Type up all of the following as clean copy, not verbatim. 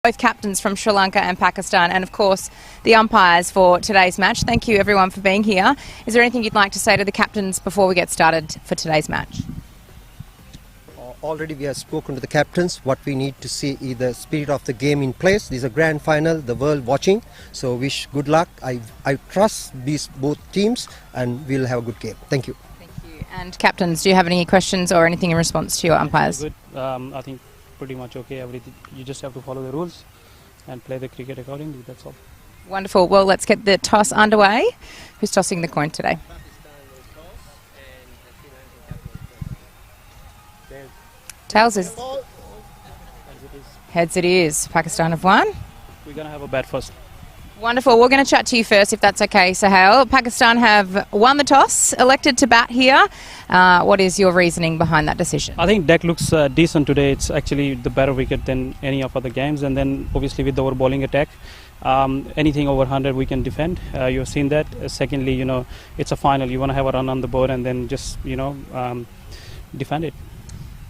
Both captains from Sri Lanka and Pakistan, and of course the umpires for today's match. Thank you everyone for being here. Is there anything you'd like to say to the captains before we get started for today's match? Already we have spoken to the captains. What we need to see is the spirit of the game in place. This is a grand final, the world watching. So wish good luck. I trust these both teams and we'll have a good game. Thank you. Thank you. And captains, do you have any questions or anything in response to your umpires? Good. I think pretty much okay. Everything. You just have to follow the rules and play the cricket accordingly. That's all. Wonderful. Well, let's get the toss underway. Who's tossing the coin today? Tails is heads. It is. Pakistan have won. We're gonna have a bat first. Wonderful. We're going to chat to you first, if that's okay, Sahel. Pakistan have won the toss, elected to bat here. What is your reasoning behind that decision? I think deck looks decent today. It's actually the better wicket than any of other games, and then obviously with our bowling attack, anything over 100 we can defend. You've seen that. Secondly, it's a final. You want to have a run on the board and then just defend it.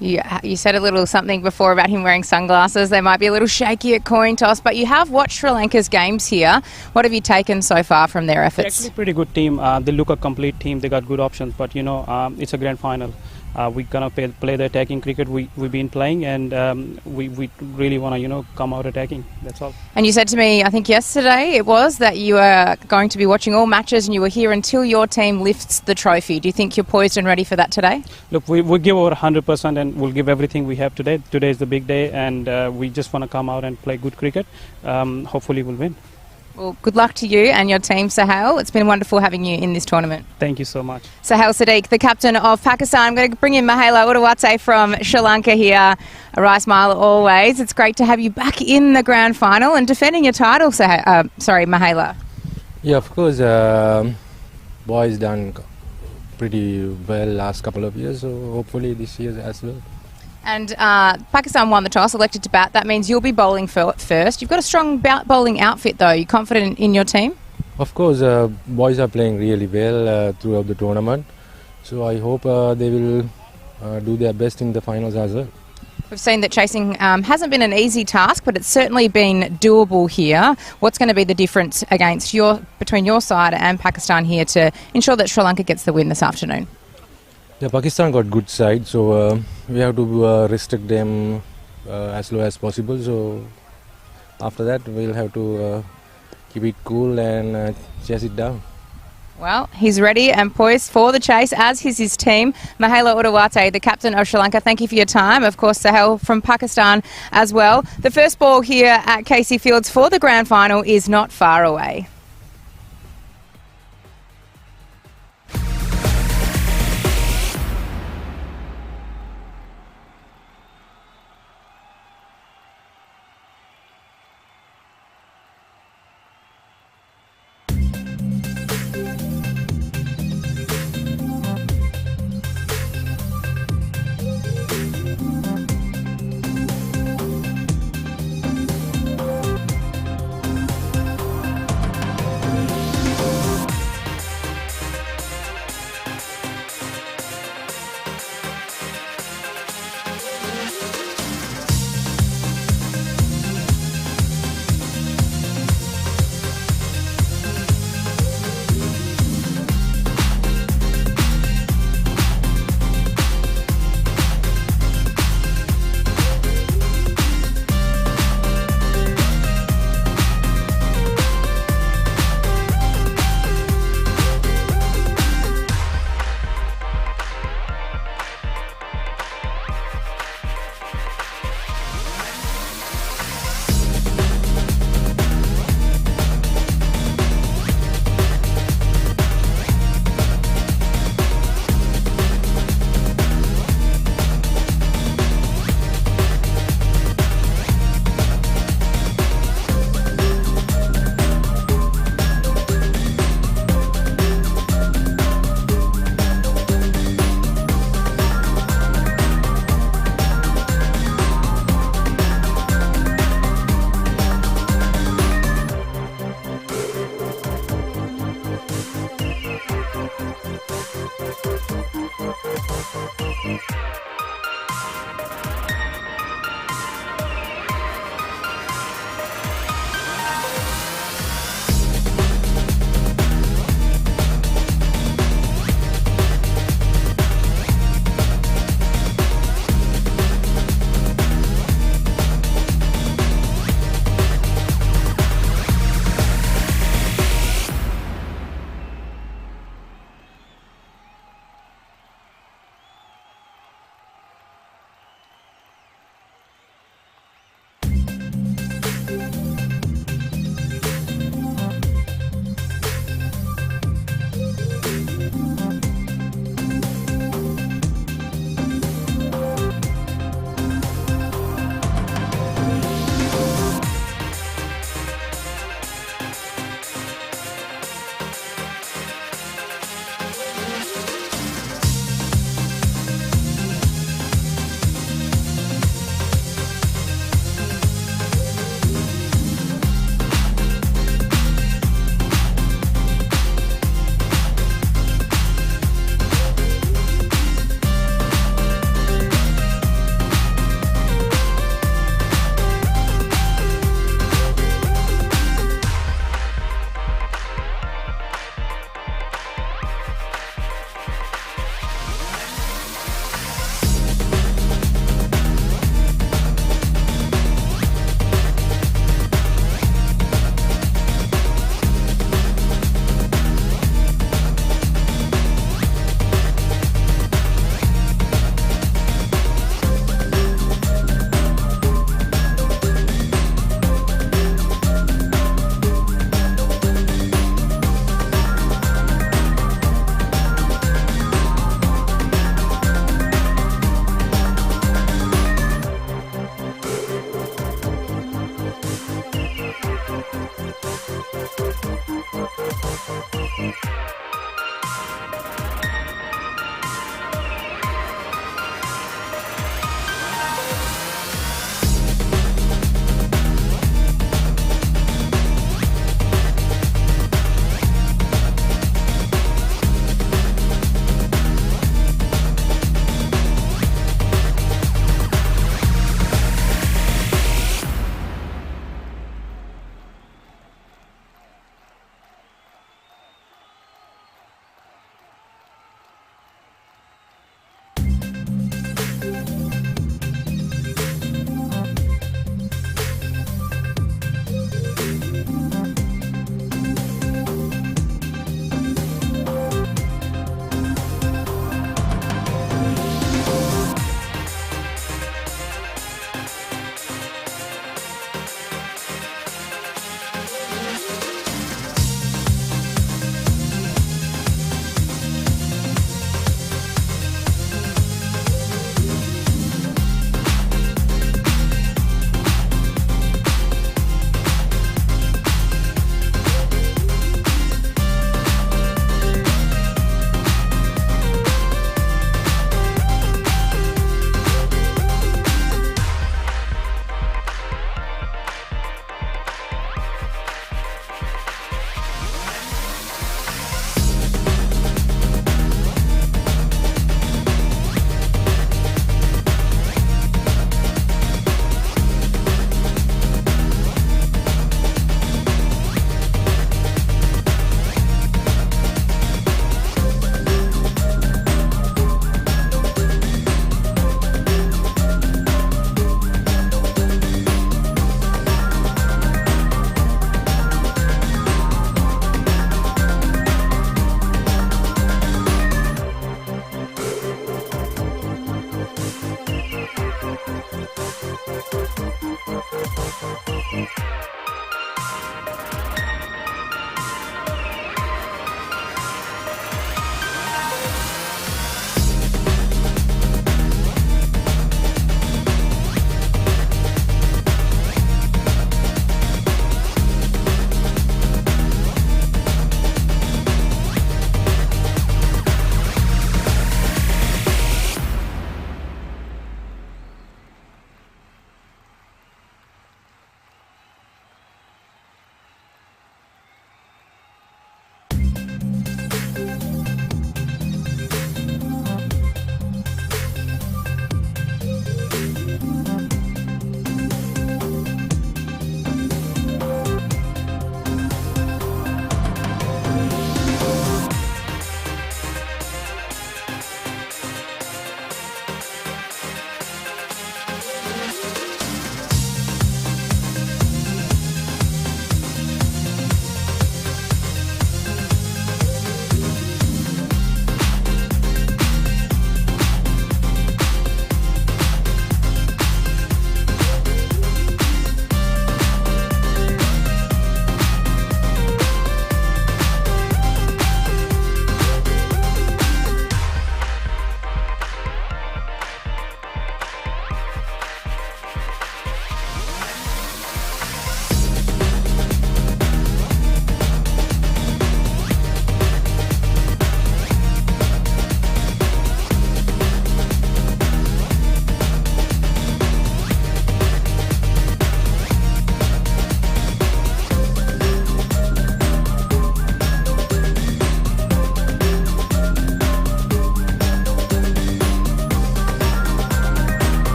You said a little something before about him wearing sunglasses. They might be a little shaky at coin toss, but you have watched Sri Lanka's games here. What have you taken so far from their efforts? It's actually a pretty good team. They look a complete team. They got good options, but it's a grand final. We're gonna play the attacking cricket we've been playing, and we really want to come out attacking. That's all. And you said to me, I think yesterday it was, that you are going to be watching all matches and you were here until your team lifts the trophy. Do you think you're poised and ready for that today? Look, we give over 100% and we'll give everything we have today. Today is the big day, and we just want to come out and play good cricket. Hopefully we'll win. Well, good luck to you and your team, Sahel. It's been wonderful having you in this tournament. Thank you so much. Sahel Sadiq, the captain of Pakistan. I'm going to bring in Mahela Udawate from Sri Lanka here. A rice mile always. It's great to have you back in the grand final and defending your title, Mahela. Yeah, of course. Boys done pretty well last couple of years, so hopefully this year as well. And Pakistan won the toss, elected to bat. That means you'll be bowling first. You've got a strong bowling outfit, though. You confident in your team? Of course, boys are playing really well throughout the tournament. So I hope they will do their best in the finals as well. We've seen that chasing hasn't been an easy task, but it's certainly been doable here. What's going to be the difference between your side and Pakistan here to ensure that Sri Lanka gets the win this afternoon? Yeah, Pakistan got good side, so we have to restrict them as low as possible. So after that, we'll have to keep it cool and chase it down. Well, he's ready and poised for the chase, as is his team. Mahela Udawate, the captain of Sri Lanka, thank you for your time. Of course, Sahel from Pakistan as well. The first ball here at Casey Fields for the grand final is not far away.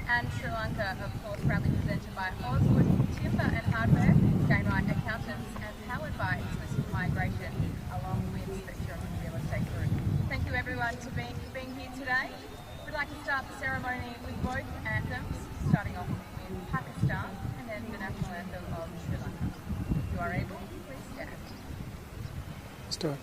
And Sri Lanka, of course, proudly presented by Oswood Timber and Hardware, Gainwright Accountants, and powered by Exclusive Migration, along with Spectrum Real Estate Group. Thank you everyone for being here today. We'd like to start the ceremony with both anthems, starting off with Pakistan and then the national anthem of Sri Lanka. If you are able, please stand. Start.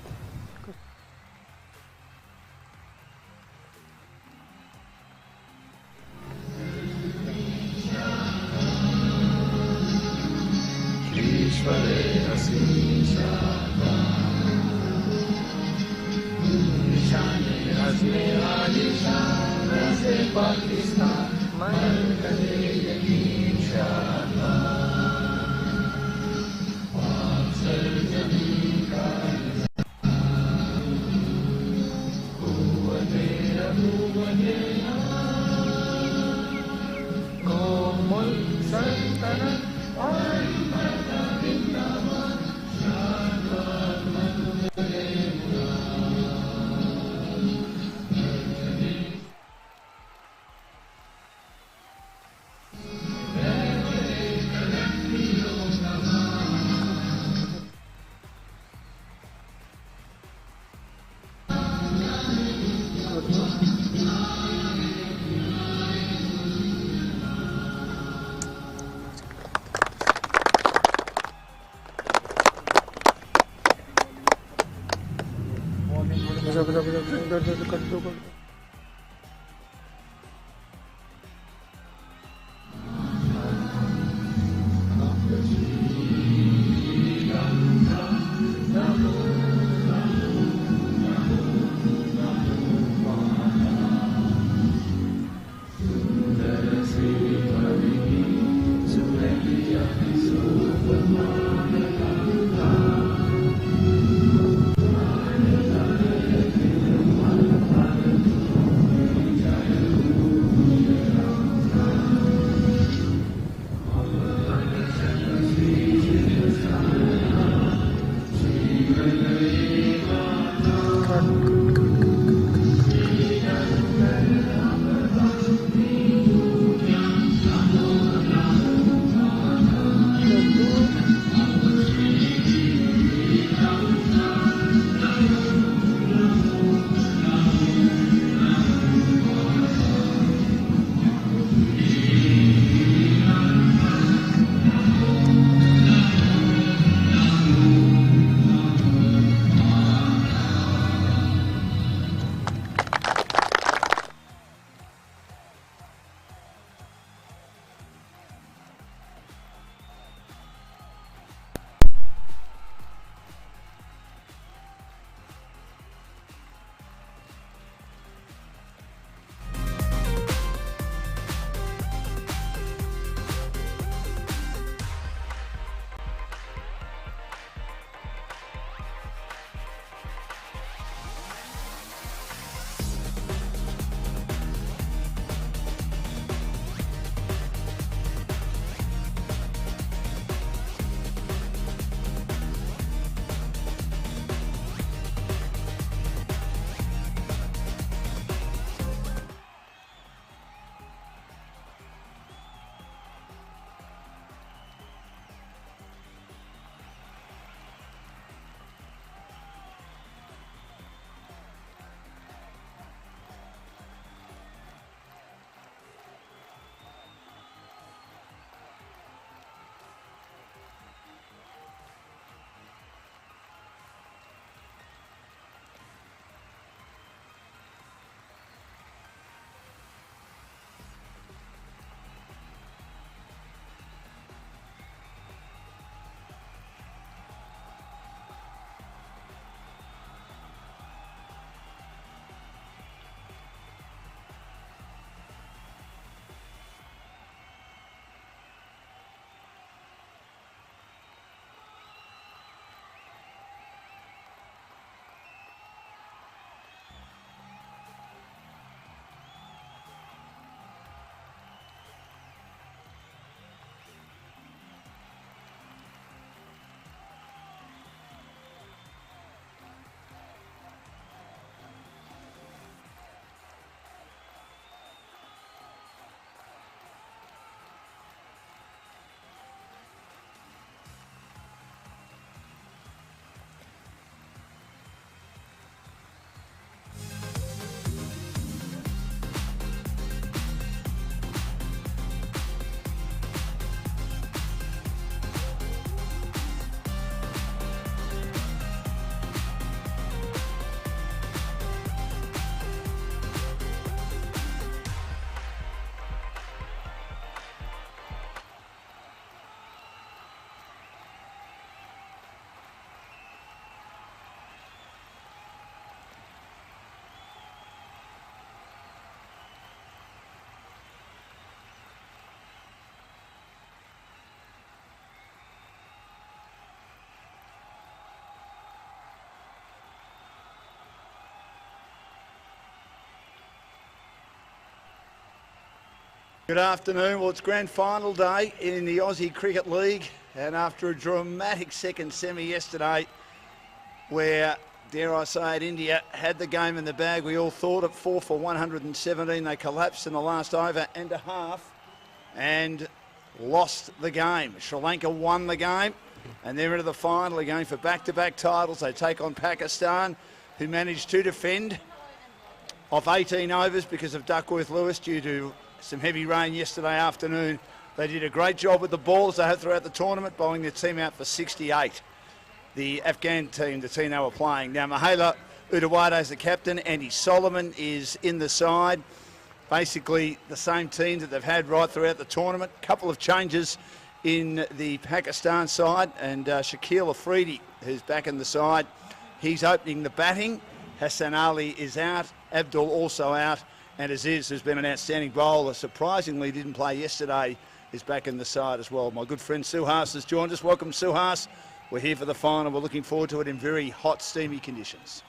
Good afternoon. Well, it's grand final day in the Aussie Cricket League, and after a dramatic second semi yesterday where, dare I say it, India had the game in the bag, we all thought at 4 for 117. They collapsed in the last over and a half and lost the game. Sri Lanka won the game, and they're into the final again for back-to-back titles. They take on Pakistan, who managed to defend off 18 overs because of Duckworth-Lewis due to some heavy rain yesterday afternoon. They did a great job with the ball as they have throughout the tournament, bowling their team out for 68. The Afghan team, the team they were playing. Now, Mahela Udawade is the captain. Andy Solomon is in the side. Basically the same team that they've had right throughout the tournament. A couple of changes in the Pakistan side, and Shakil Afridi, who's back in the side, he's opening the batting. Hassan Ali is out. Abdul also out. And Aziz, who's been an outstanding bowler, surprisingly didn't play yesterday, is back in the side as well. My good friend Suhas has joined us. Welcome, Suhas. We're here for the final. We're looking forward to it in very hot, steamy conditions.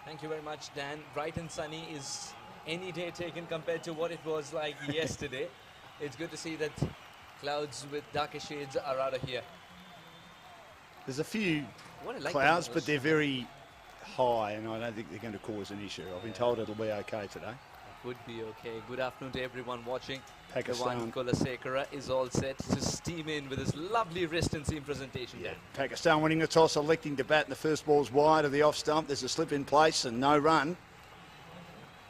Thank you very much, Dan. Bright and sunny is any day taken compared to what it was like yesterday. It's good to see that clouds with darker shades are out of here. There's a few clouds, but they're very high, and I don't think they're going to cause an issue. I've been told it'll be okay today. Would be okay. Good afternoon to everyone watching. Pakistan. The one Kulasekara is all set to steam in with his lovely wrist and seam presentation. Yeah. Pakistan winning the toss, electing to bat, and the first ball's wide of the off stump. There's a slip in place and no run.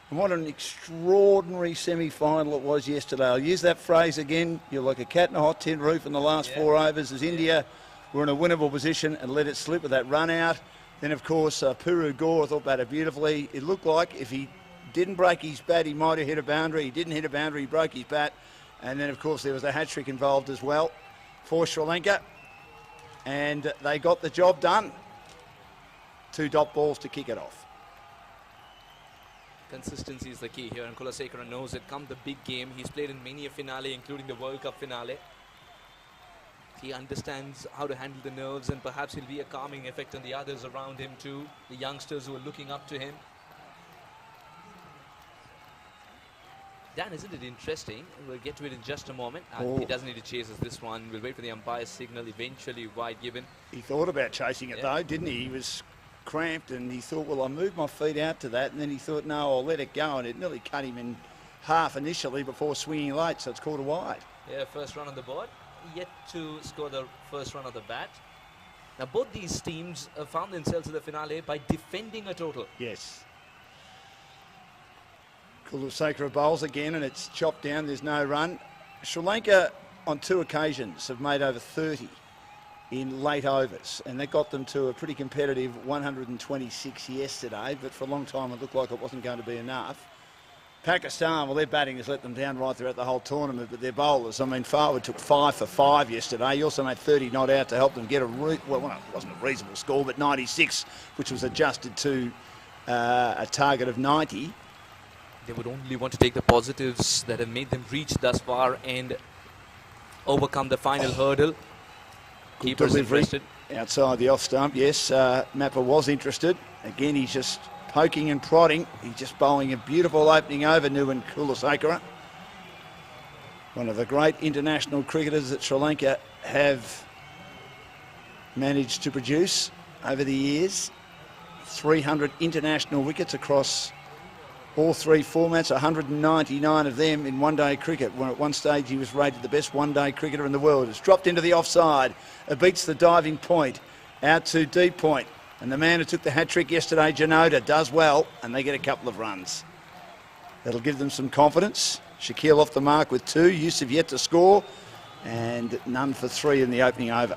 And what an extraordinary semi-final it was yesterday. I'll use that phrase again. You're like a cat in a hot tin roof in the last 4 overs as India were in a winnable position and let it slip with that run out. Then, of course, Puru Gore thought batted beautifully. It looked like if he didn't break his bat, he might have hit a boundary. He didn't hit a boundary, he broke his bat. And then, of course, there was a hat-trick involved as well for Sri Lanka. And they got the job done. 2 dot balls to kick it off. Consistency is the key here, and Kulasekara knows it. Come the big game, he's played in many a finale, including the World Cup finale. He understands how to handle the nerves, and perhaps he'll be a calming effect on the others around him too, the youngsters who are looking up to him. Dan, isn't it interesting? We'll get to it in just a moment. He doesn't need to chase us this one. We'll wait for the umpire's signal, eventually wide given. He thought about chasing it though, didn't he? He was cramped and he thought, well, I'll move my feet out to that. And then he thought, no, I'll let it go. And it nearly cut him in half initially before swinging late, so it's called a wide. Yeah, first run on the board. Yet to score the first run of the bat. Now, both these teams found themselves in the finale by defending a total. Yes. Kulasekara bowls again and it's chopped down, there's no run. Sri Lanka on 2 occasions have made over 30 in late overs, and that got them to a pretty competitive 126 yesterday, but for a long time it looked like it wasn't going to be enough. Pakistan, well, their batting has let them down right throughout the whole tournament, but their bowlers, I mean, Farwood took 5 for 5 yesterday. He also made 30 not out to help them get well, it wasn't a reasonable score, but 96, which was adjusted to a target of 90. They would only want to take the positives that have made them reach thus far and overcome the final hurdle. Keepers interested. Outside the off stump, yes. Mappa was interested. Again, he's just poking and prodding. He's just bowling a beautiful opening over, Nuwan Kulasekara. One of the great international cricketers that Sri Lanka have managed to produce over the years. 300 international wickets across all 3 formats, 199 of them in one-day cricket. When at one stage he was rated the best one-day cricketer in the world. It's dropped into the offside. It beats the diving point out to deep point. And the man who took the hat-trick yesterday, Janoda, does well, and they get a couple of runs. That'll give them some confidence. Shakil off the mark with 2. Yusuf yet to score, and none for 3 in the opening over.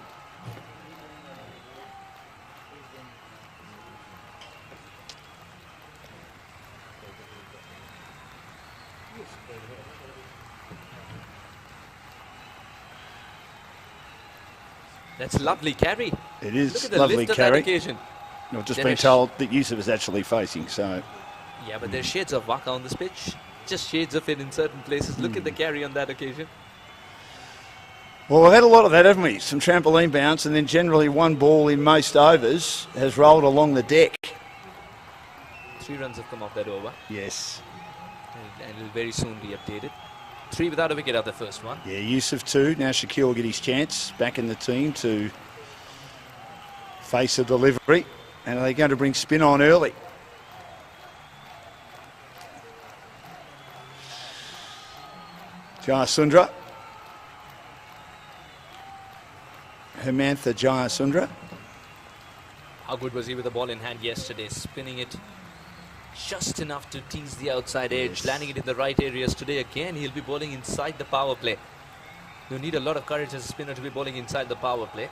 That's lovely carry. It is Look at the lovely lift carry. On that occasion. I've just been told that Yusuf is actually facing, so... Yeah, but there's shades of waka on this pitch. Just shades of it in certain places. Look at the carry on that occasion. Well, we've had a lot of that, haven't we? Some trampoline bounce, and then generally one ball in most overs has rolled along the deck. 3 runs have come off that over. Yes. And it will very soon be updated. 3 without a wicket out the first one. Yeah, Yusuf 2. Now Shaquille will get his chance back in the team to face a delivery. And are they going to bring spin on early? Jayasundra. Hemantha Jayasundra. How good was he with the ball in hand yesterday, spinning it just enough to tease the outside edge, landing it in the right areas. Today again, he'll be bowling inside the power play. You need a lot of courage as a spinner to be bowling inside the power play.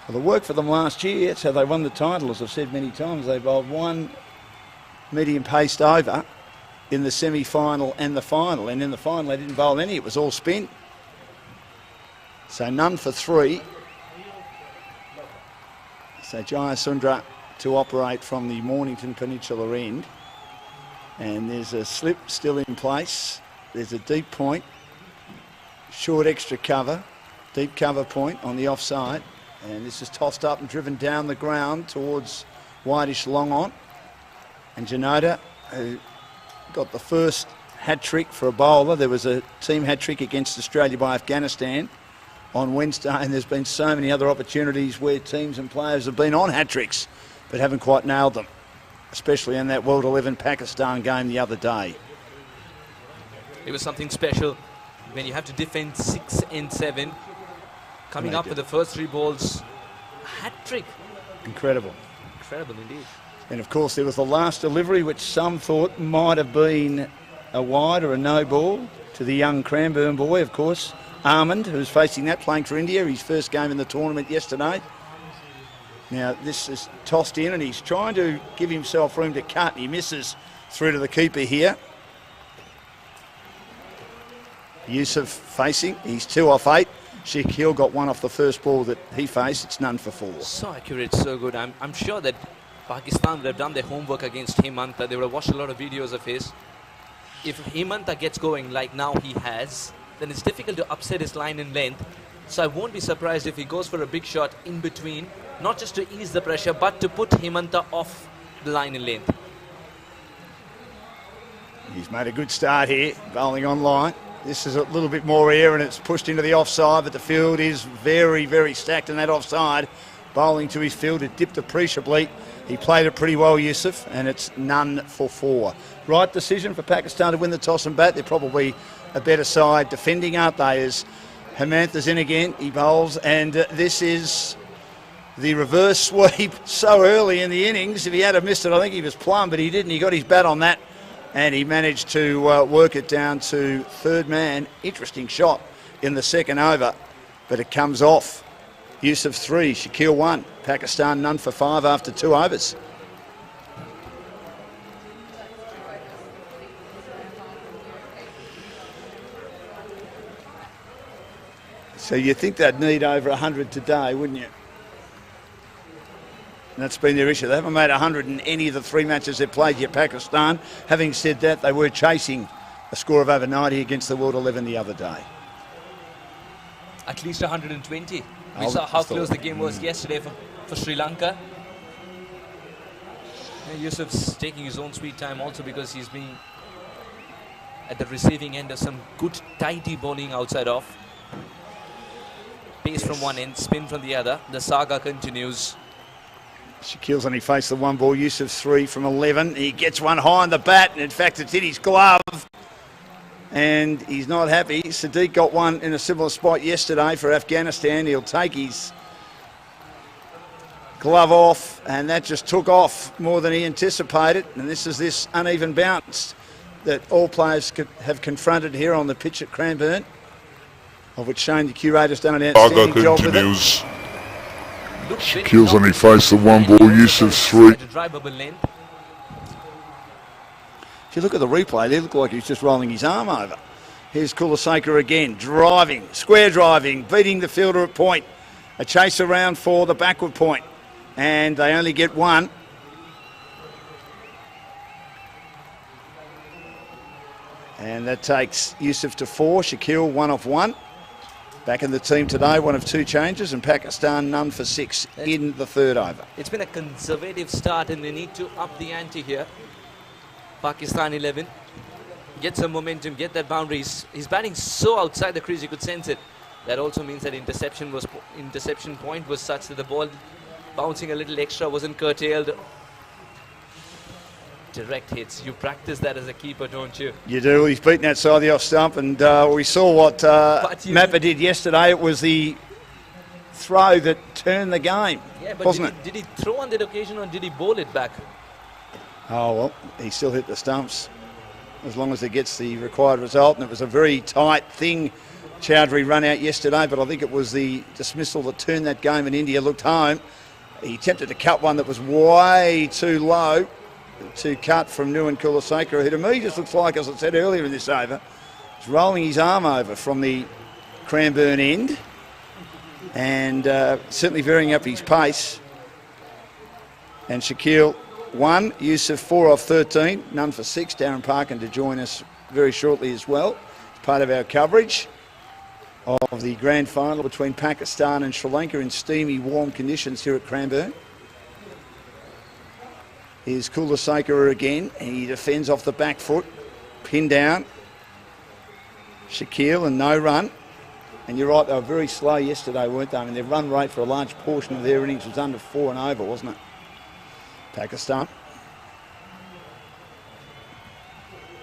Well, the work for them last year, that's how they won the title, as I've said many times. They bowled one medium-paced over in the semi-final and the final. And in the final, they didn't bowl any. It was all spin. So none for 3. So Jayasundra to operate from the Mornington Peninsula end. And there's a slip still in place. There's a deep point. Short extra cover. Deep cover point on the offside. And this is tossed up and driven down the ground towards whitish long on. And Janota, who got the first hat-trick for a bowler. There was a team hat-trick against Australia by Afghanistan on Wednesday, and there's been so many other opportunities where teams and players have been on hat-tricks but haven't quite nailed them, especially in that World 11 Pakistan game the other day. It was something special when you have to defend 6 and 7. Coming up with the first 3 balls, hat-trick. Incredible. Incredible indeed. And of course there was the last delivery which some thought might have been a wide or a no ball to the young Cranbourne boy, of course, Armand, who's facing that, playing for India, his first game in the tournament yesterday. Now this is tossed in and he's trying to give himself room to cut. He misses through to the keeper here. Yusuf facing, he's 2 off 8. Shaquille got 1 off the first ball that he faced. It's none for 4. So accurate, so good. I'm sure that Pakistan would have done their homework against Hemantha. They would have watched a lot of videos of his. If Hemantha gets going like now he has, then it's difficult to upset his line in length. So I won't be surprised if he goes for a big shot in between, not just to ease the pressure, but to put Hemantha off the line in length. He's made a good start here, bowling on line. This is a little bit more air and it's pushed into the offside, but the field is very, very stacked in that offside. Bowling to his field, it dipped appreciably. He played it pretty well, Yusuf, and it's none for 4. Right decision for Pakistan to win the toss and bat. They're probably a better side defending, aren't they, as Hemantha's in again. He bowls, and this is the reverse sweep so early in the innings. If he had have missed it, I think he was plumb, but he didn't. He got his bat on that, and he managed to work it down to third man. Interesting shot in the second over, but it comes off. Yusuf 3, Shaquille 1. Pakistan none for 5 after 2 overs. So you think they'd need over 100 today, wouldn't you? And that's been their issue. They haven't made 100 in any of the 3 matches they've played yet, Pakistan. Having said that, they were chasing a score of over 90 against the World 11 the other day. At least 120. We saw how close the game was yesterday for Sri Lanka. Yeah, Yusuf's taking his own sweet time also because he's been at the receiving end of some good tidy bowling outside off. Pace from one end, spin from the other. The saga continues. Shaquille's only faced the 1 ball. Yusuf 3 from 11. He gets one high on the bat, and in fact it's hit his glove. And he's not happy. Sadiq got one in a similar spot yesterday for Afghanistan. He'll take his glove off, and that just took off more than he anticipated. And this is this uneven bounce that all players have confronted here on the pitch at Cranbourne, of which Shane, the curator's done an outstanding job with it. Shaquille's only faced the 1 ball, Yusuf 3. If you look at the replay, they look like he's just rolling his arm over. Here's Kulaseka again, driving, square driving, beating the fielder at point. A chase around for the backward point, and they only get 1. And that takes Yusuf to 4, Shaquille 1 off 1. Back in the team today, 1 of 2 changes, and Pakistan none for 6 in the 3rd over. It's been a conservative start and they need to up the ante here. Pakistan 11. get some momentum, get that boundary. He's batting so outside the crease, you could sense it. That also means that interception point was such that the ball bouncing a little extra wasn't curtailed. Direct hits. You practice that as a keeper, don't you? You do. He's beaten that side of the off stump, and we saw what Mappa did yesterday. It was the throw that turned the game, yeah, but wasn't it? Did he throw on that occasion, or did he bowl it back? Oh, well, he still hit the stumps as long as it gets the required result, and it was a very tight thing. Chowdhury run out yesterday, but I think it was the dismissal that turned that game, and India looked home. He attempted to cut one that was way too low to cut from Nuwan Kulasekaran, who to me just looks like, as I said earlier in this over, he's rolling his arm over from the Cranbourne end and certainly varying up his pace. And Shaquille 1, Yusuf 4 off 13, none for 6. Darren Parkin to join us very shortly as well. It's part of our coverage of the grand final between Pakistan and Sri Lanka in steamy, warm conditions here at Cranbourne. Here's Kulasekaran again, and he defends off the back foot. Pin down. Shaquille and no run. And you're right, they were very slow yesterday, weren't they? I mean, their run rate for a large portion of their innings was under 4 and over, wasn't it? Pakistan.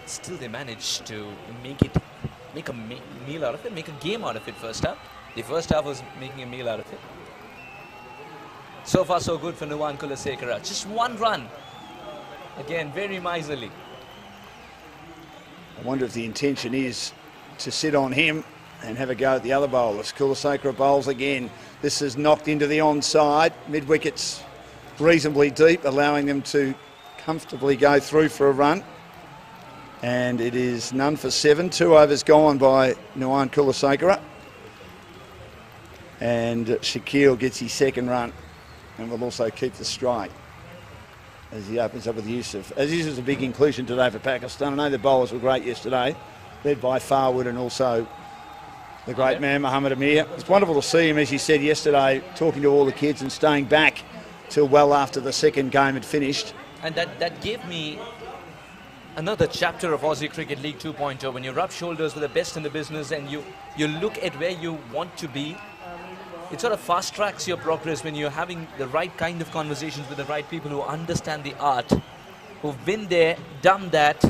Still they managed to make a meal out of it, make a game out of it first half. The first half was making a meal out of it. So far so good for Nuwan Kulasekaran. Just 1 run. Again, very miserly. I wonder if the intention is to sit on him and have a go at the other bowlers. Kulasekaran bowls again. This is knocked into the onside. Mid-wickets reasonably deep, allowing them to comfortably go through for a run. And it is none for 7. 2 overs gone by Nuwan Kulasekaran. And Shaquille gets his 2nd run and will also keep the strike as he opens up with Yusuf. As this is a big inclusion today for Pakistan. I know the bowlers were great yesterday, led by Farwood and also the great man Mohammad Amir. It's wonderful to see him, as you said yesterday, talking to all the kids and staying back till well after the second game had finished. And that gave me another chapter of Aussie Cricket League 2.0. When you rub shoulders with the best in the business and you look at where you want to be, it sort of fast tracks your progress when you're having the right kind of conversations with the right people who understand the art, who've been there, done that.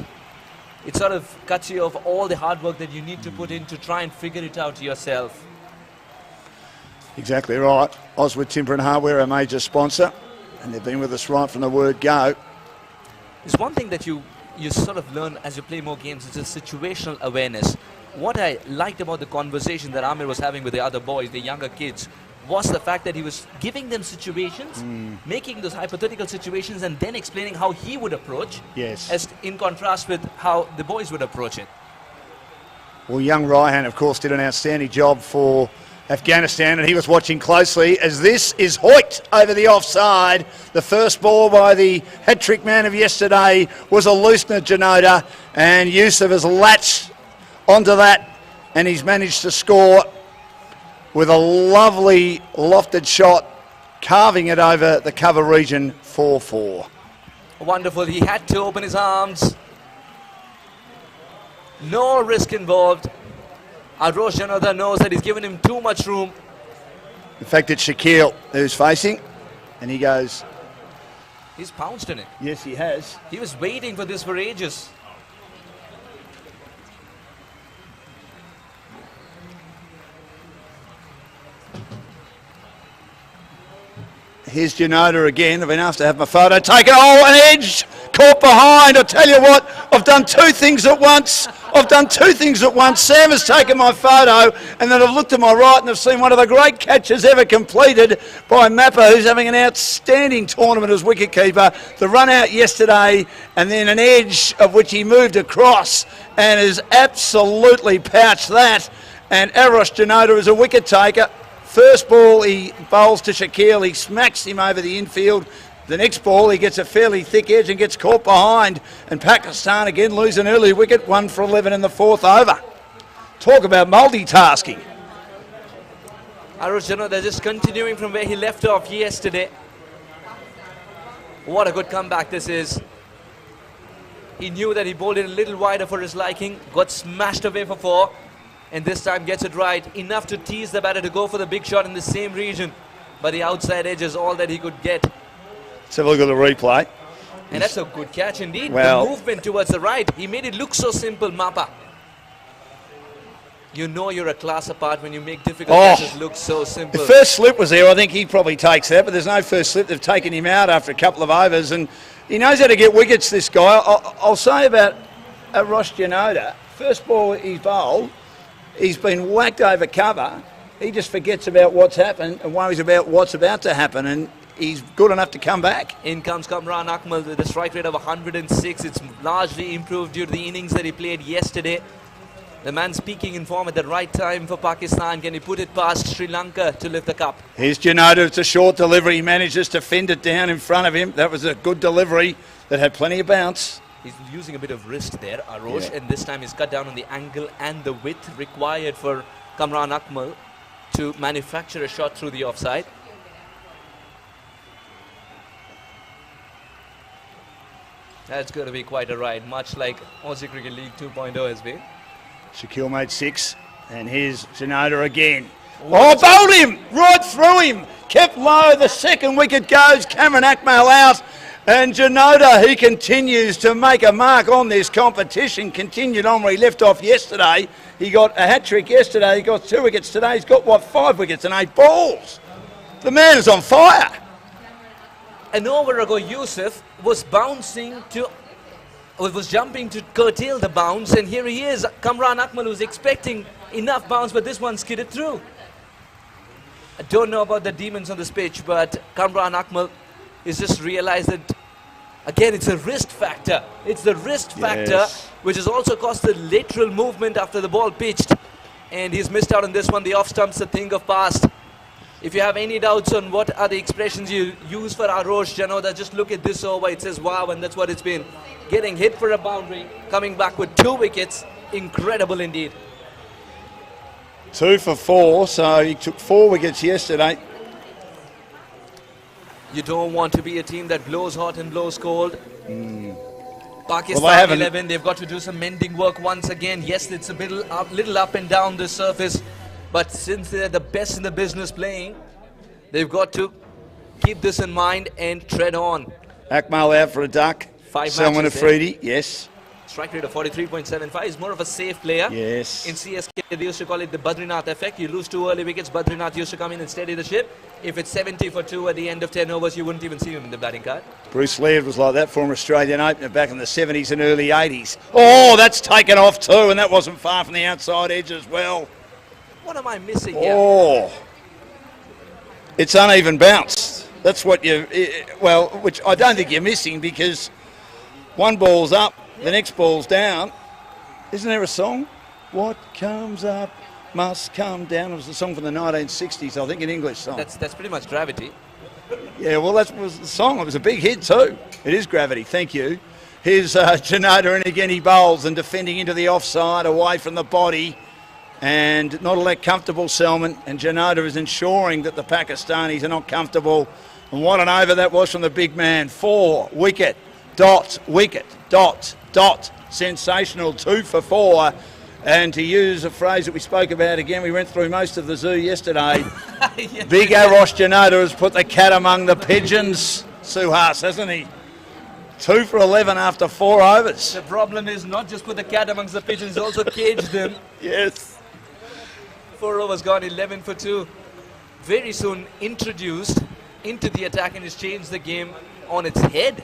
It sort of cuts you off all the hard work that you need to put in to try and figure it out yourself. Exactly right. Oswood Timber and Hardware, our major sponsor, and they've been with us right from the word go. There's one thing that you sort of learn as you play more games, is a situational awareness. What I liked about the conversation that Amir was having with the other boys, the younger kids, was the fact that he was giving them situations, making those hypothetical situations, and then explaining how he would approach, yes, as in contrast with how the boys would approach it. Well, young Raihan, of course, did an outstanding job for Afghanistan, and he was watching closely as this is hoiked over the offside. The first ball by the hat-trick man of yesterday was a loosener, Janota, and Yusuf has latched onto that, and he's managed to score with a lovely lofted shot, carving it over the cover region 4-4. Wonderful. He had to open his arms. No risk involved. Arosh Janota knows that he's given him too much room. In fact, it's Shaquille who's facing, and he goes... He's pounced in it. Yes, he has. He was waiting for this for ages. Here's Janota again. I've been asked to have my photo taken. Oh, an edge caught behind. I tell you what, I've done 2 things at once. Sam has taken my photo, and then I've looked to my right and I've seen one of the great catches ever completed by Mappa, who's having an outstanding tournament as wicketkeeper. The run out yesterday, and then an edge of which he moved across and has absolutely pouched that. And Arosh Janota is a wicket taker. First ball he bowls to Shaquille, he smacks him over the infield. The next ball he gets a fairly thick edge and gets caught behind, and Pakistan again lose an early wicket, 1 for 11 in the 4th over. Talk about multitasking. Arosh Janota just continuing from where he left off yesterday. What a good comeback this is. He knew that he bowled it a little wider for his liking, got smashed away for 4, and this time gets it right. Enough to tease the batter to go for the big shot in the same region, but the outside edge is all that he could get. Let's have a look at the replay. And that's a good catch indeed. Well, the movement towards the right, he made it look so simple, Mappa. You know you're a class apart when you make difficult catches look so simple. The first slip was there. I think he probably takes that, but there's no first slip. They've taken him out after a couple of overs, and he knows how to get wickets, this guy. I'll say about Ross Janoda, first ball he's bowled, he's been whacked over cover. He just forgets about what's happened and worries about what's about to happen, and he's good enough to come back. In comes Kamran Akmal with a strike rate of 106. It's largely improved due to the innings that he played yesterday. The man's peaking in form at the right time for Pakistan. Can he put it past Sri Lanka to lift the cup? Here's Janoda. It's a short delivery. He manages to fend it down in front of him. That was a good delivery that had plenty of bounce. He's using a bit of wrist there, Arosh, and this time he's cut down on the angle and the width required for Kamran Akmal to manufacture a shot through the offside. That's going to be quite a ride, much like Aussie Cricket League 2.0 has been. Shaquille made 6, and here's Janoda again. Bowled him! Right through him! Kept low, the second wicket goes, Cameron Akmal out, and Janoda, he continues to make a mark on this competition, continued on where he left off yesterday. He got a hat-trick yesterday, he got 2 wickets today, he's got, 5 wickets and 8 balls. The man is on fire. An over ago, Yusuf was jumping to curtail the bounce, and here he is, Kamran Akmal, who's expecting enough bounce, but this one skidded through. I don't know about the demons on this pitch, but Kamran Akmal has just realized that, again, it's a wrist factor. It's the wrist factor, which has also caused the lateral movement after the ball pitched, and he's missed out on this one. The off stump's a thing of past. If you have any doubts on what are the expressions you use for Arosh Janoda, just look at this over. It says wow, and that's what it's been. Getting hit for a boundary, coming back with 2 wickets. Incredible indeed. 2 for 4, so he took 4 wickets yesterday. You don't want to be a team that blows hot and blows cold. Pakistan 11, they've got to do some mending work once again. Yes, it's a little up and down the surface. But since they're the best in the business playing, they've got to keep this in mind and tread on. Akmal out for a duck. 5 Selman matches Afridi, yes. Strike rate of 43.75. He's more of a safe player. Yes. In CSK, they used to call it the Badrinath effect. You lose 2 early wickets, Badrinath used to come in and steady the ship. If it's 70 for 2 at the end of 10 overs, you wouldn't even see him in the batting card. Bruce Laird was like that, former Australian opener back in the 70s and early 80s. Oh, that's taken off too, and that wasn't far from the outside edge as well. What am I missing here? Oh, it's uneven bounce. That's what which I don't think you're missing, because one ball's up, the next ball's down. Isn't there a song? What comes up must come down. It was a song from the 1960s, I think, an English song. That's pretty much Gravity. Yeah, well, that was the song. It was a big hit too. It is Gravity, thank you. Here's Janoda, and again he bowls and defending into the offside, away from the body. And not all that comfortable, Selman. And Janoda is ensuring that the Pakistanis are not comfortable. And what an over that was from the big man. 4 wicket, dot, wicket, dot, dot. Sensational, 2 for 4. And to use a phrase that we spoke about again, we went through most of the zoo yesterday. Yes, Big Arosh Janoda has put the cat among the pigeons, Suhas, hasn't he? 2 for 11 after 4 overs. The problem is not just put the cat amongst the pigeons, also caged them. Yes. 4 overs gone, 11 for 2. Very soon introduced into the attack, and has changed the game on its head.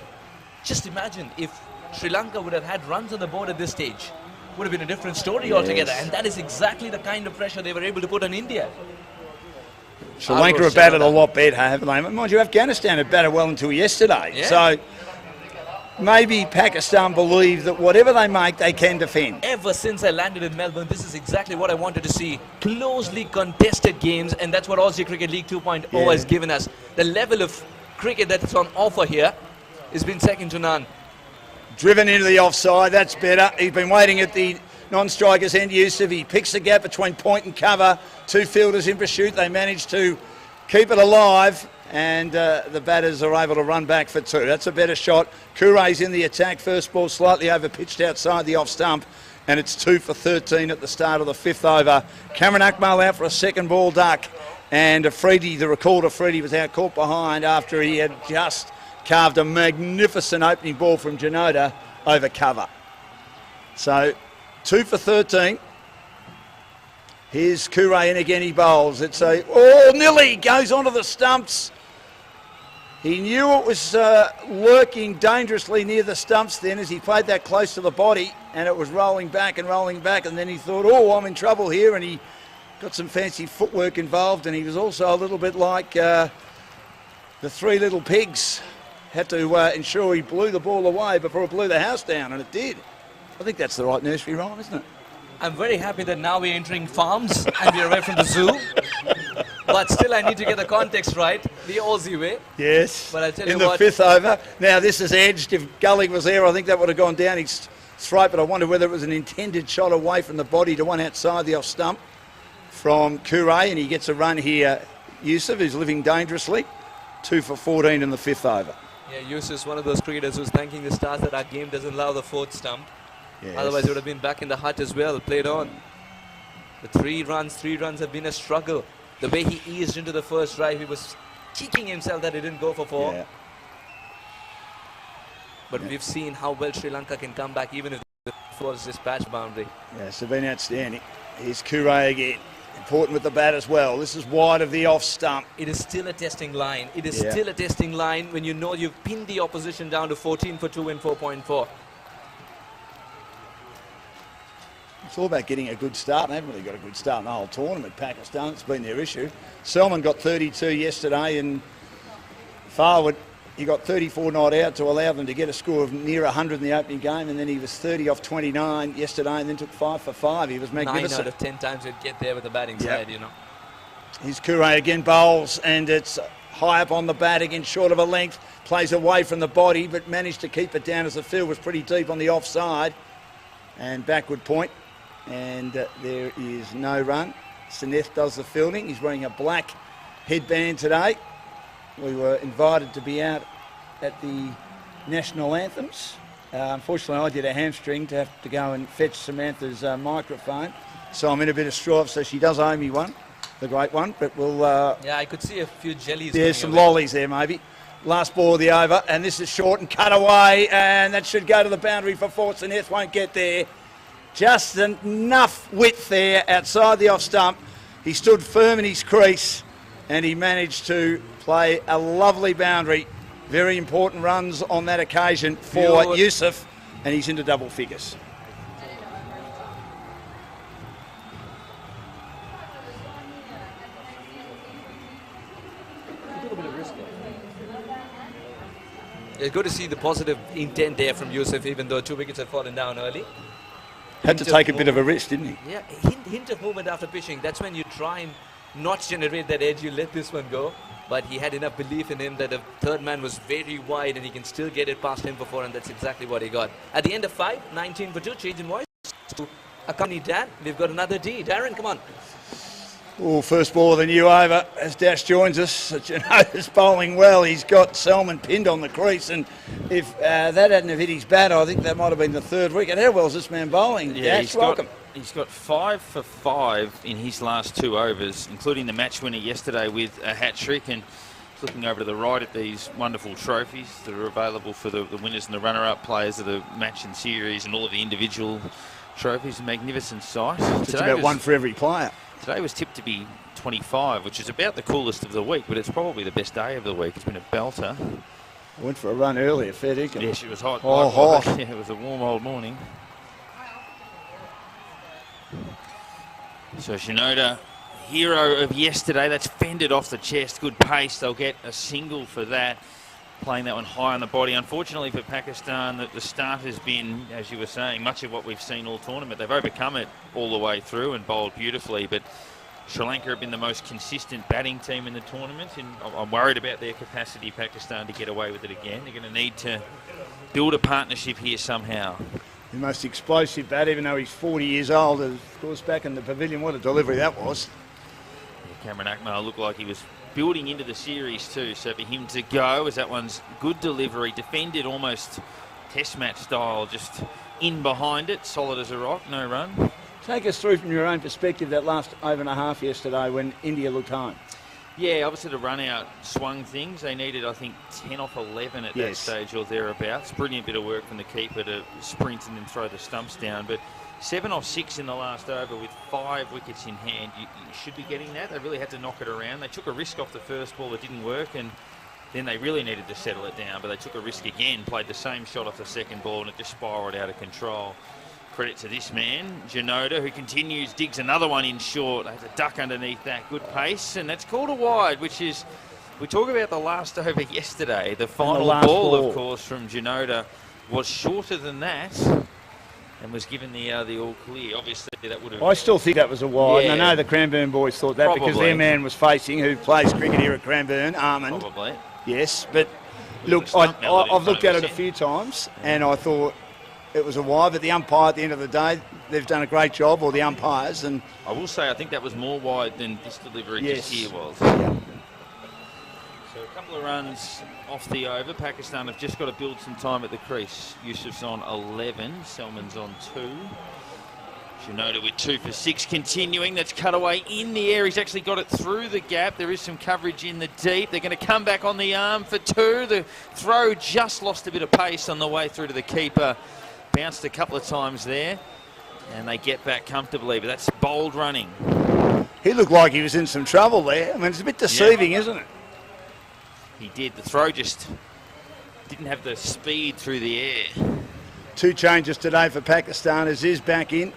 Just imagine if Sri Lanka would have had runs on the board at this stage. Would have been a different story altogether, and that is exactly the kind of pressure they were able to put on India. Sri Lanka have batted a lot better, haven't they? Mind you, Afghanistan had batted well until yesterday. Yeah. So maybe Pakistan believe that whatever they make, they can defend. Ever since I landed in Melbourne, this is exactly what I wanted to see. Closely contested games, and that's what Aussie Cricket League 2.0 has given us. The level of cricket that's on offer here has been second to none. Driven into the offside, that's better. He's been waiting at the non-striker's end, Yusuf. He picks the gap between point and cover. 2 fielders in pursuit. They managed to keep it alive. and the batters are able to run back for 2. That's a better shot. Kure's in the attack. First ball slightly over pitched outside the off stump, and it's 2 for 13 at the start of the 5th over. Cameron Akmal out for a second ball duck, and Afridi, the recorder Afridi, was out caught behind after he had just carved a magnificent opening ball from Janota over cover. So 2 for 13. Here's Kure in again, he bowls. It's Nilly goes onto the stumps. He knew it was lurking dangerously near the stumps then as he played that close to the body, and it was rolling back, and then he thought, I'm in trouble here, and he got some fancy footwork involved, and he was also a little bit like the 3 little pigs. Had to ensure he blew the ball away before it blew the house down, and it did. I think that's the right nursery rhyme, isn't it? I'm very happy that now we're entering farms and we're away from the zoo. But still, I need to get the context right, the Aussie way. Yes, but I tell in you the 5th over. Now, this is edged. If Gully was there, I think that would have gone down his throat, but I wonder whether it was an intended shot away from the body to one outside the off stump from Kure, and he gets a run here. Yusuf, who's living dangerously. 2 for 14 in the 5th over. Yeah, Yusuf's one of those cricketers who's thanking the stars that our game doesn't allow the 4th stump. Yes. Otherwise, it would have been back in the hut as well, played on. The 3 runs have been a struggle. The way he eased into the first drive, he was cheeking himself that he didn't go for 4. Yeah. But we've seen how well Sri Lanka can come back even if the 4 is dispatch boundary. Yes, they've been outstanding. Here's Kure again. Important with the bat as well. This is wide of the off stump. It is still a testing line. It is still a testing line when you know you've pinned the opposition down to 14 for 2 and 4.4. It's all about getting a good start. They haven't really got a good start in the whole tournament. Pakistan, it's been their issue. Selman got 32 yesterday, and Farwood, he got 34 not out to allow them to get a score of near 100 in the opening game, and then he was 30 off 29 yesterday and then took 5 for 5. He was magnificent. 9 out of 10 times he'd get there with the batting side, you know. Here's Kure again, bowls, and it's high up on the bat again, short of a length. Plays away from the body, but managed to keep it down as the field was pretty deep on the offside. And backward point. And there is no run. Seneth does the fielding. He's wearing a black headband today. We were invited to be out at the national anthems. Unfortunately, I did a hamstring to have to go and fetch Samantha's microphone. So I'm in a bit of strife, so she does owe me one, the great one. But we'll... yeah, I could see a few jellies. There's some lollies there, maybe. Last ball of the over, and this is short and cut away, and that should go to the boundary for 4. Seneth won't get there. Just enough width there outside the off stump. He stood firm in his crease and he managed to play a lovely boundary. Very important runs on that occasion for Yusuf, and he's into double figures. It's good to see the positive intent there from Yusuf, even though 2 wickets had fallen down early. Had to take a bit of a risk, didn't he? Yeah, hint of movement after pitching. That's when you try and not generate that edge. You let this one go. But he had enough belief in him that the 3rd man was very wide and he can still get it past him for 4, and that's exactly what he got. At the end of 5, 19 for 2, change in voice to accompany Dan. We've got another D. Darren, come on. Oh, first ball of the new over as Dash joins us. Janot's bowling well. He's got Selman pinned on the crease, and if that hadn't have hit his bat, I think that might have been the 3rd wicket. How well is this man bowling? Yeah, Dash, welcome. He's got 5 for 5 in his last 2 overs, including the match winner yesterday with a hat-trick. And looking over to the right at these wonderful trophies that are available for the winners and the runner-up players of the match and series, and all of the individual trophies. A magnificent sight. It's about one for every player. Today was tipped to be 25, which is about the coolest of the week, but it's probably the best day of the week. It's been a belter. I went for a run earlier, fair dinkum. Yeah, she was hot. Oh, hot. Yeah, it was a warm old morning. So Shinoda, hero of yesterday, that's fended off the chest. Good pace. They'll get a single for that. Playing that one high on the body. Unfortunately for Pakistan, the start has been, as you were saying, much of what we've seen all tournament. They've overcome it all the way through and bowled beautifully, but Sri Lanka have been the most consistent batting team in the tournament, and I'm worried about their capacity, Pakistan, to get away with it again. They're going to need to build a partnership here somehow. The most explosive bat, even though he's 40 years old, of course, back in the pavilion. What a delivery that was. Cameron Akmal looked like he was building into the series too. So for him to go, as that one's good delivery, defended almost test match style, just in behind it, solid as a rock, no run. Take us through from your own perspective that last over and a half yesterday when India looked home. Yeah, obviously the run-out swung things. They needed, I think, 10 off 11 at that stage or thereabouts. Brilliant bit of work from the keeper to sprint and then throw the stumps down. But 7 off 6 in the last over with 5 wickets in hand. You should be getting that. They really had to knock it around. They took a risk off the first ball that didn't work, and then they really needed to settle it down. But they took a risk again, played the same shot off the second ball, and it just spiralled out of control. Credit to this man, Janoda, who continues, digs another one in short. They had to duck underneath that. Good pace, and that's called a wide, which is, we talk about the last over yesterday. The final ball, of course, from Janoda was shorter than that and was given the all clear. Obviously, that would have... I still think that was a wide, Yeah. and I know the Cranbourne boys thought that because their man was facing, who plays cricket here at Cranbourne, Armand. Probably. Yes, but look, I've looked at it a few times, and I thought it was a wide, but the umpire at the end of the day, they've done a great job, or the umpires. And I will say, I think that was more wide than this delivery just here was. Yeah. So a couple of runs off the over. Pakistan have just got to build some time at the crease. Yusuf's on 11, Selman's on 2. Janoda with 2 for 6 continuing. That's cut away in the air. He's actually got it through the gap. There is some coverage in the deep. They're going to come back on the arm for 2. The throw just lost a bit of pace on the way through to the keeper. Bounced a couple of times there, and they get back comfortably, but that's bold running. He looked like he was in some trouble there. I mean, it's a bit deceiving, isn't it? He did. The throw just didn't have the speed through the air. 2 changes today for Pakistan. Aziz back in.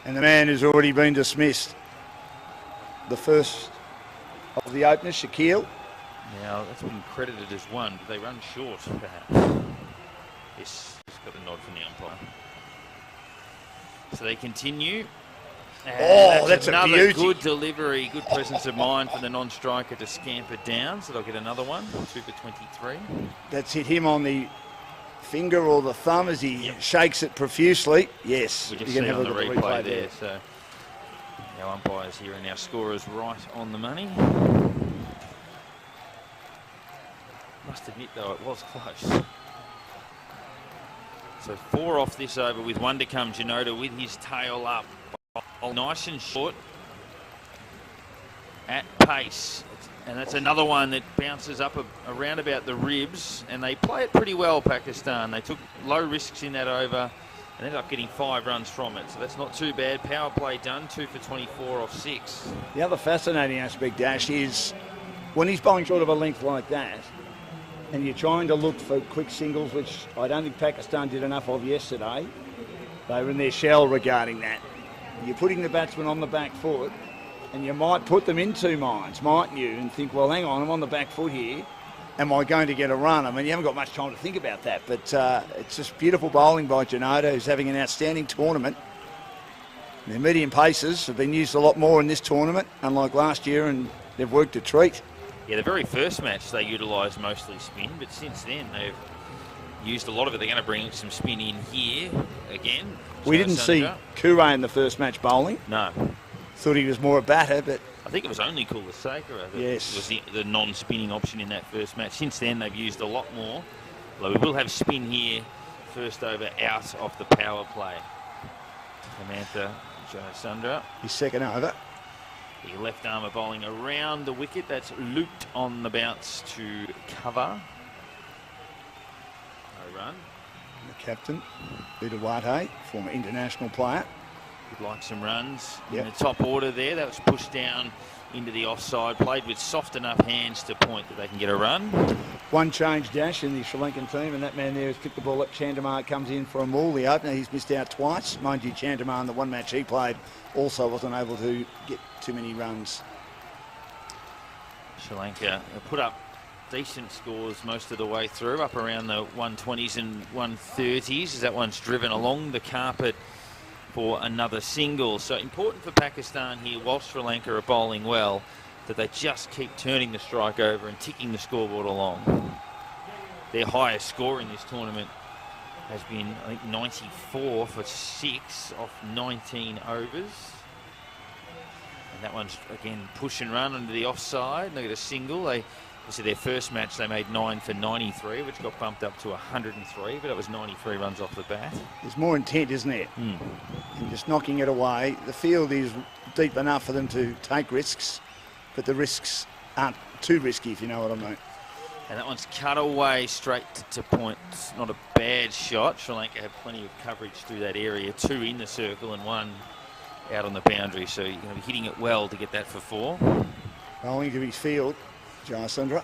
And the man who's already been dismissed. The first of the openers, Shakil. Now, that's been credited as one, but they run short, perhaps. Yes, he's got a nod from the umpire. So they continue. And that's another a beauty. Good delivery, good presence of mind for the non-striker to scamper down. So they'll get another one, 2 for 23. That's hit him on the finger or the thumb as he shakes it profusely. Yes, We just see on the replay there. So our umpires here and our scorers right on the money. Must admit, though, it was close. So 4 off this over with 1 to come. Janoda with his tail up. Nice and short. At pace. And that's another one that bounces up around about the ribs. And they play it pretty well, Pakistan. They took low risks in that over and ended up getting 5 runs from it. So that's not too bad. Power play done. 2 for 24 off 6. The other fascinating aspect, Dash, is when he's bowling short of a length like that, and you're trying to look for quick singles, which I don't think Pakistan did enough of yesterday. They were in their shell regarding that. You're putting the batsman on the back foot, and you might put them in 2 minds, mightn't you? And think, well, hang on, I'm on the back foot here. Am I going to get a run? I mean, you haven't got much time to think about that, but it's just beautiful bowling by Janoda, who's having an outstanding tournament. Their medium paces have been used a lot more in this tournament, unlike last year, and they've worked a treat. Yeah, the very first match they utilised mostly spin, but since then they've used a lot of it. They're going to bring some spin in here again. We didn't see Kure in the first match bowling. No. Thought he was more a batter, but... I think it was only Kulaseka that Yes. was the non-spinning option in that first match. Since then they've used a lot more. Although we will have spin here, first over out of the power play. Samantha Janasundra. His second over. The left armer bowling around the wicket. That's looped on the bounce to cover. No run. The captain, Udawate, former international player. Would like some runs in the top order there. That was pushed down into the offside. Played with soft enough hands to point that they can get a run. 1 change, Dash, in the Sri Lankan team, and that man there has picked the ball up. Chandamar comes in for a maul. The opener, he's missed out twice. Mind you, Chandamar in the 1 match he played also wasn't able to get too many runs. Sri Lanka put up decent scores most of the way through, up around the 120s and 130s as that one's driven along the carpet for another single. So important for Pakistan here, whilst Sri Lanka are bowling well, that they just keep turning the strike over and ticking the scoreboard along. Their highest score in this tournament has been, I think, 94 for 6 off 19 overs. And That one's, again, push and run under the offside. Look at a single. Obviously, their first match, they made 9 for 93, which got bumped up to 103, but it was 93 runs off the bat. There's more intent, isn't there? And just knocking it away. The field is deep enough for them to take risks, but the risks aren't too risky, if you know what I mean. And that one's cut away straight to point. It's not a bad shot. Sri Lanka have plenty of coverage through that area. 2 in the circle and 1 out on the boundary. So you're going to be hitting it well to get that for 4. Rolling to his field, Jayasundara.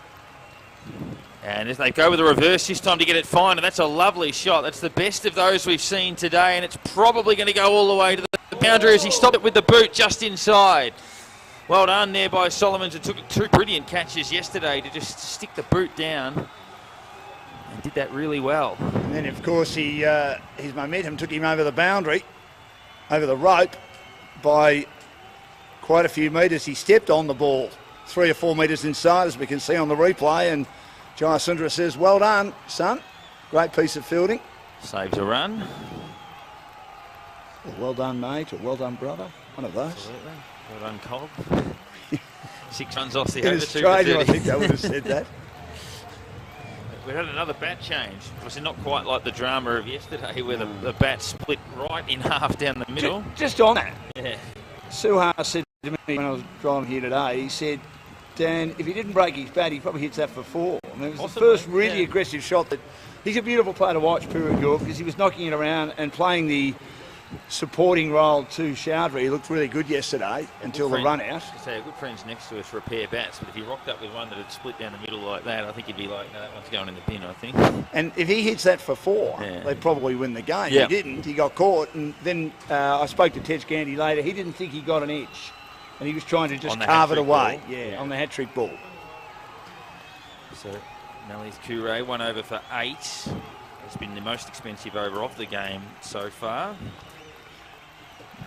And as they go with the reverse this time to get it fine, and that's a lovely shot. That's the best of those we've seen today, and it's probably going to go all the way to the boundary as he stopped it with the boot just inside. Well done there by Solomons, who took 2 brilliant catches yesterday to just stick the boot down and did that really well. And then, of course, his momentum took him over the boundary, over the rope, by quite a few metres. He stepped on the ball 3 or 4 metres inside, as we can see on the replay, and Jayasundara says, well done, son. Great piece of fielding. Saves a run. Well done, mate, or well done, brother. One of those. Absolutely. Well done, Cobb. 6 runs off the In over. Australia, I think they would have said that. We had another bat change. Obviously not quite like the drama of yesterday where the bat split right in half down the middle. Just on that. Yeah. Suha said to me when I was driving here today, he said, Dan, if he didn't break his bat, he probably hits that for 4. I mean, it was Possibly, the first really aggressive shot that... He's a beautiful player to watch, Purugul, because he was knocking it around and playing the supporting role to Chowdhury. He looked really good yesterday until the run out. I say, good friends next to us repair bats, but if he rocked up with one that had split down the middle like that, I think he'd be like, no, that one's going in the bin, I think. And if he hits that for 4, they'd probably win the game. Yeah. He didn't. He got caught. And then I spoke to Tej Gandhi later. He didn't think he got an edge. And he was trying to just carve it away. Yeah, on the hat-trick ball. So, Malith Kure, 1 over for 8. It's been the most expensive over of the game so far.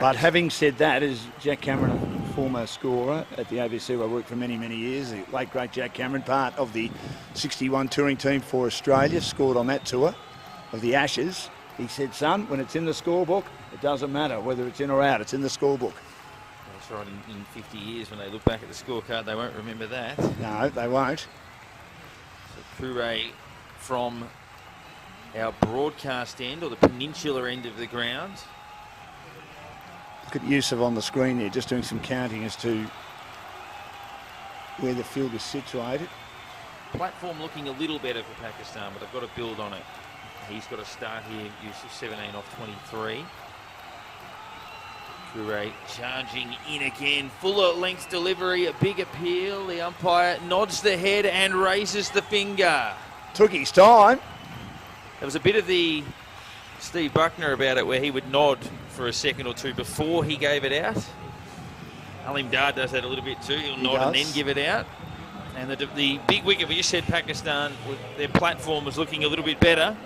But having said that, as Jack Cameron, a former scorer at the ABC, where I worked for many, many years, the late, great Jack Cameron, part of the 61 touring team for Australia, scored on that tour of the Ashes. He said, son, when it's in the scorebook, it doesn't matter whether it's in or out, it's in the scorebook. That's right, in 50 years, when they look back at the scorecard, they won't remember that. No, they won't. So Kure from our broadcast end, or the peninsular end of the ground. Look at Yusuf on the screen there, just doing some counting as to where the field is situated. Platform looking a little better for Pakistan, but they've got to build on it. He's got to start here. Yusuf 17 off 23. Kure charging in again. Fuller length delivery, a big appeal. The umpire nods the head and raises the finger. Took his time. There was a bit of the Steve Buckner about it where he would nod for a second or two before he gave it out. Alim Dar does that a little bit too. He'll nod and then give it out. And the big wicket, we just said Pakistan, their platform was looking a little bit better.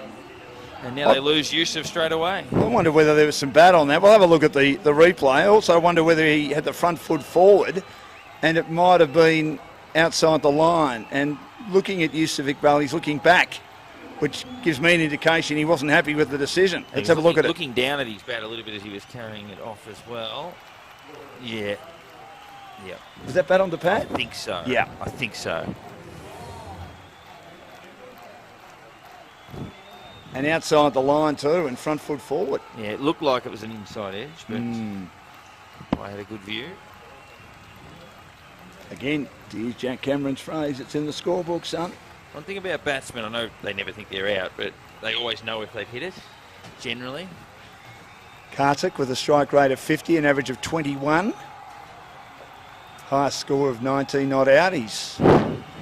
And now they lose Yusuf straight away. I wonder whether there was some bat on that. We'll have a look at the replay. I also wonder whether he had the front foot forward and it might have been outside the line. And looking at Yusuf Iqbal, he's looking back, which gives me an indication he wasn't happy with the decision. Let's have a look at it. Looking down at his bat a little bit as he was carrying it off as well. Yeah. Yeah. Was that bat on the pad? I think so. Yeah. I think so. And outside the line too, and front foot forward. Yeah, it looked like it was an inside edge, but I had a good view. Again, to use Jack Cameron's phrase, it's in the scorebook, son. One thing about batsmen, I know they never think they're out, but they always know if they've hit it, generally. Kartik with a strike rate of 50, an average of 21. Highest score of 19 not out. He's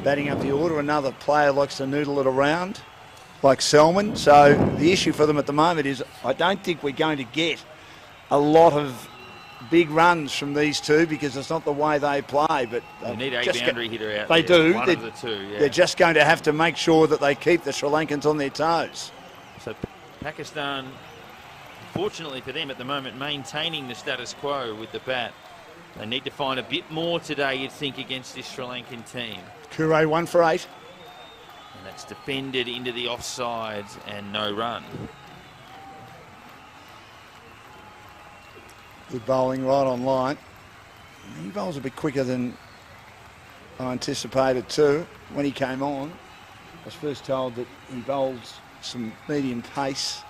batting up the order. Another player likes to noodle it around, like Selman. So the issue for them at the moment is I don't think we're going to get a lot of big runs from these two because it's not the way they play. But they need a boundary hitter out there. They do. One of the two, yeah. They're just going to have to make sure that they keep the Sri Lankans on their toes. So Pakistan, fortunately for them at the moment, maintaining the status quo with the bat. They need to find a bit more today, you'd think, against this Sri Lankan team. Kure 1 for 8. And that's defended into the offside and no run. Good bowling right on line. He bowls a bit quicker than I anticipated too. When he came on, I was first told that he bowls some medium pace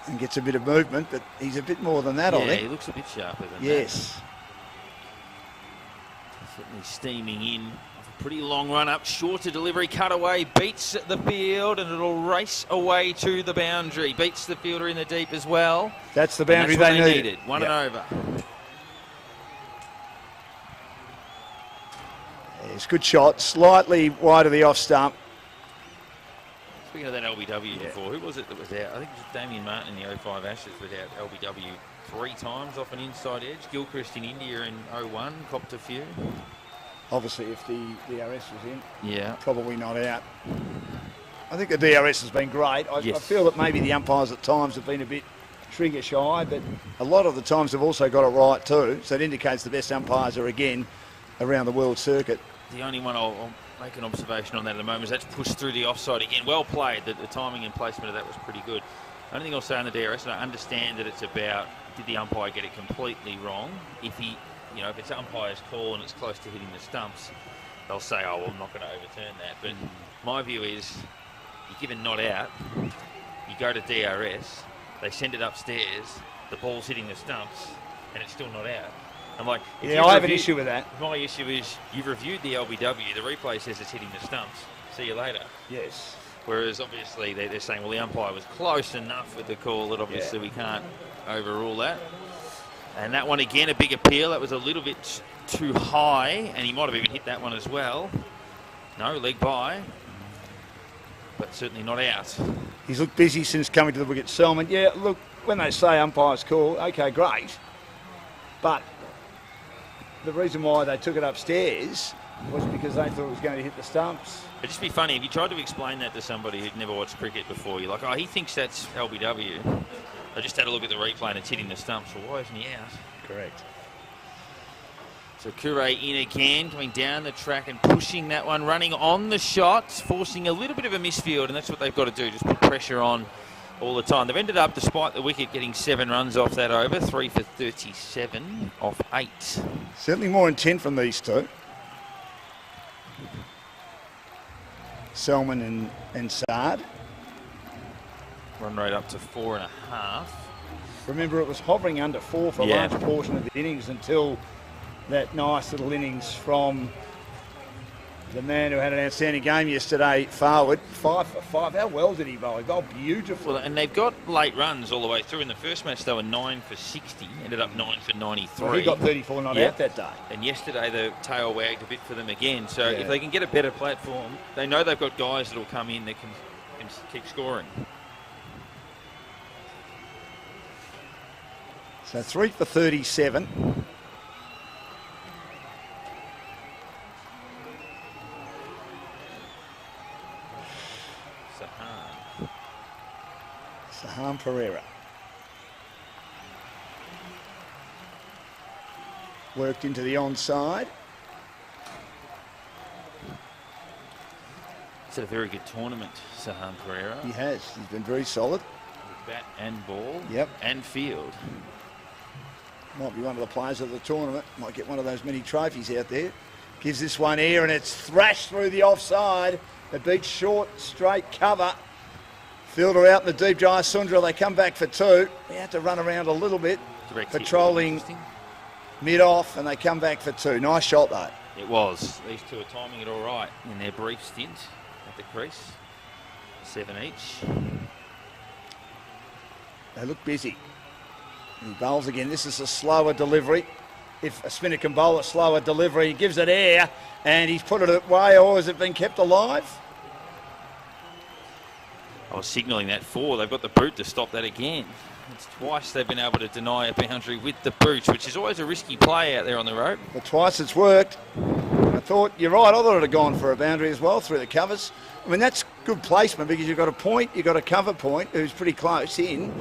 and gets a bit of movement, but he's a bit more than that, I think. Yeah, he looks a bit sharper than that. Yes. Certainly steaming in. A pretty long run up, shorter delivery, cutaway, beats the field, and it'll race away to the boundary. Beats the fielder in the deep as well. That's the boundary That's what they needed. One and over. It's good shot, slightly wide of the off stump. Speaking of that LBW before, who was it that was out? I think it was Damien Martin in the 05 Ashes was out LBW 3 times off an inside edge. Gilchrist in India in 01, copped a few. Obviously, if the DRS was in, probably not out. I think the DRS has been great. I feel that maybe the umpires at times have been a bit trigger shy, but a lot of the times they've also got it right too. So it indicates the best umpires are again around the world circuit. The only one I'll make an observation on that at the moment is that's pushed through the offside again. Well played. The timing and placement of that was pretty good. The only thing I'll say on the DRS, and I understand that it's about did the umpire get it completely wrong. If he, if it's umpire's call and it's close to hitting the stumps, they'll say, oh, well, I'm not going to overturn that. But my view is you give a not out, you go to DRS, they send it upstairs, the ball's hitting the stumps, and it's still not out. I'm like, I have an issue with that. My issue is you've reviewed the LBW, the replay says it's hitting the stumps. See you later. Yes. Whereas obviously they're saying, well, the umpire was close enough with the call that obviously we can't overrule that. And that one again, a big appeal. That was a little bit too high, and he might have even hit that one as well. No, leg by, but certainly not out. He's looked busy since coming to the wicket. Selman, look, when they say umpire's call, okay, great. But the reason why they took it upstairs was because they thought it was going to hit the stumps. It'd just be funny if you tried to explain that to somebody who'd never watched cricket before. You're like, oh, he thinks that's LBW. I just had a look at the replay and it's hitting the stumps. Well, why isn't he out? Correct. So Kure in again, coming down the track and pushing that one, running on the shot, forcing a little bit of a misfield, and that's what they've got to do, just put pressure on all the time. They've ended up, despite the wicket, getting 7 runs off that over, 3 for 37 off 8. Certainly more intent from these two. Selman and Saad. Run rate up to 4.5. Remember, it was hovering under 4 for a large portion of the innings until that nice little innings from the man who had an outstanding game yesterday, Farwood. 5 for 5. How well did he bowl? He bowled beautifully. Well, and they've got late runs all the way through. In the first match, they were 9 for 60, ended up 9 for 93. Well, he got 34 not out that day. And yesterday, the tail wagged a bit for them again. So if they can get a better platform, they know they've got guys that will come in that can keep scoring. So 3 for 37. Sahan Pereira. Worked into the onside. It's had a very good tournament, Sahan Pereira. He has. He's been very solid. With bat and ball. Yep. And field. Might be one of the players of the tournament. Might get one of those many trophies out there. Gives this one air and it's thrashed through the offside. It beats short, straight cover. Fielder out in the deep, Jayasundra. They come back for 2. They had to run around a little bit, patrolling mid-off, and they come back for 2. Nice shot, though. It was. These two are timing it all right in their brief stint at the crease. 7 each. They look busy. He bowls again. This is a slower delivery. If a spinner can bowl a slower delivery, he gives it air, and he's put it away, or has it been kept alive? I was signalling that 4. They've got the boot to stop that again. It's twice they've been able to deny a boundary with the boot, which is always a risky play out there on the rope. Well, twice it's worked. I thought, you're right, I thought it had gone for a boundary as well through the covers. I mean, that's good placement because you've got a point, you've got a cover point who's pretty close in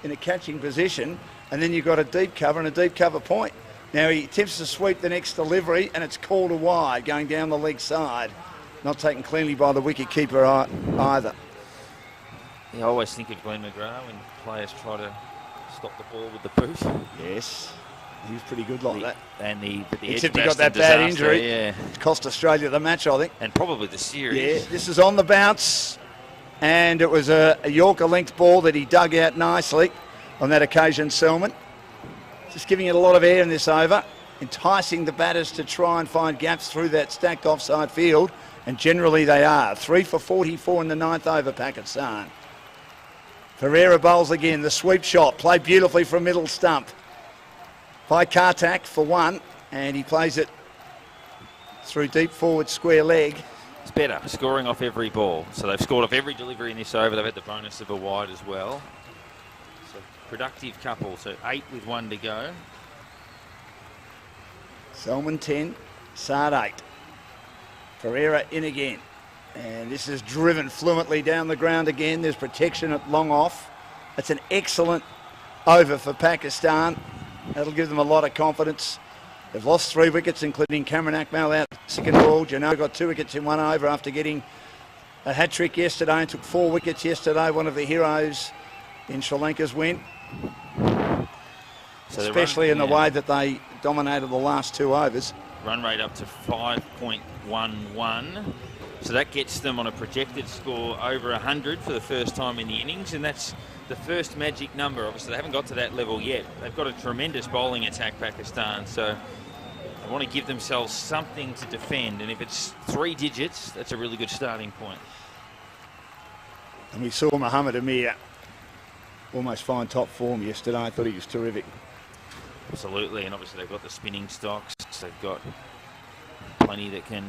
a catching position, and then you've got a deep cover and a deep cover point. Now he attempts to sweep the next delivery and it's called a wide going down the leg side. Not taken cleanly by the wicket keeper either. I always think of Glenn McGrath when players try to stop the ball with the boot. Yes. He was pretty good like that. And the except he got that bad injury. Yeah. It cost Australia the match, I think. And probably the series. Yeah, this is on the bounce. And it was a Yorker length ball that he dug out nicely on that occasion, Selman. Just giving it a lot of air in this over, enticing the batters to try and find gaps through that stacked offside field. And generally they are. 3 for 44 in the 9th over, Pakistan. Ferreira bowls again. The sweep shot played beautifully from middle stump by Kartak for one, and he plays it through deep forward square leg. It's better, scoring off every ball. So they've scored off every delivery in this over. They've had the bonus of a wide as well. So productive couple. So 8 with 1 to go. Selman 10, Sard 8. Ferreira in again. And this is driven fluently down the ground again. There's protection at long off. That's an excellent over for Pakistan. That'll give them a lot of confidence. They've lost 3 wickets, including Cameron Akmal out second ball. Jano got 2 wickets in 1 over after getting a hat-trick yesterday and took 4 wickets yesterday, one of the heroes in Sri Lanka's win. So especially in the way that they dominated the last 2 overs. Run rate up to 5.11. So that gets them on a projected score over 100 for the first time in the innings, and that's the first magic number. Obviously, they haven't got to that level yet. They've got a tremendous bowling attack, Pakistan, so they want to give themselves something to defend, and if it's 3 digits, that's a really good starting point. And we saw Mohammed Amir almost find top form yesterday. I thought he was terrific. Absolutely, and obviously they've got the spinning stocks. They've got plenty that can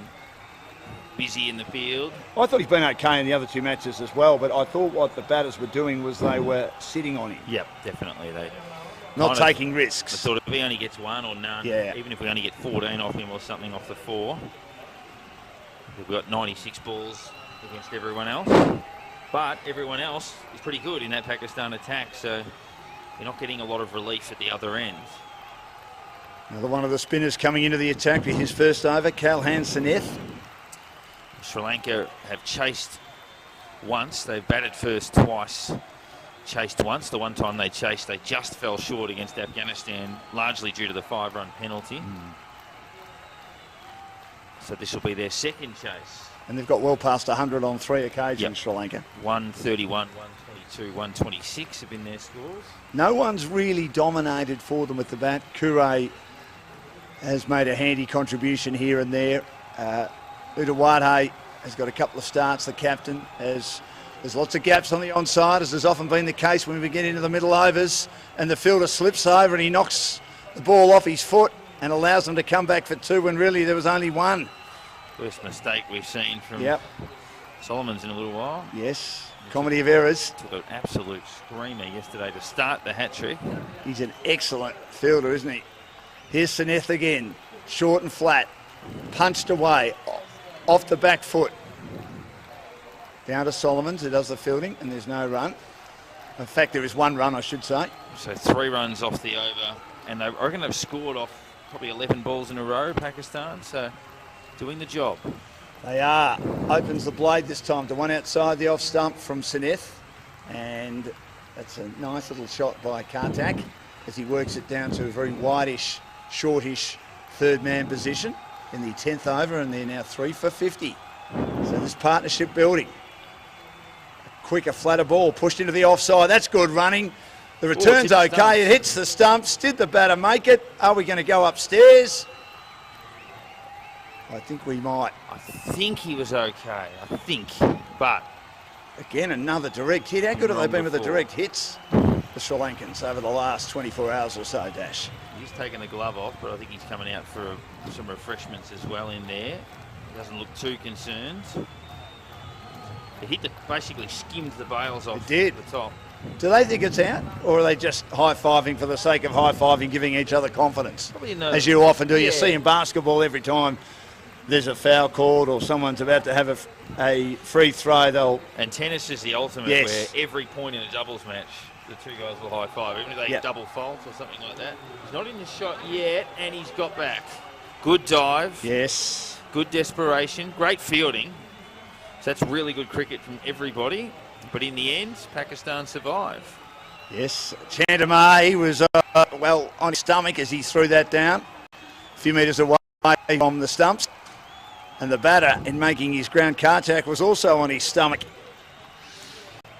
busy in the field. I thought he's been okay in the other 2 matches as well, but I thought what the batters were doing was they were sitting on him. Yep, definitely. They not taking risks. I thought if he only gets 1 or none, even if we only get 14 off him or something off the 4, we've got 96 balls against everyone else. But everyone else is pretty good in that Pakistan attack, so you're not getting a lot of relief at the other end. Another one of the spinners coming into the attack for his first over, Kalhan Saneth. Sri Lanka have chased once. They've batted first twice, chased once. The one time they chased, they just fell short against Afghanistan, largely due to the 5-run penalty. So this will be their second chase. And they've got well past 100 on 3 occasions, Sri Lanka. 131, 122, 126 have been their scores. No one's really dominated for them with the bat. Kure has made a handy contribution here and there. Udawadhe has got a couple of starts, the captain. There's lots of gaps on the onside, as has often been the case when we get into the middle overs, and the fielder slips over and he knocks the ball off his foot and allows them to come back for 2 when really there was only 1. First mistake we've seen from Solomon's in a little while. Yes, comedy of errors. Took an absolute screamer yesterday to start the hat-trick. He's an excellent fielder, isn't he? Here's Saneth again, short and flat, punched away, off the back foot. Down to Solomons, who does the fielding, and there's no run. In fact, there is 1 run, I should say. So 3 runs off the over, and I reckon they've scored off probably 11 balls in a row, Pakistan, so doing the job. They are. Opens the blade this time to one outside the off stump from Saneth, and that's a nice little shot by Kartak as he works it down to a very wideish, shortish third man position in the 10th over, and they're now 3 for 50. So this partnership building. A quicker, flatter ball pushed into the offside. That's good running. The return's okay. It hits the stumps. Did the batter make it? Are we going to go upstairs? I think we might. I think he was okay. I think, but again, another direct hit. How good have they been with the direct hits, the Sri Lankans, over the last 24 hours or so, Dash? He's taken the glove off, but I think he's coming out for some refreshments as well in there. He doesn't look too concerned. The hit that basically skimmed the bails off the top. Do they think it's out, or are they just high-fiving for the sake of high-fiving, giving each other confidence? Probably no. As you often do. You see in basketball every time there's a foul called or someone's about to have a free throw, they'll... And tennis is the ultimate, where every point in a doubles match, the 2 guys will high-five, even if they get double faults or something like that. He's not in the shot yet, and he's got back. Good dive. Yes. Good desperation. Great fielding. So that's really good cricket from everybody. But in the end, Pakistan survive. Yes, Chandamar, he was, well, on his stomach as he threw that down. A few metres away from the stumps. And the batter, in making his ground contact, was also on his stomach.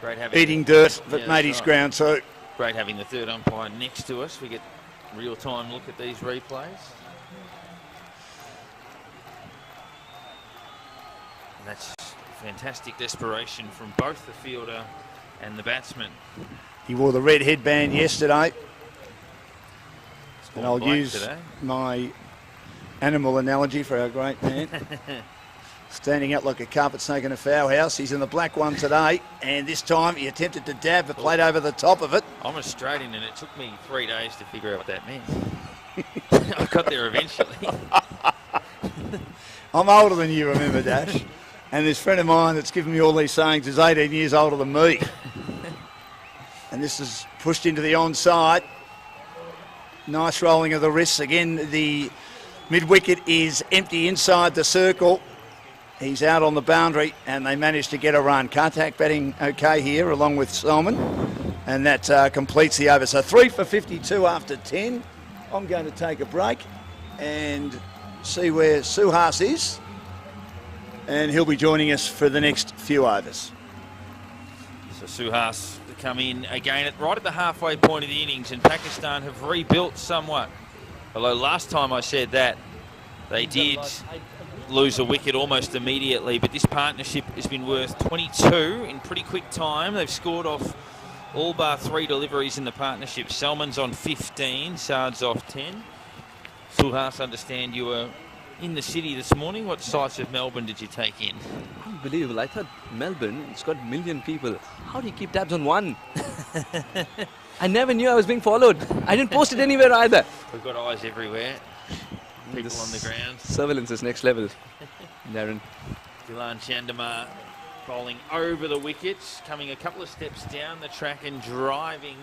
Great having Eating dirt, but made his ground too. Great having the third umpire next to us. We get real-time look at these replays. And that's fantastic desperation from both the fielder and the batsman. He wore the red headband yesterday. And I'll use my animal analogy for our great man. Standing out like a carpet snake in a fowl house. He's in the black one today, and this time he attempted to dab the plate over the top of it. I'm Australian, and it took me 3 days to figure out what that meant. I got there eventually. I'm older than you, remember, Dash. And this friend of mine that's given me all these sayings is 18 years older than me. And this is pushed into the onside. Nice rolling of the wrists. Again, the mid-wicket is empty inside the circle. He's out on the boundary, and they managed to get a run. Contact batting okay here, along with Solomon. And that completes the over. So 3 for 52 after 10. I'm going to take a break and see where Suhas is. And he'll be joining us for the next few overs. So Suhas to come in again right at the halfway point of the innings, and Pakistan have rebuilt somewhat. Although last time I said that, they did lose a wicket almost immediately, but this partnership has been worth 22 in pretty quick time. They've scored off all bar 3 deliveries in the partnership. Salman's on 15, Saad's off 10. Suhas, understand you were in the city this morning. What sights of Melbourne did you take in? Unbelievable. I thought Melbourne, it's got a million people. How do you keep tabs on one? I never knew I was being followed. I didn't post it anywhere either. We've got eyes everywhere. People on the ground. Surveillance is next level, Darren. Dilan Chandamar bowling over the wickets, coming a couple of steps down the track and driving.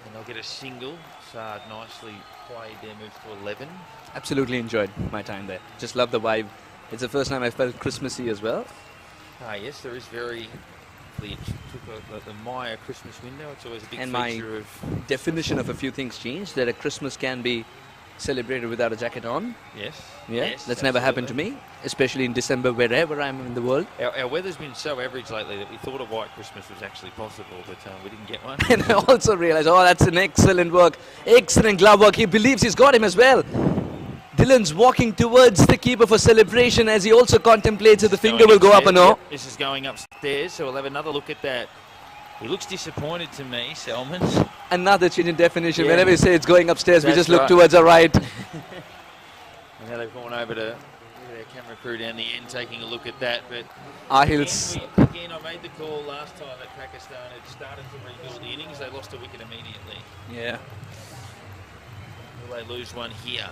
And they'll get a single. Saad nicely played there, moves to 11. Absolutely enjoyed my time there. Just love the vibe. It's the first time I felt Christmassy as well. Ah, yes, there is very... It took the Maya Christmas window. It's always a big and feature my of... definition of a few things changed, that a Christmas can be celebrated without a jacket on. Yes. Yeah, yes, that's never happened to me, especially in December, wherever I'm in the world. Our weather's been so average lately that we thought a white Christmas was actually possible, but we didn't get one. And I also realized, oh, that's an excellent work. Excellent glove work. He believes he's got him as well. Dylan's walking towards the keeper for celebration as he also contemplates if the finger will go up or no. Yep, this is going upstairs, so we'll have another look at that. He looks disappointed to me, Salman. Another change in definition. Yeah. Whenever you say it's going upstairs, we just look right. towards our right. And now they've gone over to their camera crew down the end, taking a look at that. But again, I made the call last time that Pakistan had started to rebuild the innings. They lost a wicket immediately. Yeah. Will they lose one here?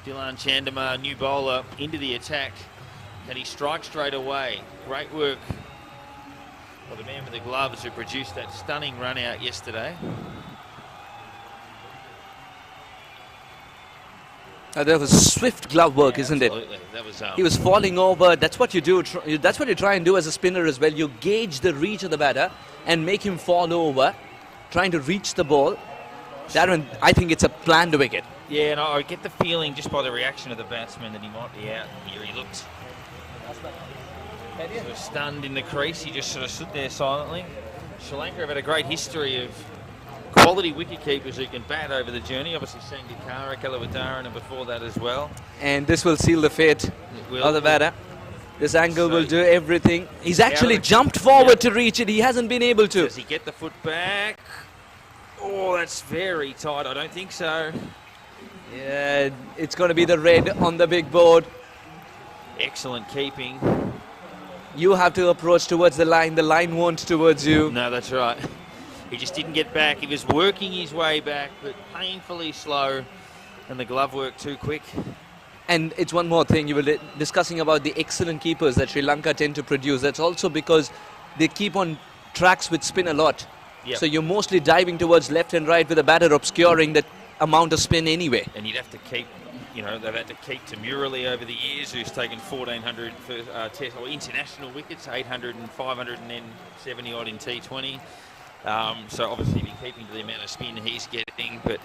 Dilan Chandamar, new bowler, into the attack. Can he strike straight away? Great work. Well, the man with the gloves who produced that stunning run out yesterday. That was swift glove work, isn't it? Absolutely. That was, he was falling over. That's what you do. That's what you try and do as a spinner as well. You gauge the reach of the batter and make him fall over, trying to reach the ball. Darren, I think it's a planned wicket. Yeah, and I get the feeling just by the reaction of the batsman that he might be out here. He looked sort of stunned in the crease. He just sort of stood there silently. Sri Lanka have had a great history of quality wicket keepers who can bat over the journey. Obviously Sangakkara, Kalawataran, and before that as well. And this will seal the fate of the batter. This angle will do everything. He's actually jumped forward to reach it. He hasn't been able to. Does he get the foot back? Oh, that's very tight. I don't think so. Yeah, it's going to be the red on the big board. Excellent keeping. You have to approach towards the line won't towards you. No, that's right. He just didn't get back. He was working his way back, but painfully slow, and the glove work too quick. And it's one more thing. You were discussing about the excellent keepers that Sri Lanka tend to produce. That's also because they keep on tracks with spin a lot. Yep. So you're mostly diving towards left and right with a batter obscuring that amount of spin anyway. And you'd have to keep, they've had to keep to Murali over the years, who's taken 1,400 test or international wickets, 800 and 500 and then 70 odd in T20. So obviously be keeping to the amount of spin he's getting, but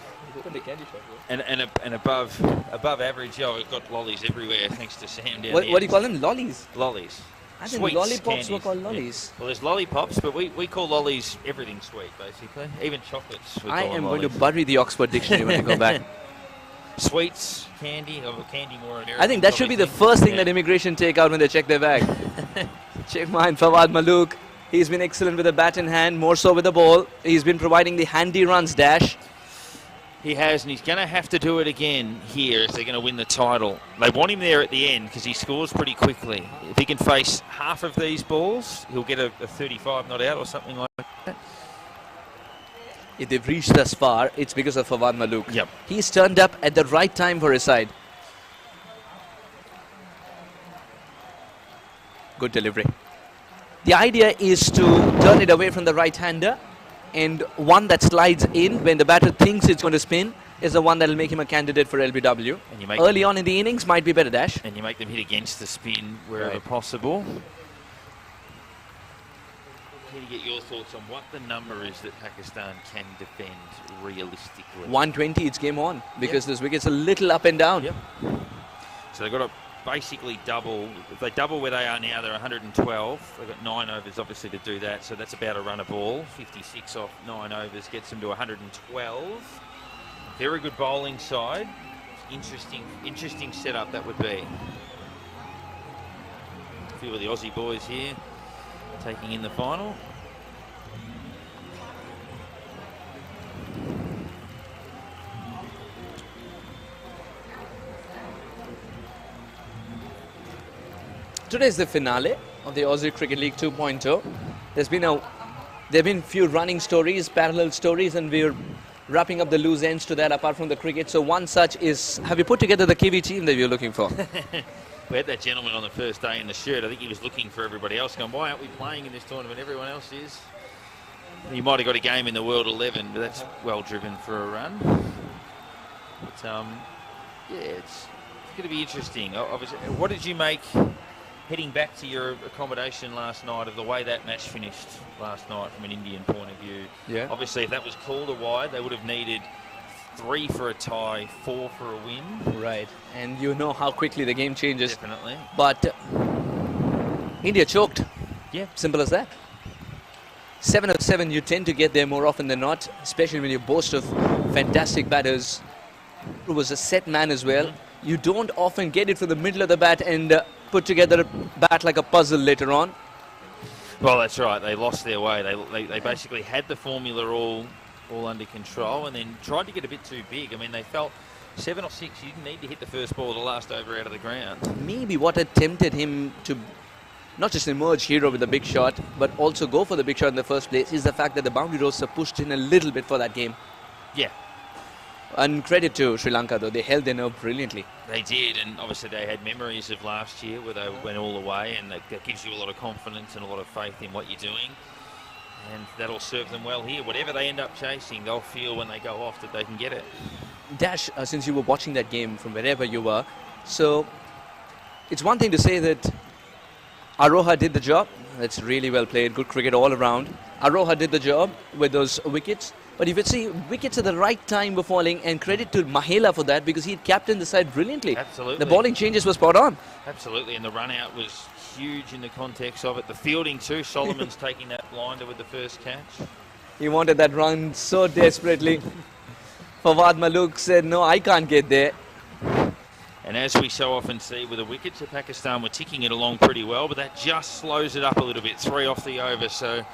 and above average. Oh, we've got lollies everywhere thanks to Sam down What there. do you call them? Lollies? Lollies. I think Sweets, lollipops candies. were called lollies. Yeah. Well, there's lollipops, but we call lollies everything sweet, basically. Even chocolates. We call I them am lollies. going to bury the Oxford Dictionary when I go back. Sweets, candy, or candy more American. I think that should be the first thing that immigration take out when they check their bag. Check mine, Fawad Malook. He's been excellent with the bat in hand, more so with the ball. He's been providing the handy runs, Dash. He has, and he's going to have to do it again here if they're going to win the title. They want him there at the end because he scores pretty quickly. If he can face half of these balls, he'll get a 35 not out or something like that. If they've reached thus far, it's because of Fawad Malook. Yep. He's turned up at the right time for his side. Good delivery. The idea is to turn it away from the right-hander, and one that slides in when the batter thinks it's going to spin is the one that will make him a candidate for LBW. And you make Early on in the innings might be better, Dash. And you make them hit against the spin wherever possible. Here to get your thoughts on what the number is that Pakistan can defend realistically. 120, it's game on, because this wicket's a little up and down. Yep. So they've got to basically double. If they double where they are now, they're 112. They've got 9 overs, obviously, to do that. So that's about a run a ball. 56 off 9 overs gets them to 112. Very good bowling side. Interesting setup that would be. A few of the Aussie boys here taking in the final. Today is the finale of the Aussie Cricket League 2.0. There have been few running stories, parallel stories, and we're wrapping up the loose ends to that apart from the cricket. So one such is, have you put together the Kiwi team that you're looking for? We had that gentleman on the first day in the shirt. I think he was looking for everybody else, going, why aren't we playing in this tournament? Everyone else is. He might have got a game in the World 11, but that's well driven for a run. But, yeah, it's going to be interesting. Obviously, what did you make heading back to your accommodation last night of the way that match finished last night from an Indian point of view? Yeah. Obviously, if that was called a wide, they would have needed 3 for a tie, 4 for a win. Right. And you know how quickly the game changes. Definitely. But India choked. Yeah. Simple as that. 7 of 7, you tend to get there more often than not, especially when you boast of fantastic batters. Who was a set man as well. You don't often get it from the middle of the bat and put together a bat like a puzzle later on. Well, that's right. They lost their way. They basically had the formula all under control and then tried to get a bit too big. I mean, they felt 7 or 6, you didn't need to hit the first ball of the last over out of the ground. Maybe what had tempted him to not just emerge hero with a big shot, but also go for the big shot in the first place is the fact that the boundary rows are pushed in a little bit for that game. Yeah. And credit to Sri Lanka, though. They held their nerve brilliantly. They did, and obviously they had memories of last year where they went all the way, and that gives you a lot of confidence and a lot of faith in what you're doing. And that'll serve them well here. Whatever they end up chasing, they'll feel when they go off that they can get it. Dash, since you were watching that game from wherever you were, so it's one thing to say that Aroha did the job. That's really well played. Good cricket all around. Aroha did the job with those wickets. But if you see wickets at the right time were falling, and credit to Mahela for that because he captained the side brilliantly. Absolutely. The bowling changes were spot on. Absolutely, and the run out was huge in the context of it. The fielding too. Solomon's taking that blinder with the first catch. He wanted that run so desperately. Fawad Malook said, no, I can't get there. And as we so often see with the wickets, Pakistan were ticking it along pretty well, but that just slows it up a little bit. 3 off the over, so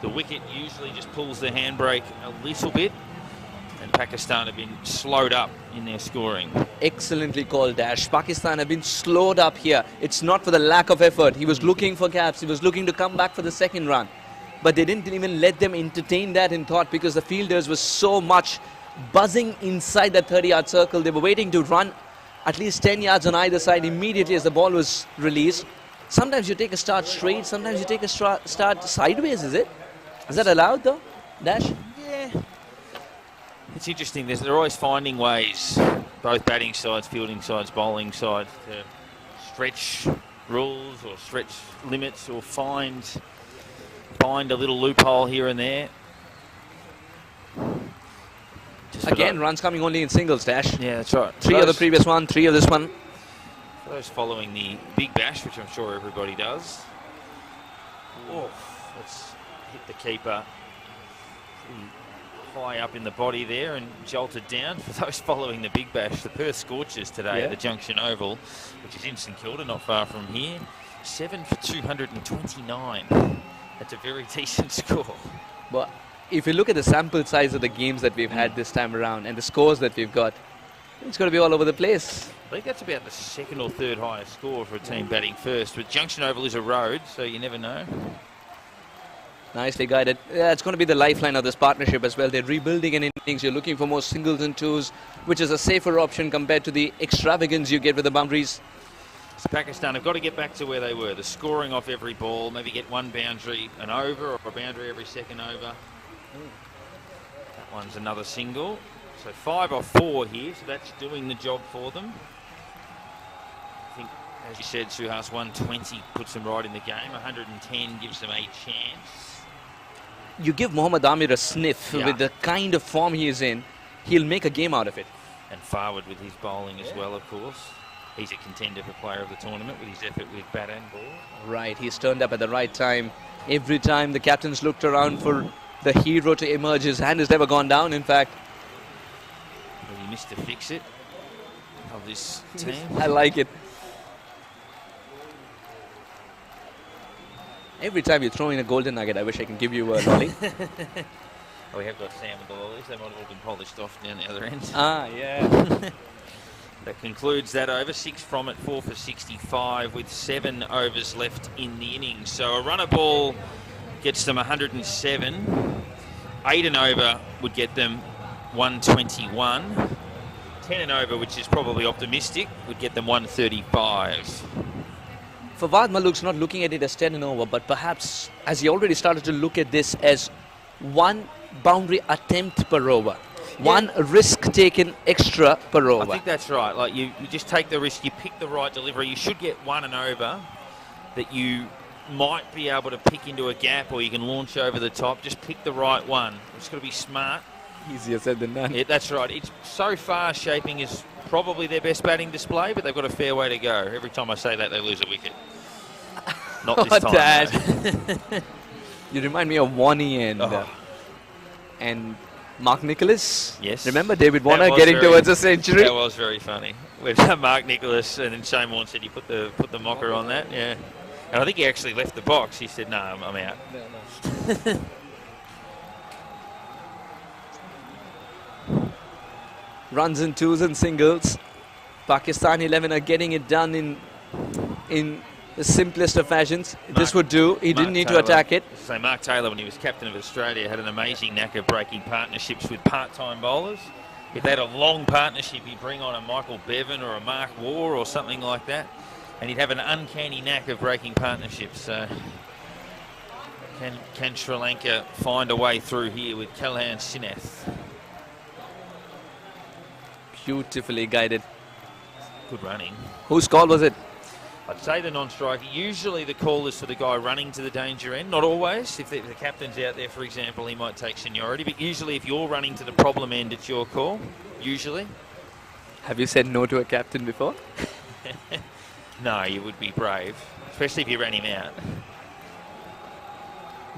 the wicket usually just pulls the handbrake a little bit, and Pakistan have been slowed up in their scoring. Excellently called, Dash. Pakistan have been slowed up here. It's not for the lack of effort. He was looking for gaps. He was looking to come back for the second run. But they didn't even let them entertain that in thought because the fielders were so much buzzing inside that 30-yard circle. They were waiting to run at least 10 yards on either side immediately as the ball was released. Sometimes you take a start straight, sometimes you take a start sideways, is it? Is that allowed though, Dash? Yeah. It's interesting, they're always finding ways, both batting sides, fielding sides, bowling sides, to stretch rules or stretch limits or find a little loophole here and there. Again, runs coming only in singles, Dash. Yeah, that's right. 3 of the previous one, 3 of this one. For those following the Big Bash, which I'm sure everybody does. Oh, let's hit the keeper pretty high up in the body there and jolted down. For those following the Big Bash, the Perth Scorchers today at the Junction Oval, which is in St Kilda, not far from here. 7 for 229. That's a very decent score. But if you look at the sample size of the games that we've had this time around and the scores that we've got, it's going to be all over the place. I think that's about the second or third highest score for a team batting first. But Junction Oval is a road, so you never know. Nicely guided. Yeah, it's going to be the lifeline of this partnership as well. They're rebuilding an innings. You're looking for more singles and twos, which is a safer option compared to the extravagance you get with the boundaries. So Pakistan have got to get back to where they were. The scoring off every ball, maybe get one boundary an over or a boundary every second over. That one's another single. So 5 off 4 here, so that's doing the job for them. I think, as you said, Suhas, 120 puts them right in the game. 110 gives them a chance. You give Mohammad Amir a sniff with the kind of form he is in, he'll make a game out of it. And forward with his bowling as well, of course. He's a contender for player of the tournament with his effort with bat and ball. Right, he's turned up at the right time. Every time the captain's looked around for the hero to emerge, his hand has never gone down, in fact. Well, he missed to fix it of this team. I like it. Every time you throw in a golden nugget, I wish I can give you a lolly. Oh, we have got Sam with the lollies. They might have all been polished off down the other end. Ah, yeah. That concludes that over. 6 from it, 4 for 65 with 7 overs left in the innings. So a runner ball gets them 107. 8 and over would get them 121. 10 and over, which is probably optimistic, would get them 135. Fawad Malook's not looking at it as 10 and over, but perhaps as he already started to look at this as 1 boundary attempt per over. 1 risk taken extra per over. I think that's right. Like you just take the risk, you pick the right delivery. You should get 1 and over that you might be able to pick into a gap or you can launch over the top. Just pick the right one. It's got to be smart. Easier said than done. Yeah, that's right. It's so far shaping is probably their best batting display, but they've got a fair way to go. Every time I say that, they lose a wicket. Not this time. Dad. You remind me of Warnie and Mark Nicholas. Yes. Remember David Warner getting towards a century? That was very funny. With Mark Nicholas, and then Shane Warne said he put the mocker on that. Yeah. And I think he actually left the box. He said, "No, I'm out." No. Runs in twos and singles. Pakistan 11 are getting it done in the simplest of fashions. This would do. He didn't need to attack it. So Mark Taylor, when he was captain of Australia, had an amazing knack of breaking partnerships with part-time bowlers. If they had a long partnership, he'd bring on a Michael Bevan or a Mark Waugh or something like that. And he'd have an uncanny knack of breaking partnerships. So can Sri Lanka find a way through here with Kalhan Sinath? Beautifully guided. Good running. Whose call was it? I'd say the non-striker. Usually the call is for the guy running to the danger end. Not always. If the captain's out there, for example, he might take seniority. But usually if you're running to the problem end, it's your call. Usually. Have you said no to a captain before? No, you would be brave. Especially if you ran him out.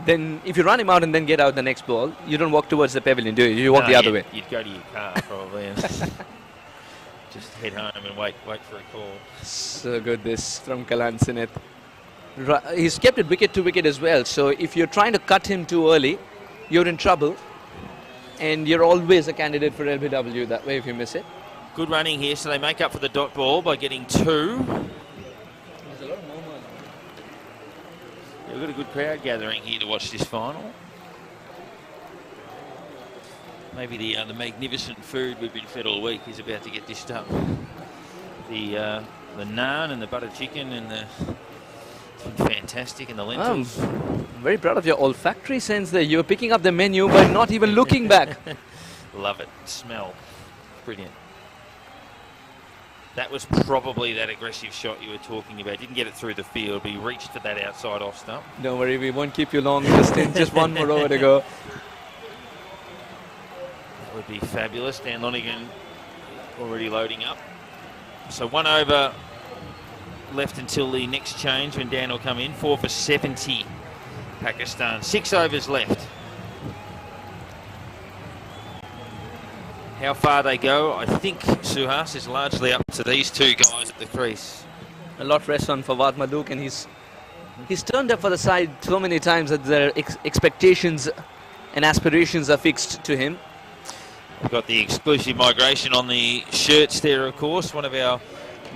Then if you run him out and then get out the next ball, you don't walk towards the pavilion, do you? You walk the other way. You'd go to your car probably and just head home and wait for a call. So good this from Kalhan Sinath. He's kept it wicket to wicket as well. So if you're trying to cut him too early, you're in trouble. And you're always a candidate for LBW that way if you miss it. Good running here, so they make up for the dot ball by getting 2. We've got a good crowd gathering here to watch this final. Maybe the magnificent food we've been fed all week is about to get dished up. The naan and the butter chicken and it's been fantastic, and the lentils. I'm very proud of your olfactory sense there. You're picking up the menu but not even looking back. Love it. Smell. Brilliant. That was probably that aggressive shot you were talking about. Didn't get it through the field, but he reached for that outside off stump. Don't worry, we won't keep you long. Just 1 more over to go. would be fabulous. Dan Lonigan already loading up. So 1 over left until the next change when Dan will come in. 4 for 70, Pakistan. 6 overs left. How far they go, I think, Suhas, is largely up to these two guys at the crease. A lot rests on Fawad Malook, and he's turned up for the side so many times that their expectations and aspirations are fixed to him. We've got the exclusive migration on the shirts there, of course. One of our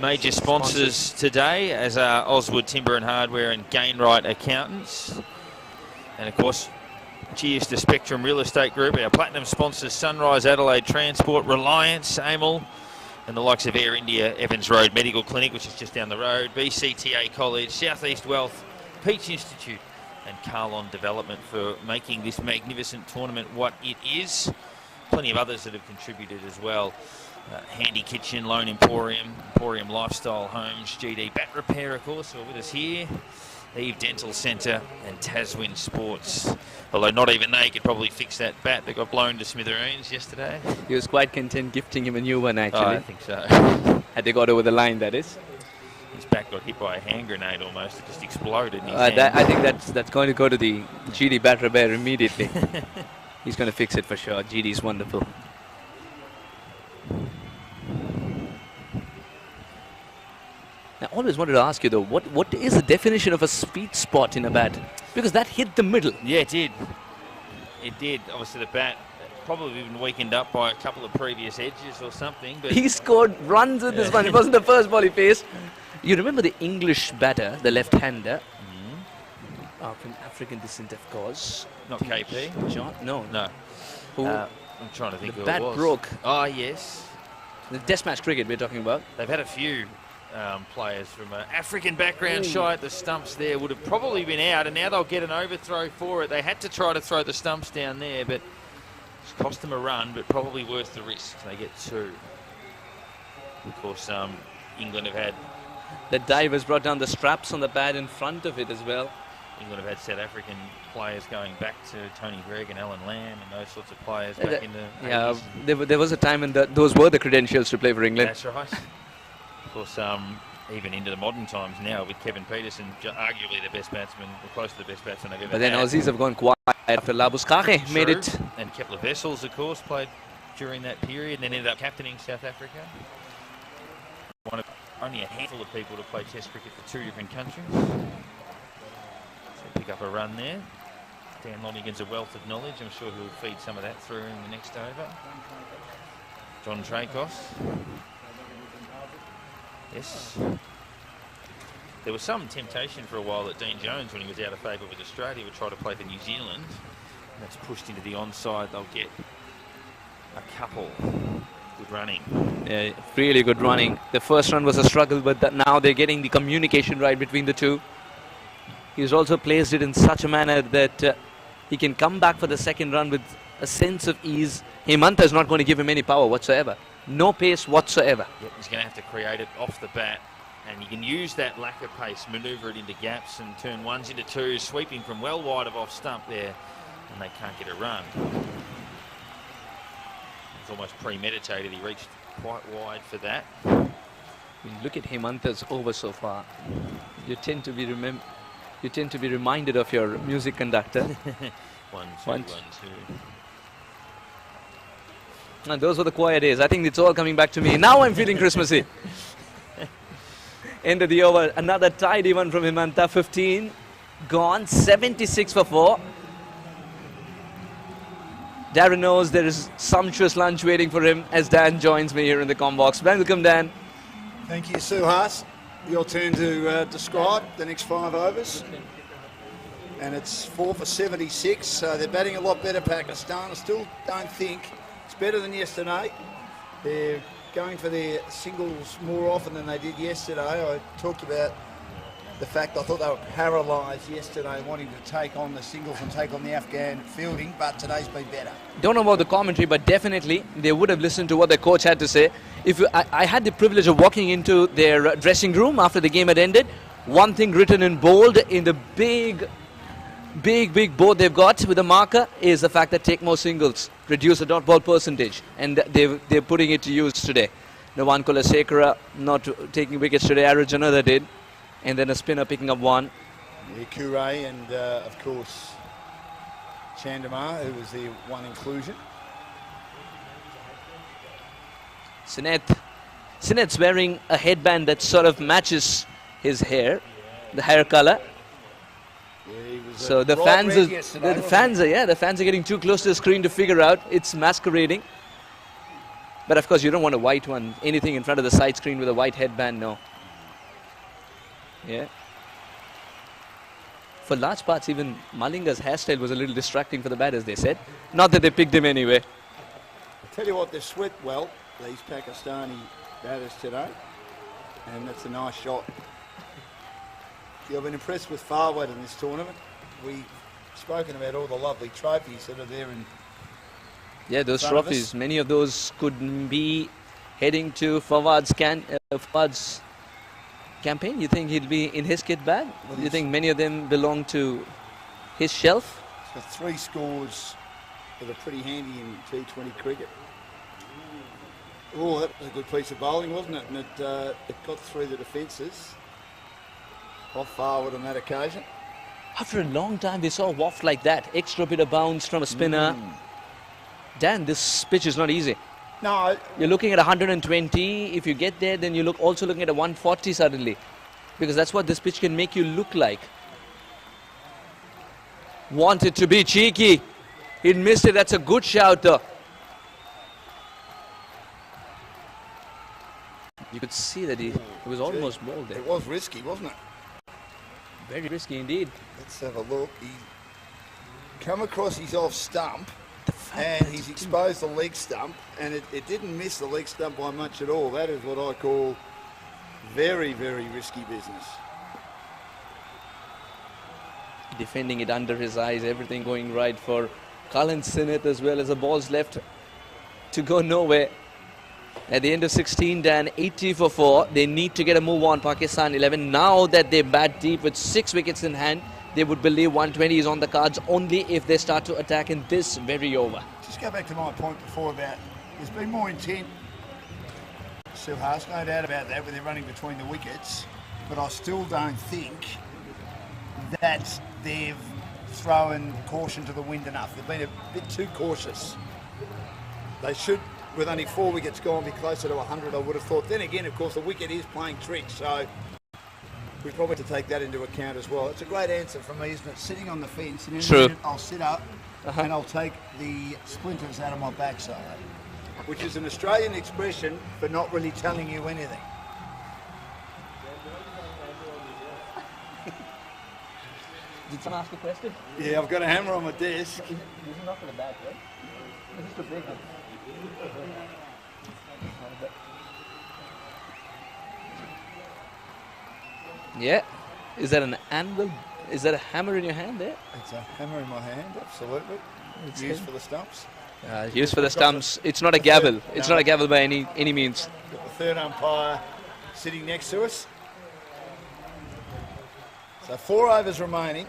major sponsors today, as are Oswood Timber and Hardware and Gainwright Accountants. And of course, cheers to Spectrum Real Estate Group, our platinum sponsors, Sunrise Adelaide Transport, Reliance, Amel, and the likes of Air India, Evans Road Medical Clinic, which is just down the road, BCTA College, Southeast Wealth, Peach Institute, and Carlon Development for making this magnificent tournament what it is. Plenty of others that have contributed as well. Handy Kitchen, Lone Emporium, Emporium Lifestyle Homes, GD Bat Repair, of course, who are with us here. Eve Dental Centre and Taswin Sports. Although not even they could probably fix that bat that got blown to smithereens yesterday. He was quite content gifting him a new one, actually. Oh, I think so. Had they got over the line, that is. His bat got hit by a hand grenade almost. It just exploded in his hand. I think that's going to go to the GD Bat Repair immediately. He's going to fix it for sure. GD's wonderful. I always wanted to ask you though, what is the definition of a sweet spot in a bat? Because that hit the middle. Yeah, it did. It did. Obviously the bat probably been weakened up by a couple of previous edges or something. But he scored runs with this one. It wasn't the first ball he faced. You remember the English batter, the left-hander? From African descent, of course. Not KP? John? No. Who? I'm trying to think who it was. The bat broke. Oh, yes. The test match cricket we're talking about. They've had a few players from an African background shy at the stumps there. Would have probably been out, and now they'll get an overthrow for it. They had to try to throw the stumps down there, but it's cost them a run, but probably worth the risk. They get 2. Of course, England have had... The dive has brought down the straps on the bat in front of it as well. England have had South African players going back to Tony Gregg and Alan Lamb and those sorts of players back in the 80s. There was a time when those were the credentials to play for England. That's right. Of course, even into the modern times now with Kevin Peterson, arguably the best batsman, or close to the best batsman they've ever But then had. Aussies have gone quiet after Labuschagne made it. And Kepler Wessels, of course, played during that period and then ended up captaining South Africa. One of only a handful of people to play Test cricket for 2 different countries. So pick up a run there. Dan Lonigan's a wealth of knowledge. I'm sure he'll feed some of that through in the next over. John Tracos. Yes. There was some temptation for a while that Dean Jones, when he was out of favour with Australia, would try to play for New Zealand. And that's pushed into the onside. They'll get a couple. Good running. Yeah, really good running. The first run was a struggle, but now they're getting the communication right between the two. He's also placed it in such a manner that he can come back for the second run with a sense of ease. Hemanta is not going to give him any power whatsoever. No pace whatsoever. Yep, he's going to have to create it off the bat. And you can use that lack of pace, manoeuvre it into gaps and turn ones into twos, sweeping from well wide of off stump there. And they can't get a run. It's almost premeditated. He reached quite wide for that. I mean, look at Hemanta's over so far. You tend to be reminded of your music conductor. 1, 2, 1, 2. And those were the quiet days. I think it's all coming back to me. Now I'm feeling Christmassy. End of the over. Another tidy one from Hemanta. 15 gone. 76 for 4. Darren knows there is sumptuous lunch waiting for him as Dan joins me here in the comm box. Welcome, Dan. Thank you, Suhas. Your turn to describe the next 5 overs. And it's 4 for 76. So they're batting a lot better, Pakistan. I still don't think it's better than yesterday. They're going for their singles more often than they did yesterday. I talked about the fact I thought they were paralysed yesterday, wanting to take on the singles and take on the Afghan fielding, but today's been better. Don't know about the commentary, but definitely they would have listened to what their coach had to say. I had the privilege of walking into their dressing room after the game had ended. One thing written in bold in the big board they've got with a marker is the fact that take more singles. reduce the dot ball percentage, and they're putting it to use today. Nawan Kulasekara not taking wickets today. Arjuna did, and then a spinner picking up one. Yeah, Kure and of course Chandamar, who was the one inclusion. Sineth's wearing a headband that sort of matches his hair, the hair color. Yeah, so the fans are getting too close to the screen to figure out it's masquerading. But of course, you don't want a white one, anything in front of the side screen with a white headband, no. Yeah. For large parts, even Malinga's hairstyle was a little distracting for the batters, they said. Not that they picked him anyway. I'll tell you what, they've swept well, these Pakistani batters today. And that's a nice shot. I've been impressed with Farwad in this tournament. We've spoken about all the lovely trophies that are there in those trophies, many of those could be heading to Fawad's campaign. You think he'll be in his kit bag? Well, you think many of them belong to his shelf? He's got 3 scores that are pretty handy in T20 cricket. Oh, that was a good piece of bowling, wasn't it? And it got through the defences. Off Farwad on that occasion. After a long time, we saw a waft like that. Extra bit of bounce from a spinner. Dan, this pitch is not easy. No. You're looking at 120. If you get there, then you're also looking at a 140 suddenly. Because that's what this pitch can make you look like. Wanted to be cheeky. He missed it. That's a good shout, though. You could see that he was almost bowled there. It was risky, wasn't it? Very risky indeed. Let's have a look. He come across his off stump and he's exposed the leg stump, and it didn't miss the leg stump by much at all. That is what I call very, very risky business. Defending it under his eyes, everything going right for Colin Sineth, as well as the balls left to go nowhere. At the end of 16, Dan, 80 for 4. They need to get a move on, Pakistan 11. Now that they bat deep with 6 wickets in hand, they would believe 120 is on the cards only if they start to attack in this very over. Just go back to my point before about there's been more intent. Suhas, no doubt about that, when they're running between the wickets. But I still don't think that they've thrown caution to the wind enough. They've been a bit too cautious. They should, with only 4 wickets gone, be closer to 100, I would have thought. Then again, of course, the wicket is playing tricks, so we probably have to take that into account as well. It's a great answer from me, isn't it? Sitting on the fence, and in a minute I'll sit up and I'll take the splinters out of my backside, which is an Australian expression for not really telling you anything. Did someone ask a question? Yeah, I've got a hammer on my desk. This is not for the back, right? This is to break it. Yeah. Is that an anvil? Is that a hammer in your hand there? It's a hammer in my hand, absolutely. It's used for the stumps. Used for the stumps. It's not a gavel. It's not a gavel by any means. Got the third umpire sitting next to us. So 4 overs remaining,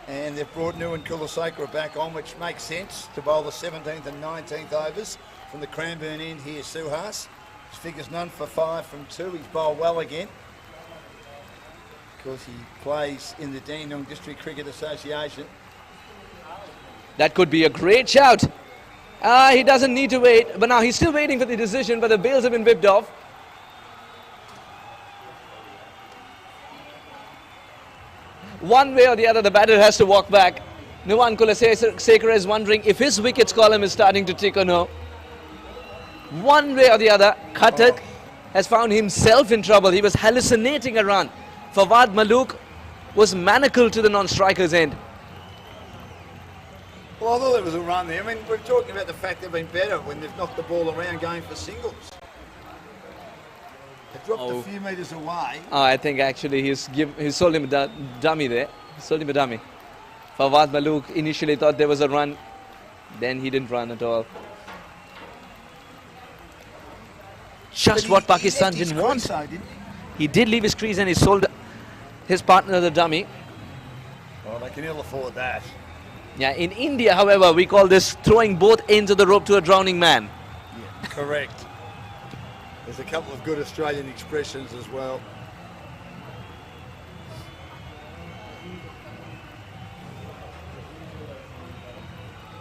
and they've brought Nawan Kulasekara back on, which makes sense to bowl the 17th and 19th overs from the Cranbourne end here, Suhas. His figures none for 5 from 2. He's bowled well again, because he plays in the Dandenong District Cricket Association. That could be a great shout. He doesn't need to wait, but now he's still waiting for the decision, but the bails have been whipped off. One way or the other, the batter has to walk back. Nawan Kulasekara is wondering if his wickets column is starting to tick or no. One way or the other, Khatak has found himself in trouble. He was hallucinating a run. Fawad Malook was manacled to the non-striker's end. Well, I thought there was a run there. I mean, we're talking about the fact they've been better when they've knocked the ball around going for singles. They dropped a few metres away. I think actually he sold him a dummy there. He sold him a dummy. Fawad Malook initially thought there was a run. Then he didn't run at all. Just what Pakistan didn't want. He did leave his crease and he sold his partner the dummy. Well, they can ill afford that. Yeah, in India, however, we call this throwing both ends of the rope to a drowning man. Yeah, correct. There's a couple of good Australian expressions as well.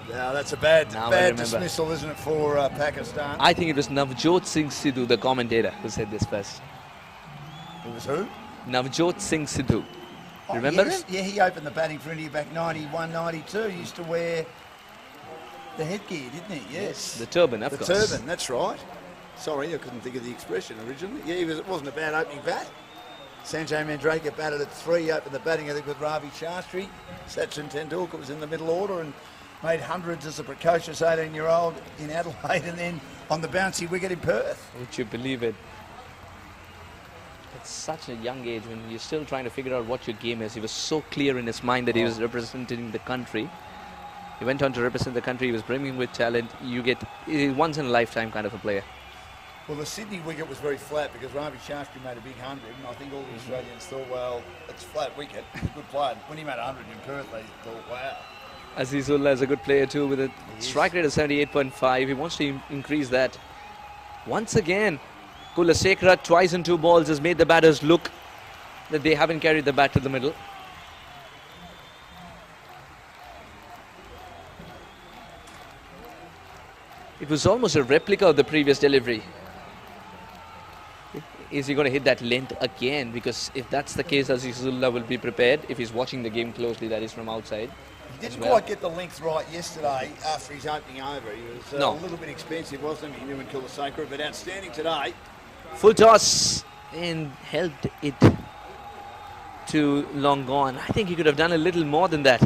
Now that's a bad dismissal, isn't it, for Pakistan? I think it was Navjot Singh Sidhu, the commentator, who said this first. It was who? Navjot Singh Sidhu. Oh, Remember yes. him? Yeah, he opened the batting for India back 91, 92. He used to wear the headgear, didn't he? Yes. The turban, of course. The turban, that's right. Sorry, I couldn't think of the expression originally. Yeah, it wasn't a bad opening bat. Sanjay Mandrake batted at 3, opened the batting, I think, with Ravi Shastri. Sachin Tendulkar was in the middle order and made hundreds as a precocious 18-year-old in Adelaide, and then on the bouncy wicket in Perth. Would you believe it? At such a young age, when you're still trying to figure out what your game is, he was so clear in his mind that he was representing the country. He went on to represent the country. He was brimming with talent. You get once in a lifetime kind of a player. Well, the Sydney wicket was very flat because Ravi Shastri made a big 100, and I think all the Australians thought, well, it's a flat wicket, good player. When he made 100 in Perth, they thought, wow. Azizullah is a good player too, with a strike rate of 78.5. He wants to increase that. Once again, Kulasekara twice in 2 balls has made the batters look that they haven't carried the bat to the middle. It was almost a replica of the previous delivery. Is he going to hit that length again? Because if that's the case, Azizullah will be prepared. If he's watching the game closely, that is from outside. He didn't quite get the length right yesterday after his opening over. He was a little bit expensive, wasn't he, Newman Kulasekara, but outstanding today. Full toss and held it to long gone. I think he could have done a little more than that.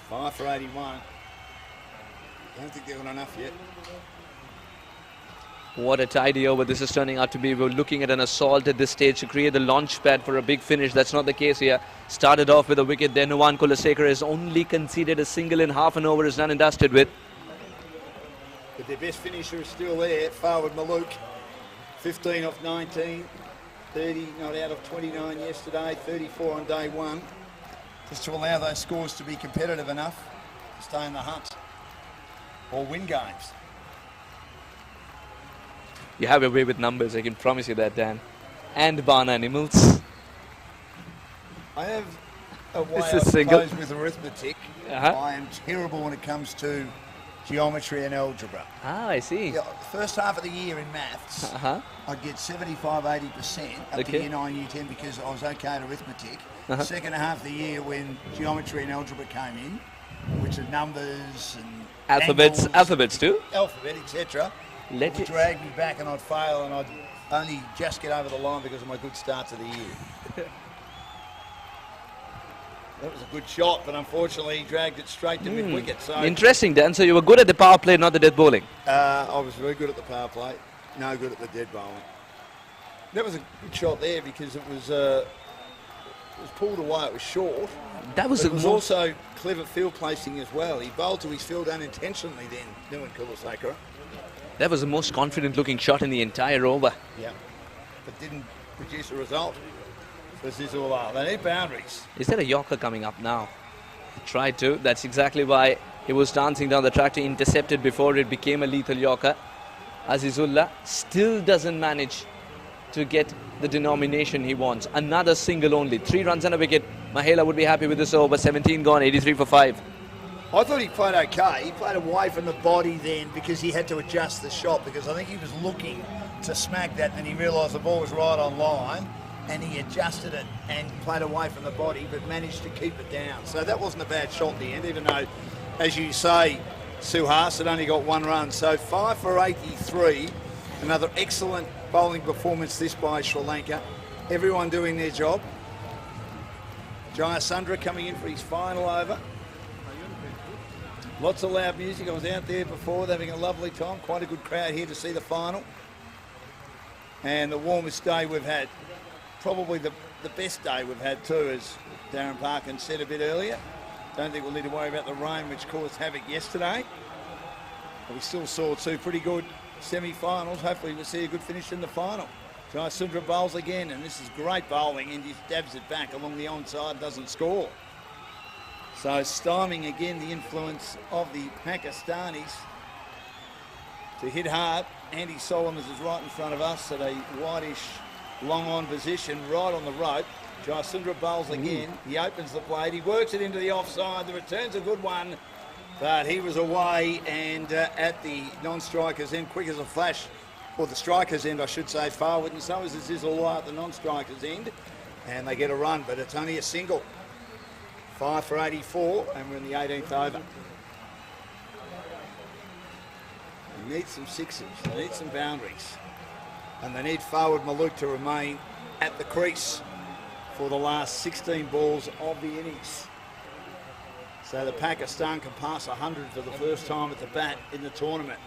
5 for 81. Don't think they've got enough yet. What a tidy over this is turning out to be. We're looking at an assault at this stage to create the launch pad for a big finish. That's not the case here. Started off with a wicket. Then Nuwan Kulasekara has only conceded a single in half an over. Is done and dusted with. But their best finisher is still there. Farwad Malouk, 15 off 19. 30 not out of 29 yesterday. 34 on day 1. Just to allow those scores to be competitive enough to stay in the hunt or win games. You have a way with numbers, I can promise you that, Dan. And barn animals. I have a way I suppose with arithmetic. I am terrible when it comes to geometry and algebra. Ah, I see. Yeah, first half of the year in maths, I'd get 75-80% up to year 9, year 10 because I was okay at arithmetic. Second half of the year when geometry and algebra came in, which are numbers and alphabets too? Alphabet, etc. It would drag me back and I'd fail and I'd only just get over the line because of my good start to the year. That was a good shot, but unfortunately he dragged it straight to mid-wicket. So interesting, Dan. So you were good at the power play, not the dead bowling. I was very good at the power play, no good at the dead bowling. That was a good shot there because it was pulled away, it was short. It was also clever field placing as well. He bowled to his field unintentionally then, Nuwan Kulasekara. That was the most confident looking shot in the entire over. Yeah, but didn't produce a result. This is all out. They need boundaries. Is there a Yorker coming up now? He tried to. That's exactly why he was dancing down the track to intercept it before it became a lethal Yorker. Azizullah still doesn't manage to get the denomination he wants. Another single only. 3 runs and a wicket. Mahela would be happy with this over. 17 gone, 83 for 5. I thought he played okay. He played away from the body then because he had to adjust the shot because I think he was looking to smack that and he realised the ball was right on line and he adjusted it and played away from the body but managed to keep it down. So that wasn't a bad shot at the end, even though, as you say, Suhas had only got 1 run. So 5 for 83. Another excellent bowling performance this by Sri Lanka. Everyone doing their job. Jayasundara coming in for his final over. Lots of loud music. I was out there before having a lovely time. Quite a good crowd here to see the final. And the warmest day we've had. Probably the best day we've had too, as Darren Parkin said a bit earlier. Don't think we'll need to worry about the rain which caused havoc yesterday. But we still saw 2 pretty good semi-finals. Hopefully we'll see a good finish in the final. Jayasundra bowls again, and this is great bowling, and he stabs it back along the onside, doesn't score. So stymieing again the influence of the Pakistanis to hit hard. Andy Solomons is right in front of us at a whitish long on position, right on the rope. Jayasundra bowls again. He opens the plate. He works it into the offside. The return's a good one, but he was away and at the non-strikers end, quick as a flash, or the strikers end, I should say, forward, and so is Azizullah at the non-strikers end, and they get a run, but it's only a single. 5 for 84, and we're in the 18th over. They need some sixes, they need some boundaries, and they need forward Malouk to remain at the crease for the last 16 balls of the innings. So the Pakistan can pass 100 for the first time at the bat in the tournament,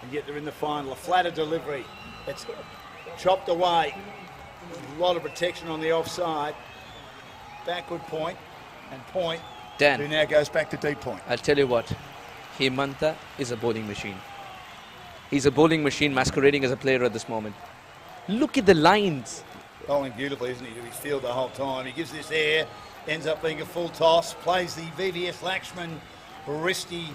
and yet they're in the final. A flatter delivery, it's chopped away, a lot of protection on the offside, backward point, and point, Dan, who now goes back to deep point. I'll tell you what, Hemanta is a bowling machine. He's a bowling machine masquerading as a player at this moment. Look at the lines. Bowling beautifully, isn't he, to his field the whole time. He gives this air, ends up being a full toss, plays the VVS Lakshman wristy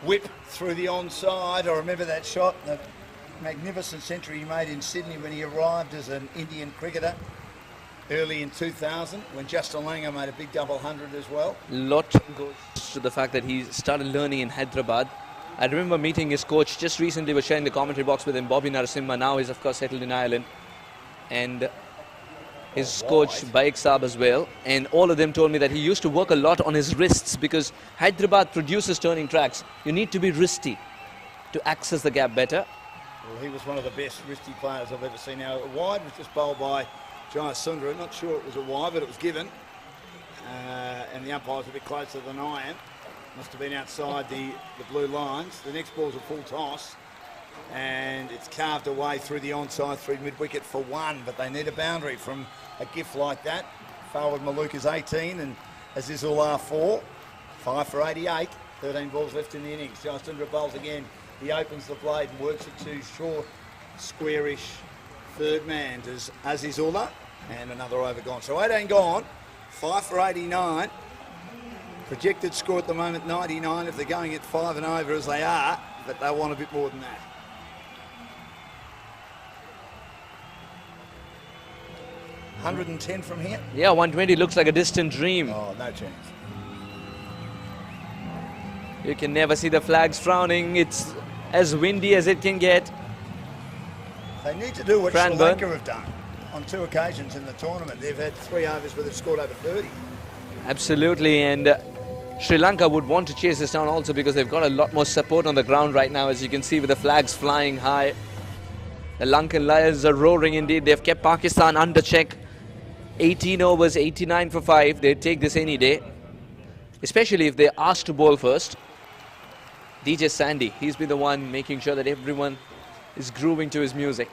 whip through the onside. I remember that shot, the magnificent century he made in Sydney when he arrived as an Indian cricketer early in 2000, when Justin Langer made a big double hundred as well. Lot goes to the fact that he started learning in Hyderabad. I remember meeting his coach just recently, was sharing the commentary box with him, Bobby Narasimha. Now he's of course settled in Ireland, and his coach Baik Saab as well, and all of them told me that he used to work a lot on his wrists because Hyderabad produces turning tracks. You need to be wristy to access the gap better. Well, he was one of the best wristy players I've ever seen. Now, a wide was just bowled by Jayasundra. Not sure it was a wide, but it was given. And the umpire's a bit closer than I am. Must have been outside the blue lines. The next ball's a full toss, and it's carved away through the onside through mid-wicket for one, but they need a boundary from a gift like that. Forward Malouk is 18 and Azizullah 4. 5 for 88, 13 balls left in the innings. Jayasundra bowls again. He opens the blade and works it to short, squarish third man to Azizullah, and another over gone. So 18 gone, 5 for 89. Projected score at the moment 99 if they're going at 5 and over as they are, but they want a bit more than that. 110 from here? Yeah, 120 looks like a distant dream. Oh, no chance. You can never see the flags frowning. It's as windy as it can get. They need to do what Sri Cranbourne Lanka have done on 2 occasions in the tournament. They've had 3 overs where they've scored over 30. Absolutely, and Sri Lanka would want to chase this down also because they've got a lot more support on the ground right now, as you can see with the flags flying high. The Lankan Lions are roaring indeed. They've kept Pakistan under check. 18 overs, 89 for 5. They'd take this any day, especially if they're asked to bowl first. DJ Sandy, he's been the one making sure that everyone is grooving to his music.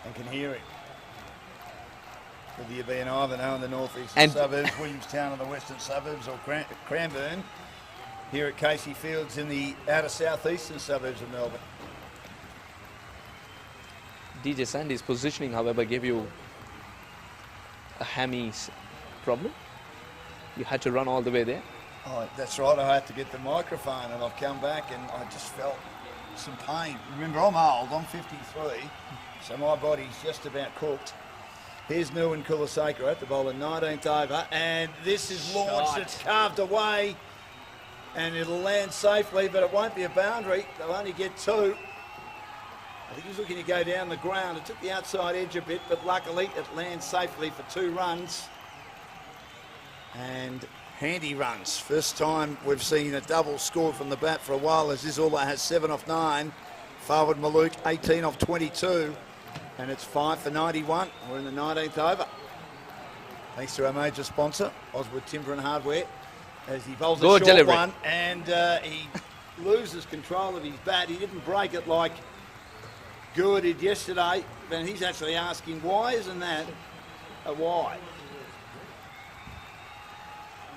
And can hear it. Whether you be in Ivanhoe in the northeastern suburbs, Williamstown in the western suburbs, or Cranbourne here at Casey Fields in the outer southeastern suburbs of Melbourne. DJ Sandy's positioning, however, gave you a hammies problem. You had to run all the way there. Oh, that's right. I had to get the microphone, and I've come back and I just felt some pain. Remember, I'm old. I'm 53, so my body's just about cooked. Here's Nirwan Kulasekaran at the bowl in 19th over, and this is launched. It's carved away, and it'll land safely, but it won't be a boundary. They'll only get 2. I think he's looking to go down the ground. It took the outside edge a bit, but luckily it lands safely for 2 runs. And handy runs. First time we've seen a double score from the bat for a while, as Azizullah has 7 off 9. Forward Malouk 18 off 22. And it's 5 for 91. We're in the 19th over. Thanks to our major sponsor, Oswood Timber and Hardware, as he bowls a short delivery. one, and he loses control of his bat. He didn't break it like Gua did yesterday, but he's actually asking, why isn't that a wide?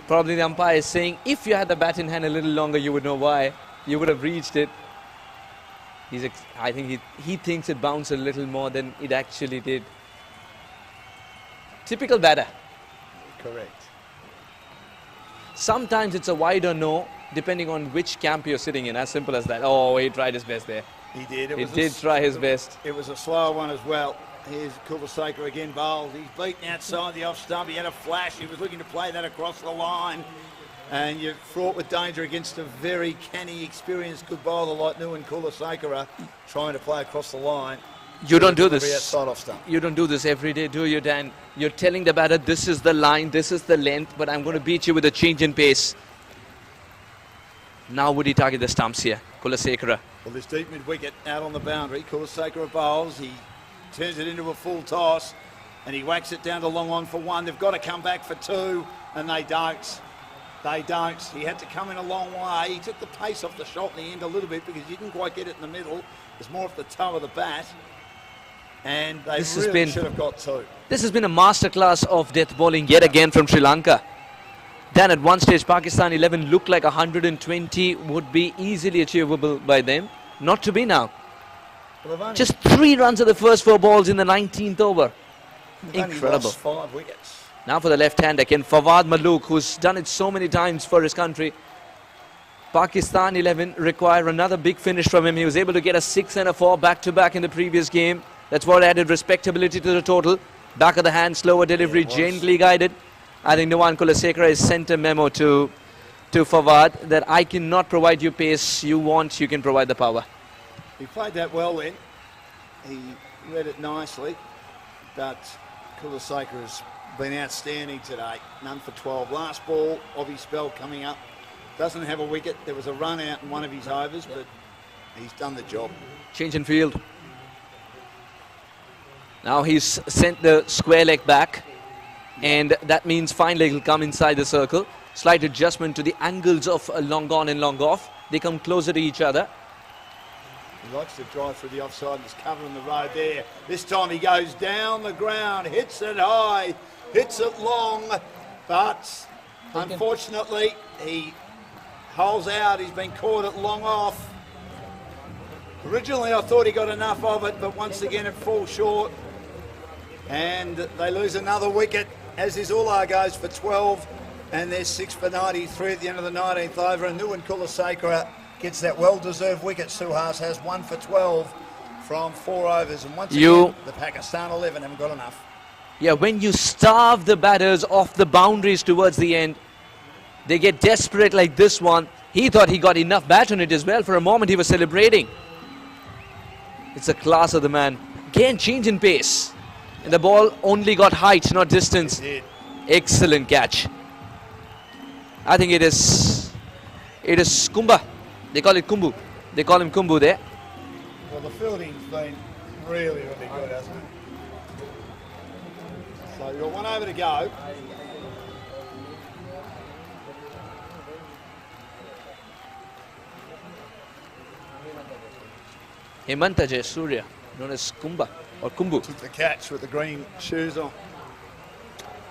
Probably the umpire is saying, if you had the bat in hand a little longer, you would know why. You would have reached it. I think he thinks it bounced a little more than it actually did. Typical batter. Correct. Sometimes it's a wide or no, depending on which camp you're sitting in. As simple as that. Oh, he tried his best there. He did. He did try his best. It was a slower one as well. Here's Kulaseka again bowled. He's beaten outside the off stump. He had a flash. He was looking to play that across the line. And you're fraught with danger against a very canny, experienced good bowler like Nuwan Kulaseka trying to play across the line. You don't do this. Outside off stump. You don't do this every day, do you, Dan? You're telling the batter, this is the line, this is the length, but I'm going to beat you with a change in pace. Now would he target the stumps here, Kulaseka? Well, this deep mid-wicket out on the boundary. Kulaseka bowls. He turns it into a full toss, and he whacks it down to long on for one. They've got to come back for two, and they don't. They don't. He had to come in a long way. He took the pace off the shot in the end a little bit because he didn't quite get it in the middle. It's more off the toe of the bat. And they really should have got two. This has been a masterclass of death bowling yet again from Sri Lanka. Then at one stage, Pakistan 11 looked like 120 would be easily achievable by them. Not to be now. Well, just 3 runs of the first 4 balls in the 19th over. Incredible. Lost 5 wickets. Now for the left-hander, again, Fawad Malook, who's done it so many times for his country. Pakistan 11 require another big finish from him. He was able to get a 6 and a 4 back-to-back in the previous game. That's what added respectability to the total. Back of the hand, slower delivery, gently guided. I think Nuwan Kulaseka has sent a memo to Fawad that I cannot provide you pace you want, you can provide the power. He played that well then. He read it nicely, but Kulaseka has been outstanding today. None for 12. Last ball, Obby Spell coming up. Doesn't have a wicket. There was a run out in one of his overs, but he's done the job. Change in field. Now he's sent the square leg back, and that means fine leg will come inside the circle. Slight adjustment to the angles of long on and long off. They come closer to each other. He likes to drive through the offside and he's covering the road there. This time he goes down the ground, hits it high, hits it long, but unfortunately he holes out. He's been caught at long off. Originally I thought he got enough of it, but once again it falls short. And they lose another wicket, as is Ullah goes for 12, and there's 6 for 93 at the end of the 19th over. And Nuwan Kulaseka gets that well-deserved wicket. Suhas has 1 for 12 from 4 overs. And once again, the Pakistan 11 haven't got enough. Yeah, when you starve the batters off the boundaries towards the end, they get desperate like this one. He thought he got enough bat on it as well. For a moment, he was celebrating. It's a class of the man. Again, change in pace. And the ball only got height, not distance. It did. Excellent catch. I think it is Kumba. They call it Kumbu. They call him Kumbu there. Well, the fielding's been really, really good, hasn't it? So you've got 1 over to go. Hemanta Jayasuriya, known as Kumba or Kumbu. Took the catch with the green shoes on.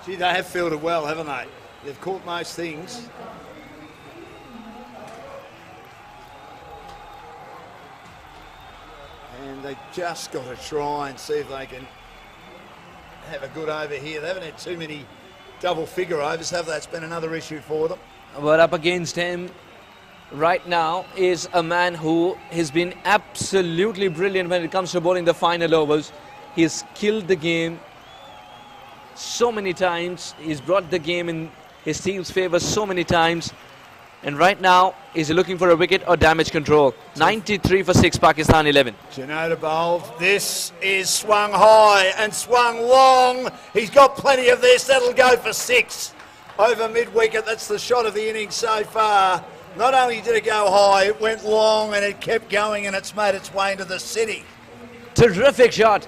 Gee, they have fielded well, haven't they? They've caught most things. And they just got to try and see if they can have a good over here. They haven't had too many double figure overs, have they? It's been another issue for them. But up against him right now is a man who has been absolutely brilliant when it comes to bowling the final overs. He's killed the game so many times. He's brought the game in his team's favour so many times. And right now, is he looking for a wicket or damage control? 93 for 6, Pakistan 11. Janota bowled. This is swung high and swung long. He's got plenty of this. That'll go for 6 over mid-wicket. That's the shot of the innings so far. Not only did it go high, it went long and it kept going, and it's made its way into the city. Terrific shot.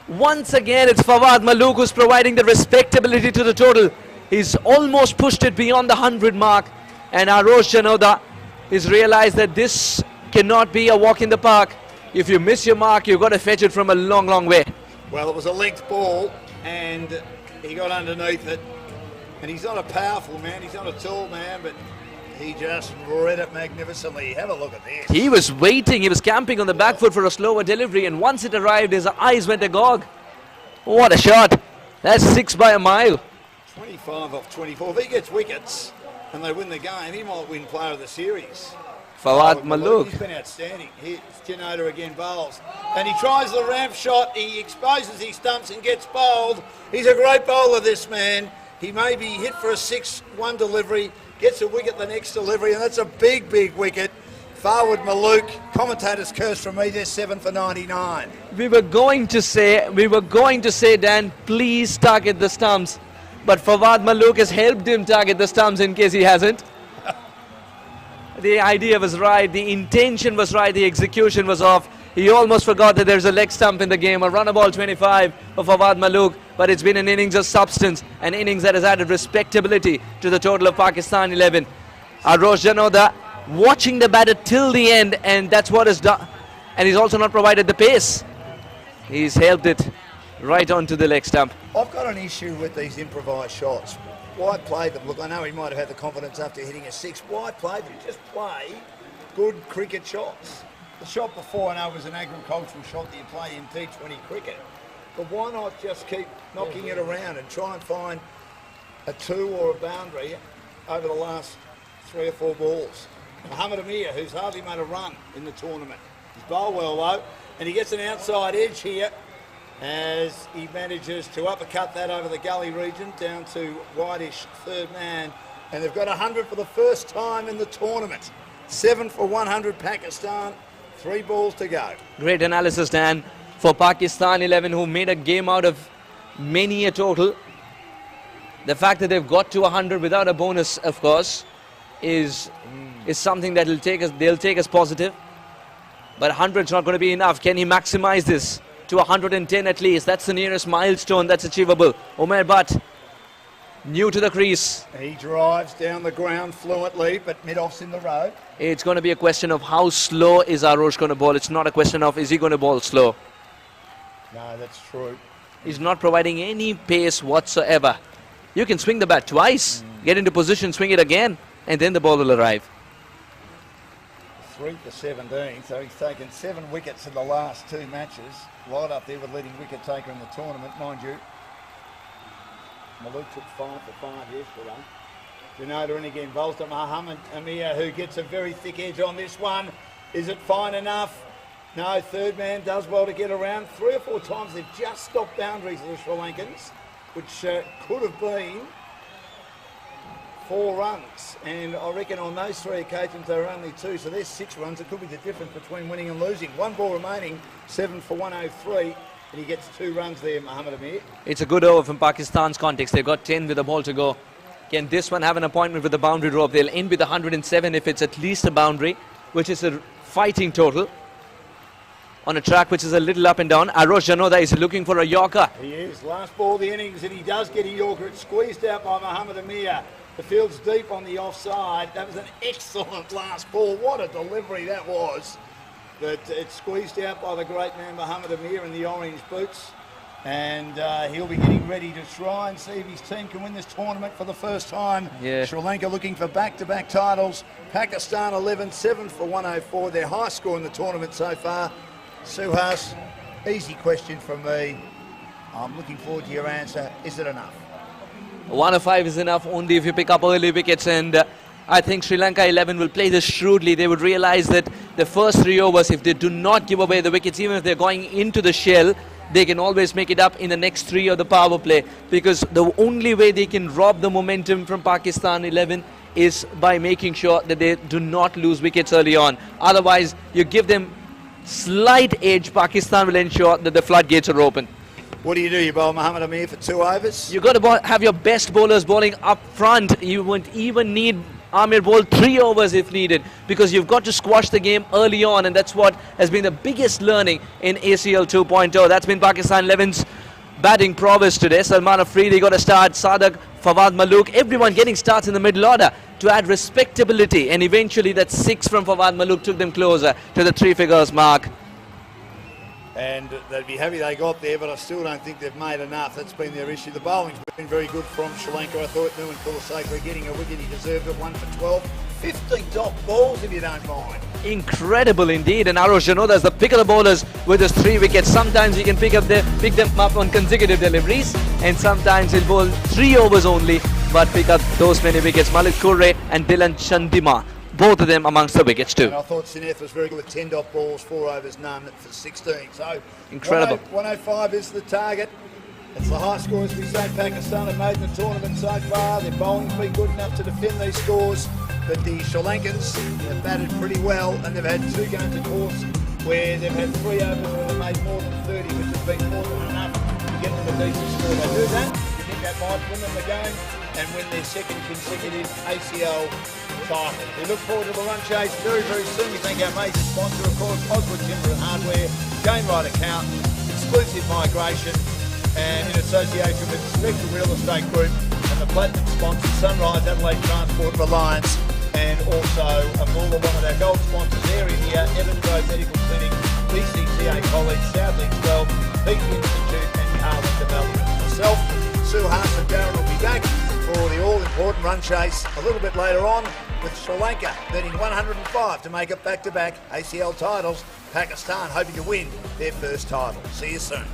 Once again, it's Fawad Malook who's providing the respectability to the total. He's almost pushed it beyond the 100 mark. And Arosh Janoda has realized that this cannot be a walk in the park. If you miss your mark, you've got to fetch it from a long, long way. Well, it was a length ball, and he got underneath it. And he's not a powerful man, he's not a tall man, but He just read it magnificently. Have a look at this. He was waiting, he was camping on the back foot for a slower delivery, and once it arrived, his eyes went agog. What a shot. That's 6 by a mile. 25 off 24. If he gets wickets and they win the game, he might win player of the series. Fawad Malook. He's been outstanding. Here's Tinoda again, bowls. And he tries the ramp shot. He exposes his stumps and gets bowled. He's a great bowler, this man. He may be hit for a 6-1 delivery, gets a wicket the next delivery, and that's a big, big wicket. Fawad Malook, commentator's curse from me, they're 7 for 99. We were going to say, Dan, please target the stumps. But Fawad Malook has helped him target the stumps in case he hasn't. The idea was right, the intention was right, the execution was off. He almost forgot that there's a leg stump in the game. A run ball 25 for Fawad Malook, but it's been an innings of substance, an innings that has added respectability to the total of Pakistan 11. Arosh Janoda watching the batter till the end, and that's what is done. And he's also not provided the pace. He's helped it right onto the leg stump. I've got an issue with these improvised shots. Why play them? Look, I know he might have had the confidence after hitting a 6. Why play them? Just play good cricket shots. The shot before, I know, was an agricultural shot that you play in T20 cricket. But why not just keep knocking it around and try and find a 2 or a boundary over the last 3 or 4 balls? Muhammad Amir, who's hardly made a run in the tournament. He's bowled well, though, and he gets an outside edge here as he manages to uppercut that over the gully region down to whitish third man. And they've got 100 for the first time in the tournament. 7 for 100 Pakistan, 3 balls to go. Great analysis, Dan, for Pakistan 11, who made a game out of many a total. The fact that they've got to 100 without a bonus, of course, is something that they'll take as positive. But 100 is not going to be enough. Can he maximize this to 110 at least? That's the nearest milestone that's achievable. Umair Butt, new to the crease. He drives down the ground fluently, but mid-off's in the road. It's going to be a question of how slow is Arosh going to bowl. It's not a question of is he going to bowl slow. No, that's true. He's not providing any pace whatsoever. You can swing the bat twice, get into position, swing it again, and then the ball will arrive. 3 for 17, so he's taken 7 wickets in the last 2 matches. Right up there with leading wicket taker in the tournament, mind you. Malook took 5 for 5 yesterday. Janoda in again, bowls to Muhammad Amir, who gets a very thick edge on this one. Is it fine enough? No, third man does well to get around. 3 or 4 times they've just stopped boundaries of the Sri Lankans, which could have been 4 runs. And I reckon on those 3 occasions they were only 2, so there's 6 runs. It could be the difference between winning and losing. 1 ball remaining, 7 for 103. And he gets 2 runs there, Muhammad Amir. It's a good over from Pakistan's context. They've got 10 with the ball to go. Can this one have an appointment with the boundary rope? They'll end with 107 if it's at least a boundary, which is a fighting total. On a track which is a little up and down. Arosh Janoda is looking for a Yorker. He is. Last ball of the innings, and he does get a Yorker. It's squeezed out by Muhammad Amir. The field's deep on the offside. That was an excellent last ball. What a delivery that was. But it's squeezed out by the great man Muhammad Amir in the orange boots. And he'll be getting ready to try and see if his team can win this tournament for the first time. Yeah. Sri Lanka looking for back-to-back titles. Pakistan 11, 7 for 104. Their high score in the tournament so far. Suhas, easy question from me. I'm looking forward to your answer. Is it enough? 105 is enough only if you pick up early wickets, and I think Sri Lanka 11 will play this shrewdly. They would realize that the first 3 overs, if they do not give away the wickets, even if they're going into the shell, they can always make it up in the next 3 of the power play, because the only way they can rob the momentum from Pakistan 11 is by making sure that they do not lose wickets early on. Otherwise, you give them slight edge, Pakistan will ensure that the floodgates are open. What do? You bowl Muhammad Amir for 2 overs? You've got to have your best bowlers bowling up front. You won't even need Amir bowl 3 overs if needed, because you've got to squash the game early on, and that's what has been the biggest learning in ACL 2.0. That's been Pakistan 11's batting prowess today. Salman Afridi got a start, Sadak, Fawad Malook, everyone getting starts in the middle order to add respectability, and eventually that 6 from Fawad Malook took them closer to the 3 figures mark. And they'd be happy they got there, but I still don't think they've made enough. That's been their issue. The bowling's been very good from Sri Lanka. I thought Nuwan Kulaseka getting a wicket, he deserved it. 1 for 12. 50 dot balls, if you don't mind. Incredible indeed. And Arosh Janoda is the pick of the bowlers with his 3 wickets. Sometimes he can pick them up on consecutive deliveries, and sometimes he'll bowl 3 overs only, but pick up those many wickets. Malik Kurre and Dylan Chandima, both of them amongst the wickets too. And I thought Sineth was very good with 10 dot balls, 4 overs, none for 16. So incredible. 105 is the target. It's the high scores we say Pakistan have made in the tournament so far. Their bowling's been good enough to defend these scores, but the Sri Lankans have batted pretty well, and they've had 2 games of course where they've had 3 overs where they've made more than 30, which has been more than enough to get them a decent score. They do that, you think that might win them the game and win their 2nd consecutive ACL title. We look forward to the run chase very, very soon. We thank our major sponsor, of course, Oswood Timber and Hardware, Game Right Account, Exclusive Migration, and in association with Spectre Real Estate Group and the platinum sponsor Sunrise Adelaide Transport Reliance, and also Amula, one of our gold sponsors, Air India, Evans Road Medical Clinic, BCTA College, South East 12, Peak Institute and Carlin Development. Myself, Sue Haas and Darren will be back for the all-important run chase a little bit later on, with Sri Lanka needing 105 to make it back-to-back ACL titles. Pakistan hoping to win their first title. See you soon.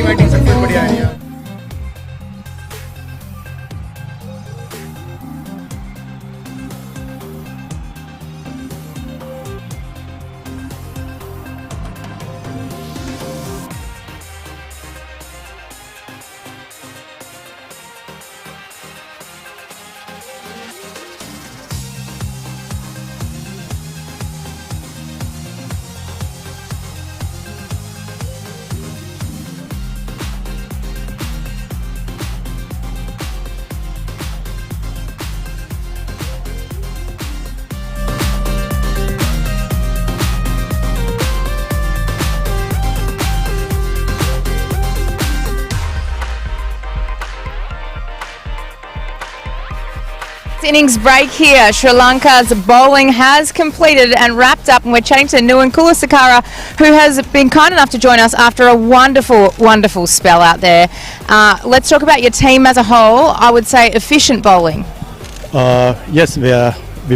Batting सबसे बढ़िया है यार। Innings break here. Sri Lanka's bowling has completed and wrapped up, and we're chatting to Nuwan Kulasakara, who has been kind enough to join us after a wonderful, wonderful spell out there. Let's talk about your team as a whole. I would say efficient bowling. Yes, we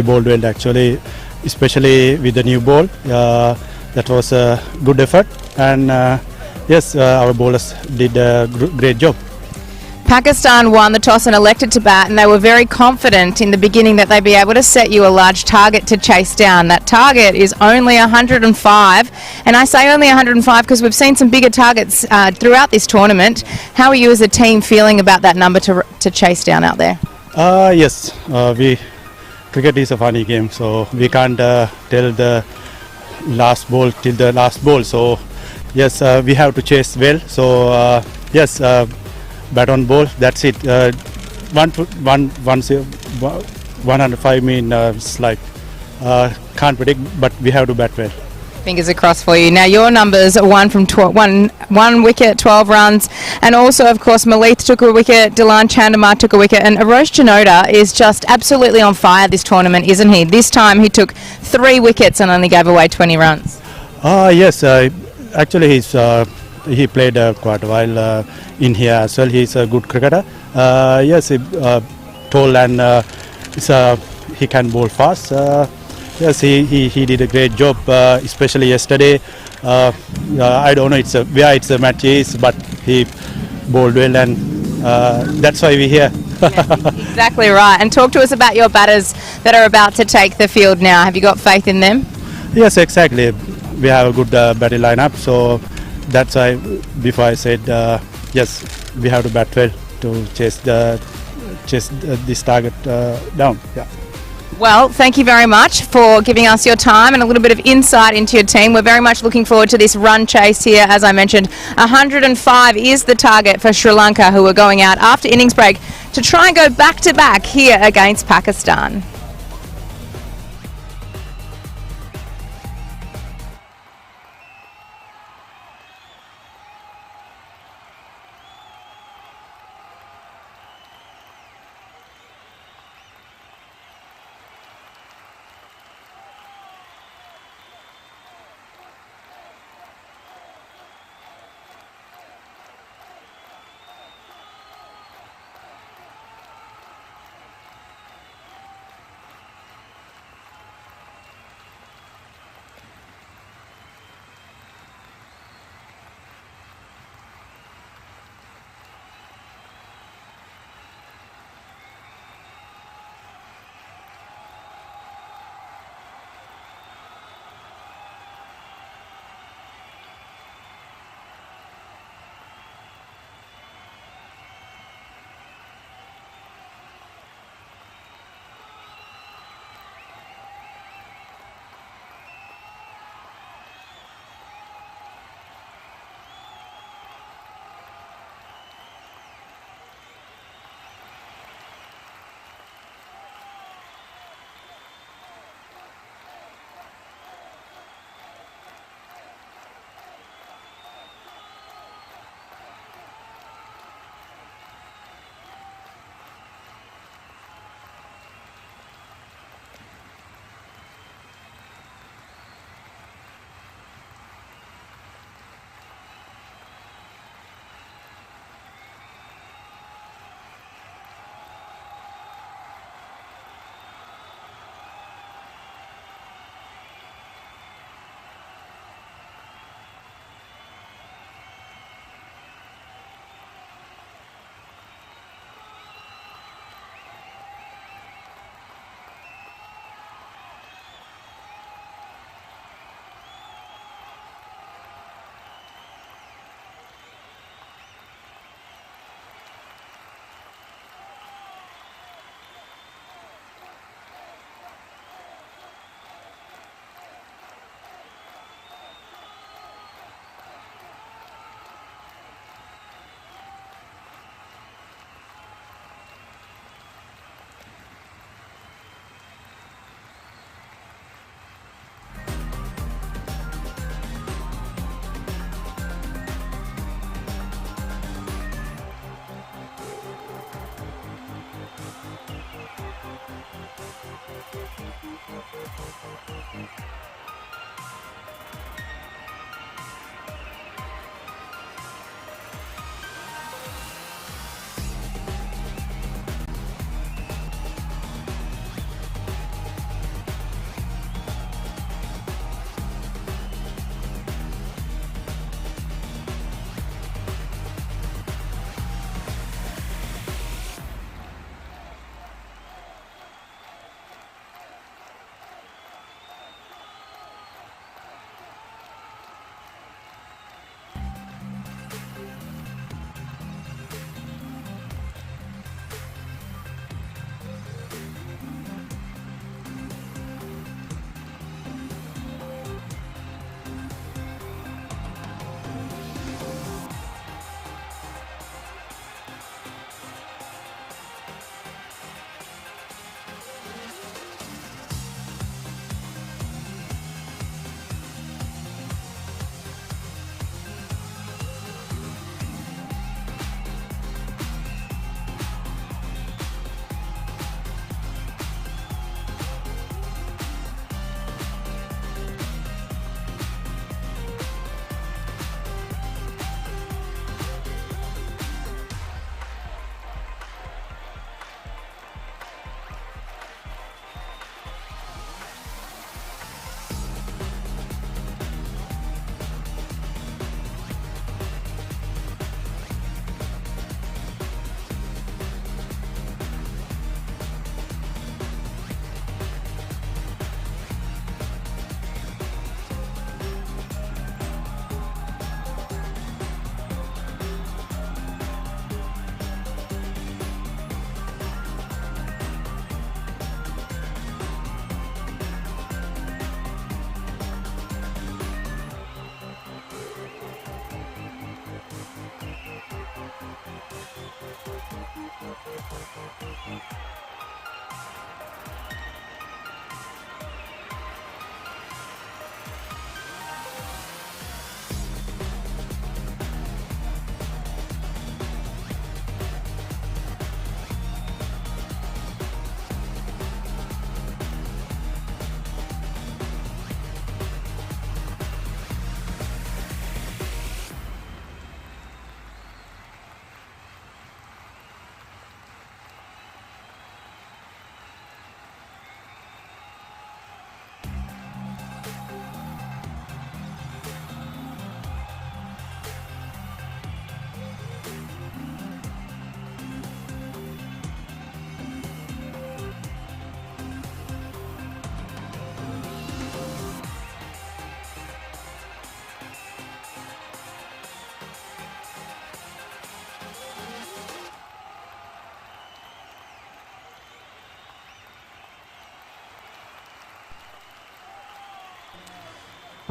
bowled well actually, especially with the new ball. That was a good effort, and yes, our bowlers did a great job. Pakistan won the toss and elected to bat, and they were very confident in the beginning that they'd be able to set you a large target to chase down. That target is only 105, and I say only 105 because we've seen some bigger targets throughout this tournament. How are you as a team feeling about that number to chase down out there? Yes, cricket is a funny game, so we can't tell the last ball till the last ball. So yes, we have to chase well. So yes. Bat on ball, that's it. 105 means like can't predict, but we have to bat well. Fingers across for you. Now your numbers are one wicket, 12 runs, and also of course Maleeth took a wicket, Dilan Chandamar took a wicket, and Arosh Janoda is just absolutely on fire this tournament, isn't he? This time he took 3 wickets and only gave away 20 runs. Yes, actually he played quite a while in here as well. He's a good cricketer. Yes, tall and he can bowl fast. Yes, he did a great job, especially yesterday. I don't know where it's a match is, but he bowled well, and that's why we're here. Yes, exactly right. And talk to us about your batters that are about to take the field now. Have you got faith in them? Yes, exactly. We have a good batting lineup, so that's why before I said yes, we have to bat well to chase this target down. Yeah. Well, thank you very much for giving us your time and a little bit of insight into your team. We're very much looking forward to this run chase here. As I mentioned, 105 is the target for Sri Lanka, who are going out after innings break to try and go back-to-back here against Pakistan.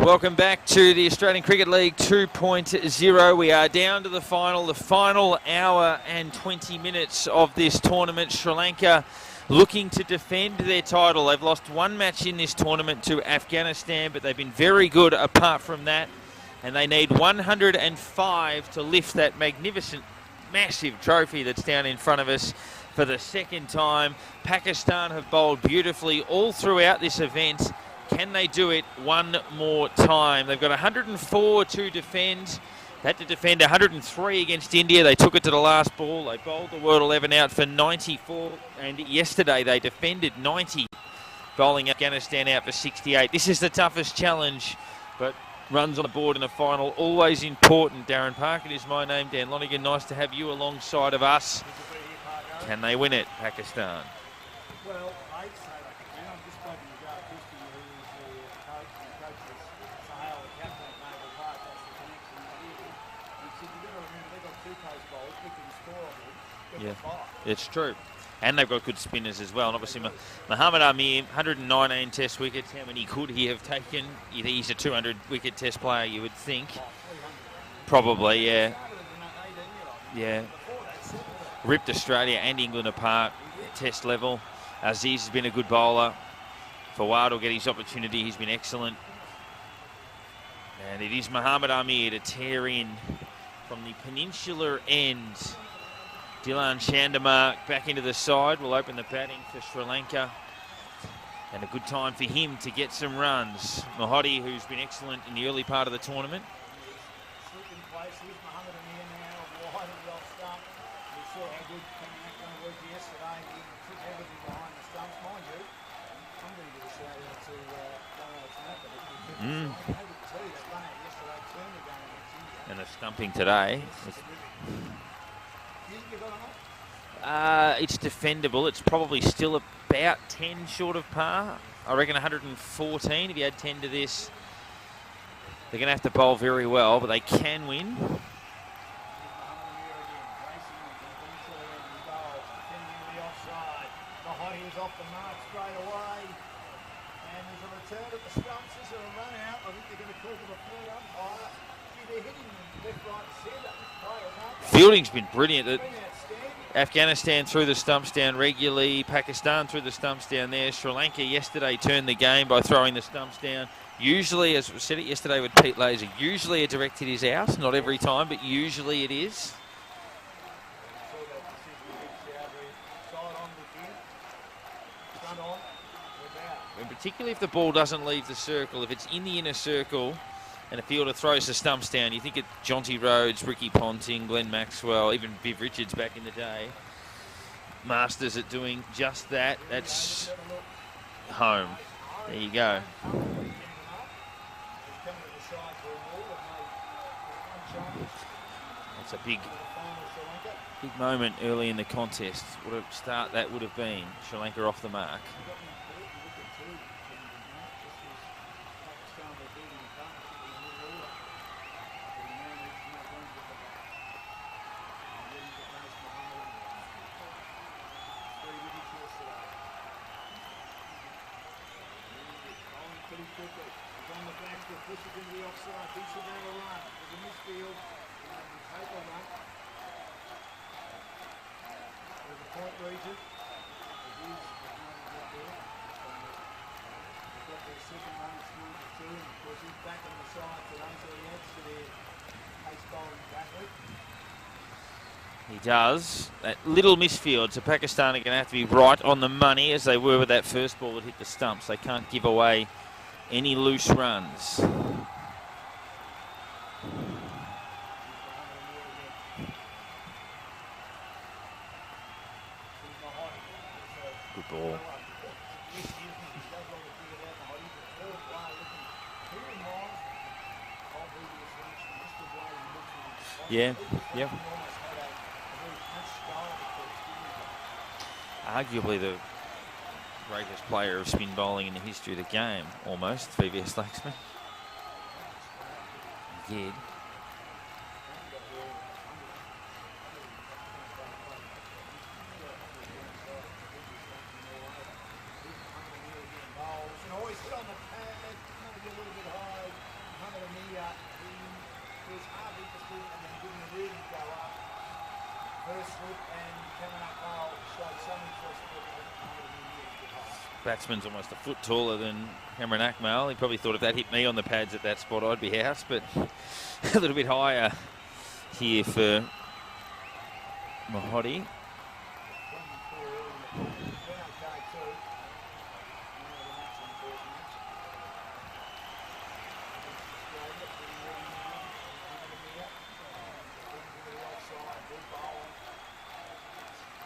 Welcome back to the Australian Cricket League 2.0. We are down to the final hour and 20 minutes of this tournament. Sri Lanka looking to defend their title. They've lost one match in this tournament to Afghanistan, but they've been very good apart from that. And they need 105 to lift that magnificent, massive trophy that's down in front of us for the second time. Pakistan have bowled beautifully all throughout this event. Can they do it one more time? They've got 104 to defend. They had to defend 103 against India. They took it to the last ball. They bowled the World 11 out for 94. And yesterday they defended 90, bowling Afghanistan out for 68. This is the toughest challenge, but runs on the board in the final, always important. Darren Parker is my name. Dan Lonigan, nice to have you alongside of us. Can they win it, Pakistan? Well, I'd say they can win. I'm just spoken to Joe Christie, who's the coach, and coaches Sahel, the captain at Naval Park. That's the connection here. He said, you've got to remember, they've got 2 post bowls. We can score on them. Yeah, it's true. And they've got good spinners as well. And obviously, Muhammad Amir, 119 test wickets. How many could he have taken? He's a 200-wicket test player, you would think. Probably, yeah. Yeah. Ripped Australia and England apart at test level. Aziz has been a good bowler. Fawad will get his opportunity. He's been excellent. And it is Muhammad Amir to tear in from the peninsular end. Dylan Chandamark back into the side will open the batting for Sri Lanka. And a good time for him to get some runs. Mahodi, who's been excellent in the early part of the tournament. And the stumping today. It's defendable. It's probably still about 10 short of par. I reckon 114. If you add 10 to this, they're going to have to bowl very well, but they can win. Off the mark straight away, and there's a return at the stumps. Is there a run out? I think they're going to call for the full umpire. They're hitting left, right, centre. Fielding's been brilliant. Afghanistan threw the stumps down regularly. Pakistan threw the stumps down there. Sri Lanka yesterday turned the game by throwing the stumps down. Usually, as we said it yesterday with Pete Laser, usually a direct hit is out. Not every time, but usually it is. And particularly if the ball doesn't leave the circle, if it's in the inner circle and a fielder throws the stumps down, you think of Jonty Rhodes, Ricky Ponting, Glenn Maxwell, even Viv Richards back in the day. Masters at doing just that. That's home. There you go. That's a big moment early in the contest. What a start that would have been. Sri Lanka off the mark. He does. That little misfield, so Pakistan are going to have to be right on the money as they were with that first ball that hit the stumps. They can't give away any loose runs. Good ball. Yeah, yeah. Arguably the greatest player of spin bowling in the history of the game, almost, VVS Laxman. Did. Batsman's almost a foot taller than Cameron Akmal. He probably thought if that hit me on the pads at that spot, I'd be out, but a little bit higher here for Mahodi.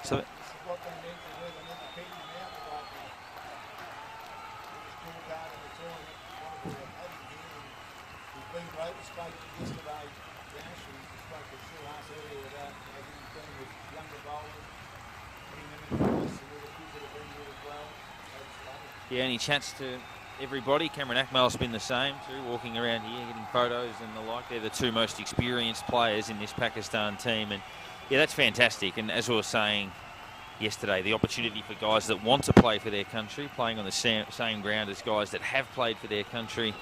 So yeah, and he chats to everybody. Cameron Akmal's been the same too, walking around here, getting photos and the like. They're the two most experienced players in this Pakistan team, and yeah, that's fantastic. And as we were saying yesterday, the opportunity for guys that want to play for their country, playing on the same ground as guys that have played for their country,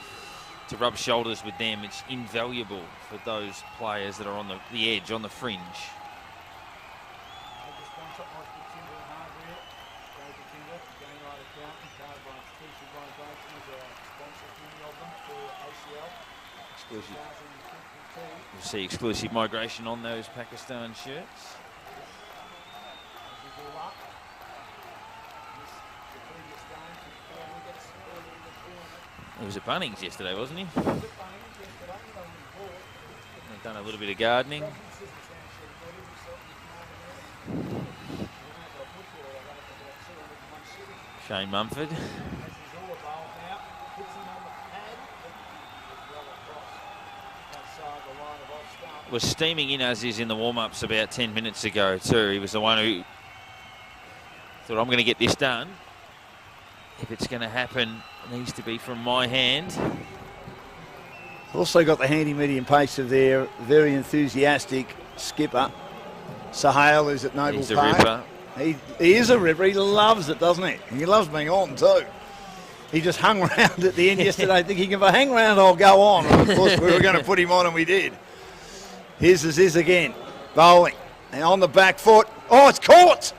to rub shoulders with them, it's invaluable for those players that are on the edge, on the fringe. You'll see exclusive migration on those Pakistan shirts. He was at Bunnings yesterday, wasn't he? They've done a little bit of gardening. Shane Mumford. Was steaming in as is in the warm-ups about 10 minutes ago too. He was the one who thought, I'm going to get this done. If it's going to happen, it needs to be from my hand. Also got the handy medium pace of their very enthusiastic skipper, Sahale, who's at Noble Park. Ripper. He is a ripper. He loves it, doesn't he? And he loves being on too. He just hung around at the end yesterday thinking, if I hang around, I'll go on. And of course, we were going to put him on, and we did. Here's Aziz again, bowling. And on the back foot. Oh, it's caught!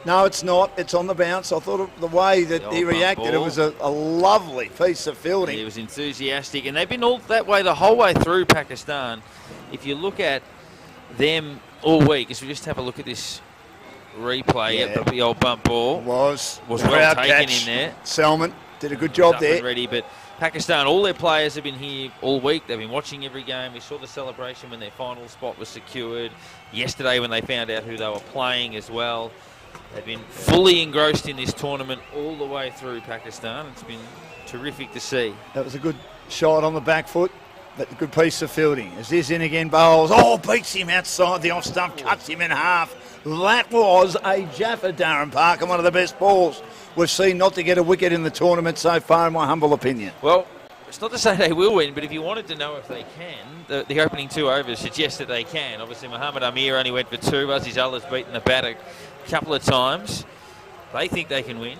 No, it's not. It's on the bounce. I thought of the way that he reacted, it was a lovely piece of fielding. He was enthusiastic, and they've been all that way the whole way through Pakistan. If you look at them all week, as we just have a look at this replay at the old bump ball. Was well taken catch. In there. Selman did a good job there. Ready, but Pakistan, all their players have been here all week. They've been watching every game. We saw the celebration when their final spot was secured. Yesterday when they found out who they were playing as well. They've been fully engrossed in this tournament all the way through Pakistan. It's been terrific to see. That was a good shot on the back foot, but a good piece of fielding. Aziz in again, bowls. Oh, beats him outside the off stump, cuts him in half. That was a Jaffa, Darren Parker, one of the best balls we've seen not to get a wicket in the tournament so far, in my humble opinion. Well, it's not to say they will win, but if you wanted to know if they can, the opening 2 overs suggest that they can. Obviously, Muhammad Amir only went for 2. Aziz Allah's beaten the bat a couple of times. They think they can win.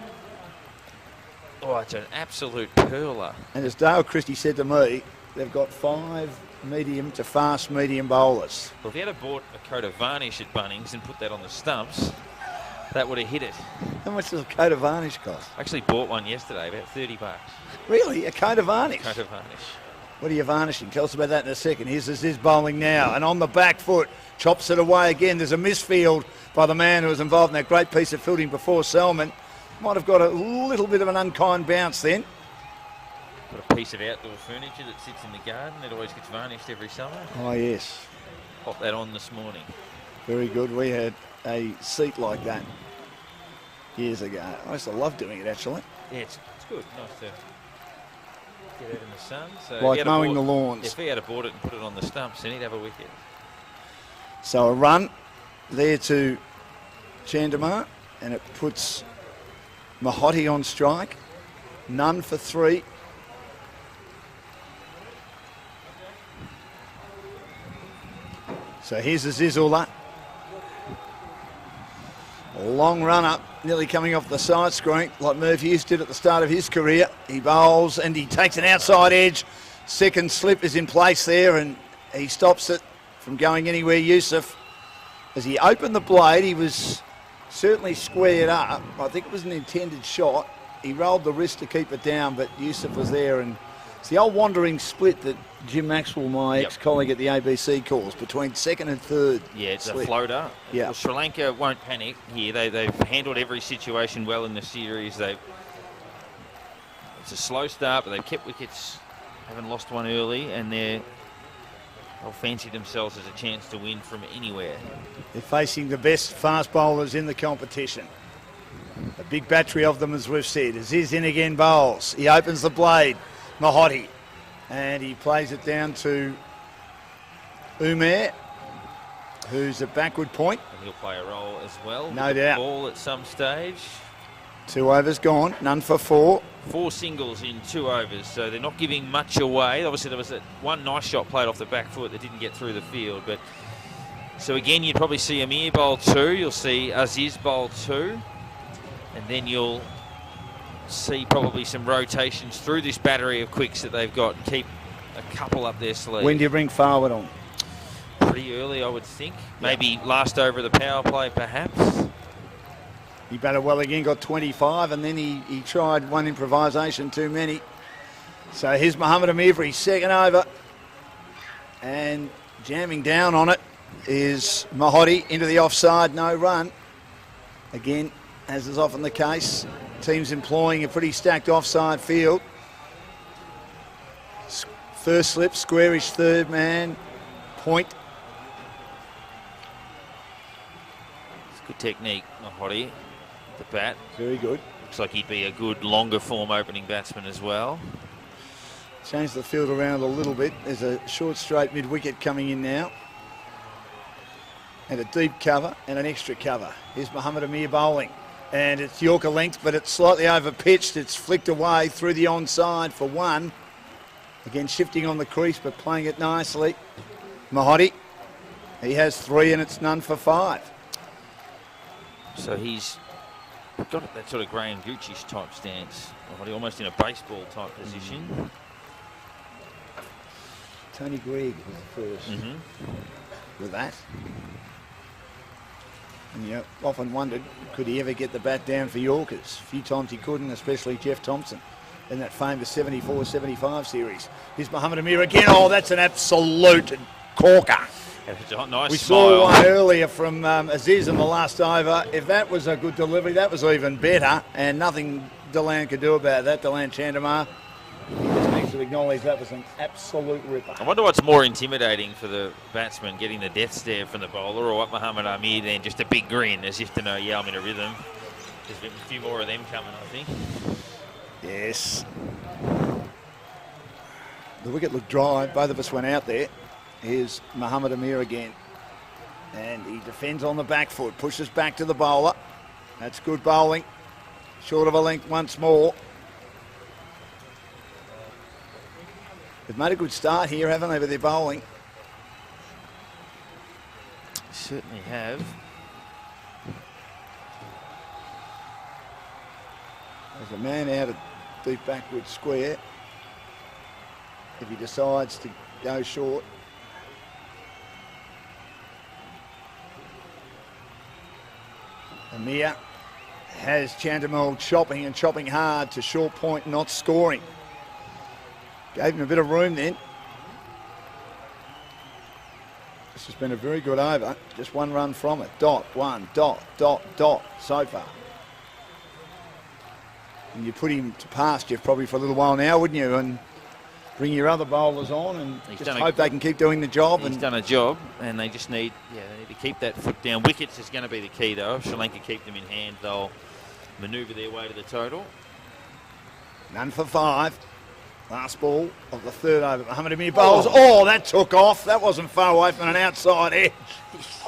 Oh, it's an absolute perler. And as Dale Christie said to me, they've got 5 medium to fast medium bowlers. Well, if he had bought a coat of varnish at Bunnings and put that on the stumps, that would have hit it. How much does a coat of varnish cost? I actually bought one yesterday, about $30. Really? A coat of varnish? Coat of varnish. What are you varnishing? Tell us about that in a second. Here's Aziz bowling now, and on the back foot, chops it away again. There's a misfield by the man who was involved in that great piece of fielding before Selman. Might have got a little bit of an unkind bounce then. Got a piece of outdoor furniture that sits in the garden. It always gets varnished every summer. Oh, yes. Popped that on this morning. Very good. We had a seat like that years ago. I used to love doing it, actually. Yeah, it's good. Nice to get out in the sun. So like mowing the lawns. If he had bought it and put it on the stumps, then he'd have a wicket. So a run there to Chandamar, and it puts Mahoti on strike. None for 3. So here's Azizullah. Long run up, nearly coming off the side screen, like Murphy Hughes did at the start of his career. He bowls and he takes an outside edge. Second slip is in place there, and he stops it from going anywhere. Yusuf, as he opened the blade, he was certainly squared up. I think it was an intended shot. He rolled the wrist to keep it down, but Yusuf was there, and it's the old wandering split that Jim Maxwell, my ex-colleague at the ABC, calls between second and third. Yeah, it's slip. a floater. Yeah. Well, Sri Lanka won't panic here. They've handled every situation well in the series. It's a slow start, but they've kept wickets, haven't lost one early, and they'll fancy themselves as a chance to win from anywhere. They're facing the best fast bowlers in the competition. A big battery of them, as we've said. Aziz in again bowls. He opens the blade. Mahodi. And he plays it down to Umair, who's a backward point. And he'll play a role as well. No with doubt. The ball at some stage. 2 overs gone, none for 4. 4 singles in 2 overs, so they're not giving much away. Obviously, there was that one nice shot played off the back foot that didn't get through the field. But so again, you'd probably see Amir bowl 2. You'll see Aziz bowl 2. And then you'll see probably some rotations through this battery of quicks that they've got. Keep a couple up their sleeve. When do you bring forward on? Pretty early, I would think. Maybe last over the power play, perhaps. He batted well again, got 25, and then he tried one improvisation too many. So here's Mohammad Amir for his second over. And jamming down on it is Mahodi into the offside, no run. Again, as is often the case, teams employing a pretty stacked offside field. First slip, squarish third man, point. It's good technique, Mahodi. The bat. Very good. Looks like he'd be a good longer form opening batsman as well. Change the field around a little bit. There's a short straight mid wicket coming in now. And a deep cover and an extra cover. Here's Mohammad Amir bowling. And it's Yorker length, but it's slightly over pitched. It's flicked away through the onside for 1. Again, shifting on the crease, but playing it nicely. Mahodi, he has 3 and it's none for 5. So he's got that sort of Graham Gooch's type stance. Almost in a baseball type position. Tony Gregg was the first with that. And you often wondered, could he ever get the bat down for Yorkers? A few times he couldn't, especially Jeff Thompson in that famous 74-75 series. Here's Mohammad Amir again. Oh, that's an absolute corker. Nice we smile. saw one earlier from Aziz in the last over. If that was a good delivery, that was even better. And nothing Delan could do about that. Delan Chandamar, he just needs to acknowledge that was an absolute ripper. I wonder what's more intimidating for the batsman, getting the death stare from the bowler, or what Mohammad Amir then, just a big grin as if to know, yeah, I'm in a rhythm. There's a few more of them coming, I think. Yes. The wicket looked dry. Both of us went out there. Here's Mohammad Amir again. And he defends on the back foot, pushes back to the bowler. That's good bowling. Short of a length once more. They've made a good start here, haven't they, with their bowling? Certainly have. There's a man out of deep backward square. If he decides to go short. Amir has Chandimal chopping and chopping hard to short point, not scoring. Gave him a bit of room then. This has been a very good over. Just 1 run from it. Dot, 1, dot, dot, dot so far. And you put him to pasture probably for a little while now, wouldn't you? And bring your other bowlers on and just hope they can keep doing the job. He's done a job, and they just need, they need to keep that foot down. Wickets is going to be the key, though. If Sri Lanka keep them in hand, they'll manoeuvre their way to the total. None for 5. Last ball of the third over. Mohammad Amir bowls. Oh, that took off. That wasn't far away from an outside edge.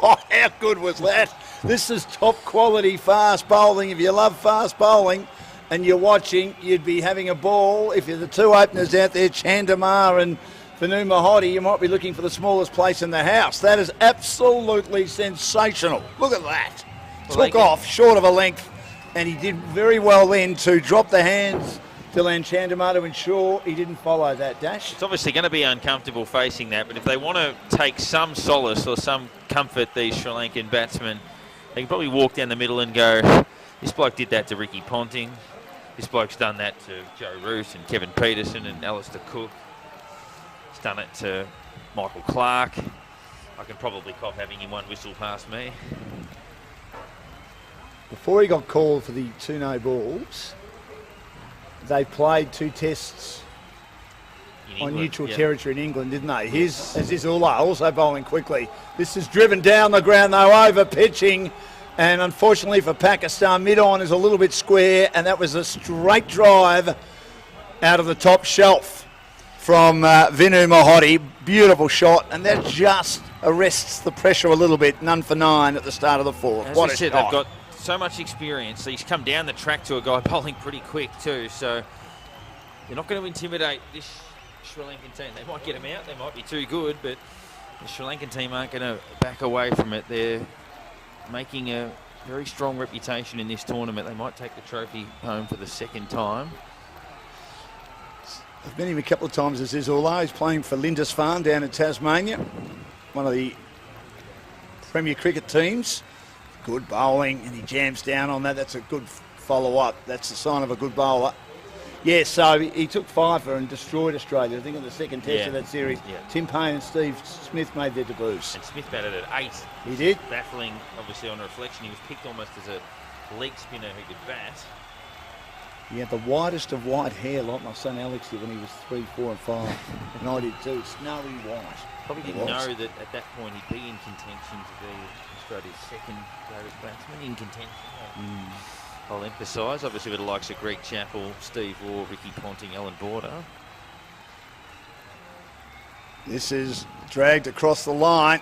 Oh, how good was that? This is top quality fast bowling. If you love fast bowling and you're watching, you'd be having a ball. If you're the 2 openers out there, Chandamar and Vanu Mahodi, you might be looking for the smallest place in the house. That is absolutely sensational. Look at that. Took off short of a length, and he did very well then to drop the hands Delan Chandamar to ensure he didn't follow that dash. It's obviously going to be uncomfortable facing that, but if they want to take some solace or some comfort, these Sri Lankan batsmen, they can probably walk down the middle and go, this bloke did that to Ricky Ponting. This bloke's done that to Joe Root and Kevin Peterson and Alistair Cook. He's done it to Michael Clark. I can probably cop having him one whistle past me. Before he got called for the 2 no balls, they played 2 tests on neutral territory in England, didn't they? Here's Azizullah also bowling quickly. This is driven down the ground, though, over pitching. And unfortunately for Pakistan, mid-on is a little bit square, and that was a straight drive out of the top shelf from Vinu Mohodi. Beautiful shot, and that just arrests the pressure a little bit. None for 9 at the start of the 4th. As I said, they've got so much experience. He's come down the track to a guy bowling pretty quick too, so they're not going to intimidate this Sri Lankan team. They might get him out, they might be too good, but the Sri Lankan team aren't going to back away from it. They're making a very strong reputation in this tournament. They might take the trophy home for the 2nd time. I've met him a couple of times as Azizullah. He's playing for Lindisfarne down in Tasmania, one of the premier cricket teams. Good bowling, and he jams down on that. That's a good follow-up. That's the sign of a good bowler. Yeah, so he took 5 and destroyed Australia, I think, in the 2nd test of that series. Yeah. Tim Payne and Steve Smith made their debuts. And Smith batted at 8. He did. Baffling, obviously, on reflection. He was picked almost as a leg spinner who could bat. He had the whitest of white hair, like my son Alex did when he was 3, 4 and 5. And I did too. Snowy white. Probably didn't know that at that point he'd be in contention to be Australia's 2nd greatest batsman. In contention. I'll emphasise, obviously, with the likes of Greg Chappell, Steve Waugh, Ricky Ponting, Alan Border. This is dragged across the line.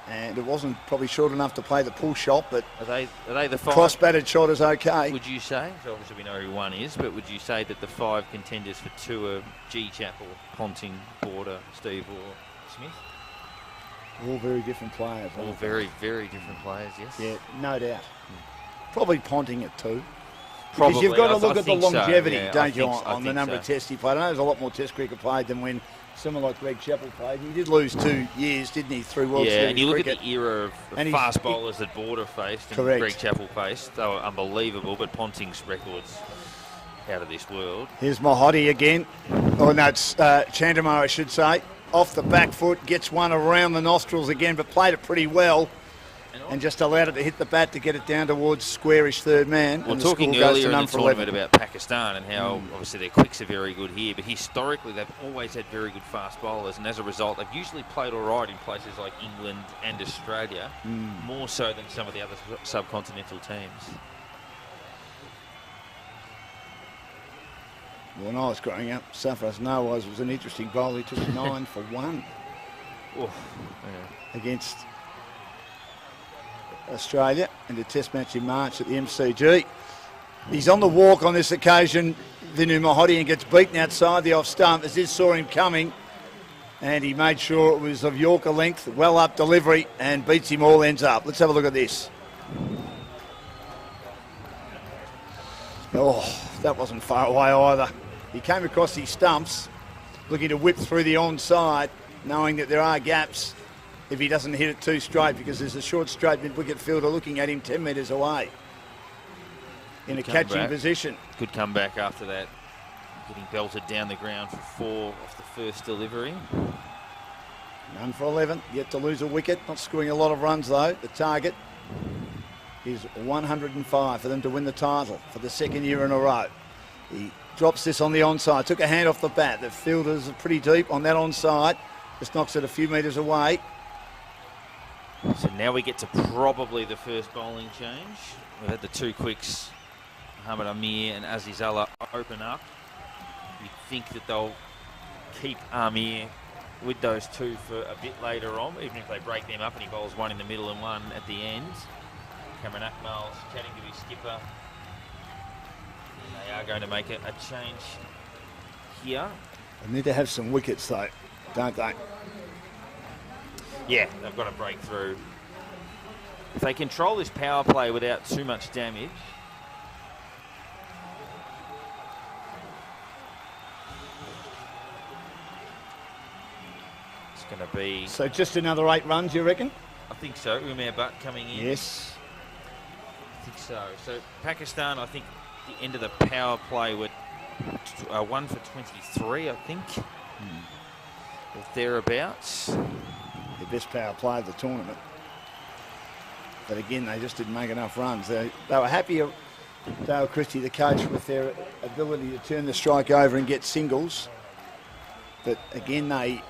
And it wasn't probably short enough to play the pull shot, but are they the 5? Cross-batted shot is okay. Would you say, so obviously we know who 1 is, but would you say that the 5 contenders for 2 are G. Chappell, Ponting, Border, Steve Waugh, Smith? All very different players. All very, very different players, yes. Yeah, no doubt. Probably Ponting at 2. Probably. Because you've got to look at the longevity, so, yeah, don't you, on the number of tests he played. I know there's a lot more test cricket played than when someone like Greg Chappell played. He did lose 2 years, didn't he, through World Series and you look cricket. at the era of the fast bowlers that Border faced and Greg Chappell faced. They were unbelievable, but Ponting's record's out of this world. Here's Mohodi again. Oh, no, it's Chandramar, I should say. Off the back foot, gets one around the nostrils again, but played it pretty well. And just allowed it to hit the bat to get it down towards squarish 3rd man. Well, talking earlier in the tournament about Pakistan and how obviously their quicks are very good here, but historically they've always had very good fast bowlers, and as a result they've usually played all right in places like England and Australia, more so than some of the other subcontinental teams. When I was growing up, Safras Nawaz was an interesting bowler. He took 9 for 1 against Australia in the test match in March at the MCG. He's on the walk on this occasion, Vinu Mohodi, and gets beaten outside the off stump. Aziz saw him coming and he made sure it was of Yorker length, well up delivery, and beats him all ends up. Let's have a look at this. Oh, that wasn't far away either. He came across his stumps looking to whip through the onside, knowing that there are gaps if he doesn't hit it too straight, because there's a short straight mid-wicket fielder looking at him 10 metres away in a catching position. Good comeback after that, getting belted down the ground for 4 off the first delivery. None for 11, yet to lose a wicket, not scoring a lot of runs though. The target is 105 for them to win the title for the 2nd year in a row. He drops this on the onside, took a hand off the bat. The fielders are pretty deep on that onside, just knocks it a few metres away. So now we get to probably the first bowling change. We've had the 2 quicks, Muhammad Amir and Azizullah, open up. You'd think that they'll keep Amir with those 2 for a bit later on, even if they break them up and he bowls 1 in the middle and 1 at the end. Cameron Akmal's chatting to his skipper. They are going to make a change here. They need to have some wickets though, don't they? Yeah, they've got to break through. If they control this power play without too much damage, it's going to be... So just another 8 runs, you reckon? I think so. Umar Butt coming in. Yes. I think so. So Pakistan, I think, the end of the power play were 1 for 23, I think. Or thereabouts. The best power play of the tournament. But again, they just didn't make enough runs. They were happy, Dale Christie, the coach, with their ability to turn the strike over and get singles. But again, they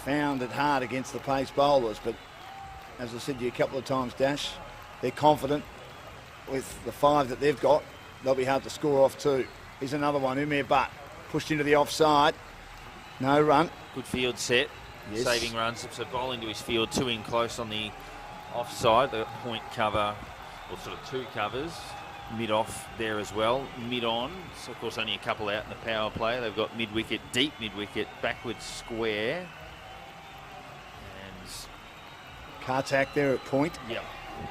found it hard against the pace bowlers. But as I said to you a couple of times, Dash, they're confident with the 5 that they've got. They'll be hard to score off too. Here's another one, Umair Butt, pushed into the offside. No run. Good field set, yes. Saving runs. So bowling to his field, 2 in close on the offside. The point cover, or sort of 2 covers. Mid-off there as well. Mid-on, so of course only a couple out in the power play. They've got mid-wicket, deep mid-wicket, backwards square. And Kartak there at point. Yep.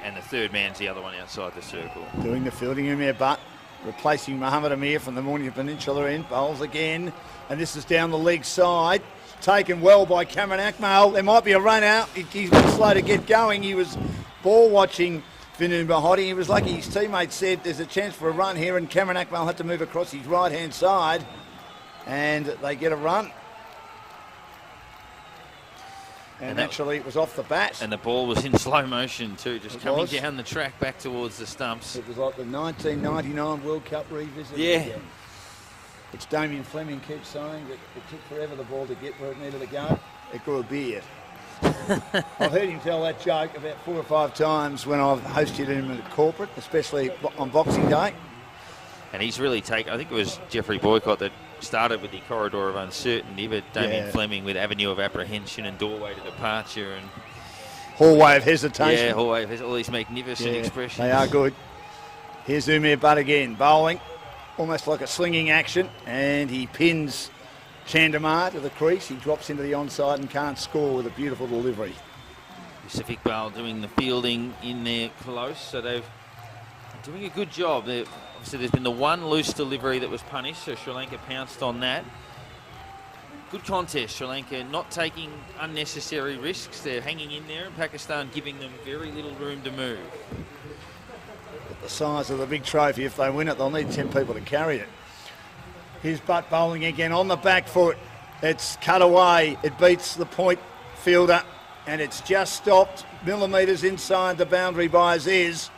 And the third man's the other one outside the circle. Doing the fielding, Umair Butt, replacing Muhammad Amir from the Morning Peninsula end. Bowls again, and this is down the leg side. Taken well by Cameron Akmal. There might be a run out. He's been slow to get going. He was ball watching Vinu Mahodi. He was lucky his teammate said there's a chance for a run here, and Cameron Akmal had to move across his right-hand side, and they get a run. And actually, it was off the bat. And the ball was in slow motion too, just coming down the track back towards the stumps. It was like the 1999 World Cup revisit. Yeah. Again. Which Damien Fleming keeps saying that it took forever the ball to get where it needed to go. It grew a beard. I've heard him tell that joke about 4 or 5 times when I've hosted him at corporate, especially on Boxing Day. And he's really taken, I think it was Jeffrey Boycott that started with the corridor of uncertainty, but Damien Fleming with avenue of apprehension and doorway to departure and hallway of hesitation. Yeah, hallway of hesitation. All these magnificent expressions. They are good. Here's Umair Butt again, bowling, almost like a slinging action, and he pins Chandamar to the crease. He drops into the onside and can't score with a beautiful delivery. Pacific Bale doing the fielding in there close, so they're doing a good job. Obviously, there's been the one loose delivery that was punished, so Sri Lanka pounced on that. Good contest, Sri Lanka not taking unnecessary risks. They're hanging in there, and Pakistan giving them very little room to move. At the size of the big trophy, if they win it, they'll need 10 people to carry it. Here's Butt bowling again on the back foot. It's cut away. It beats the point fielder, and it's just stopped millimetres inside the boundary by Aziz.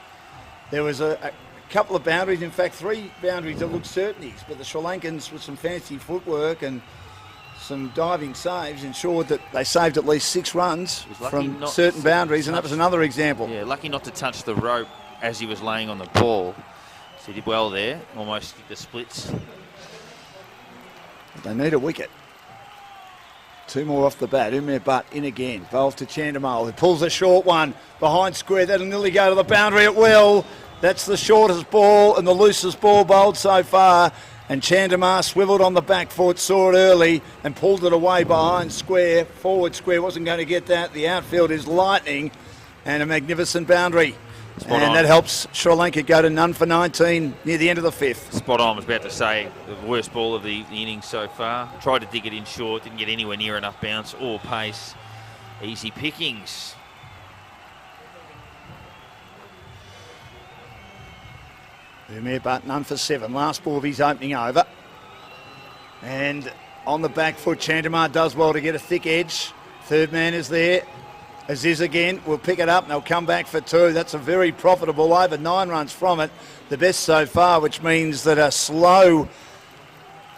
There was a couple of boundaries, in fact 3 boundaries that looked certainties, but the Sri Lankans with some fancy footwork and some diving saves ensured that they saved at least 6 runs from certain boundaries, and that was another example. Yeah, lucky not to touch the rope as he was laying on the ball. So he did well there, almost did the splits. They need a wicket. 2 more off the bat. Umair Butt in again. Bowls to Chandamal, who pulls a short one behind square. That'll nearly go to the boundary at will. That's the shortest ball and the loosest ball bowled so far. And Chandamar swiveled on the back foot, saw it early and pulled it away behind square. Forward square wasn't going to get that. The outfield is lightning and a magnificent boundary. And that helps Sri Lanka go to none for 19 near the end of the 5th. Spot on, I was about to say, the worst ball of the innings so far. Tried to dig it in short, didn't get anywhere near enough bounce or pace. Easy pickings. Umair Butt none for 7. Last ball of his opening over. And on the back foot, Chandamar does well to get a thick edge. Third man is there. Aziz again will pick it up and they'll come back for 2. That's a very profitable over, 9 runs from it. The best so far, which means that a slow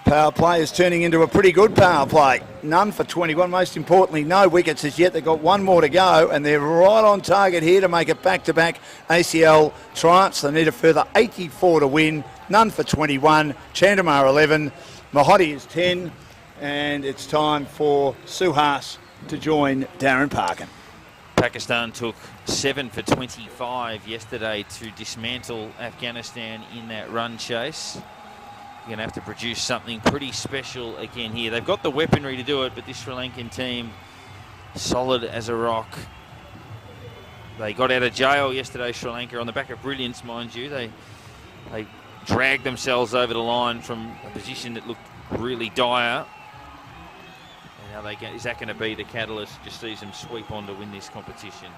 power play is turning into a pretty good power play. None for 21. Most importantly, no wickets as yet. They've got 1 more to go and they're right on target here to make it back-to-back ACL triumphs. They need a further 84 to win. None for 21. Chandamar 11. Mahodi is 10. And it's time for Suhas to join Darren Parkin. Pakistan took 7 for 25 yesterday to dismantle Afghanistan in that run chase. You're going to have to produce something pretty special again here. They've got the weaponry to do it, but this Sri Lankan team, solid as a rock. They got out of jail yesterday, Sri Lanka, on the back of brilliance, mind you. They dragged themselves over the line from a position that looked really dire. Now is that going to be the catalyst? Just sees them sweep on to win this competition.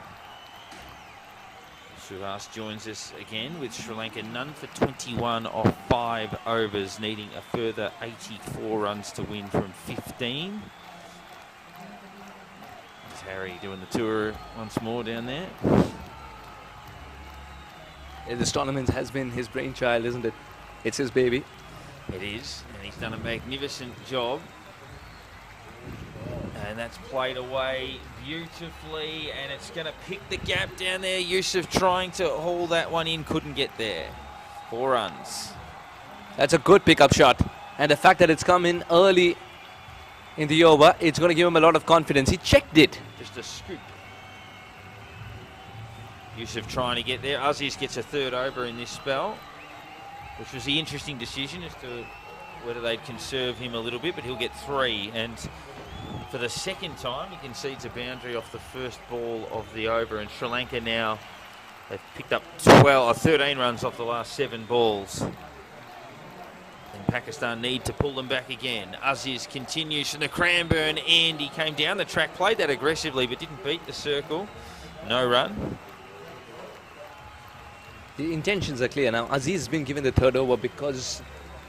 Suhas joins us again with Sri Lanka none for 21 off 5 overs, needing a further 84 runs to win from 15. There's Harry doing the tour once more down there. Yeah, this tournament has been his brainchild, isn't it? It's his baby. It is, and he's done a magnificent job. And that's played away beautifully, and it's going to pick the gap down there. Yusuf trying to haul that one in, couldn't get there. 4 runs. That's a good pickup shot. And the fact that it's come in early in the over, it's going to give him a lot of confidence. He checked it. Just a scoop. Yusuf trying to get there. Aziz gets a 3rd over in this spell, which was the interesting decision as to whether they'd conserve him a little bit, but he'll get 3. And for the second time, he concedes a boundary off the first ball of the over. And Sri Lanka now, they've picked up 13 runs off the last 7 balls. And Pakistan need to pull them back again. Aziz continues from the Cranbourne end. He came down the track, played that aggressively, but didn't beat the circle. No run. The intentions are clear now. Aziz has been given the 3rd over because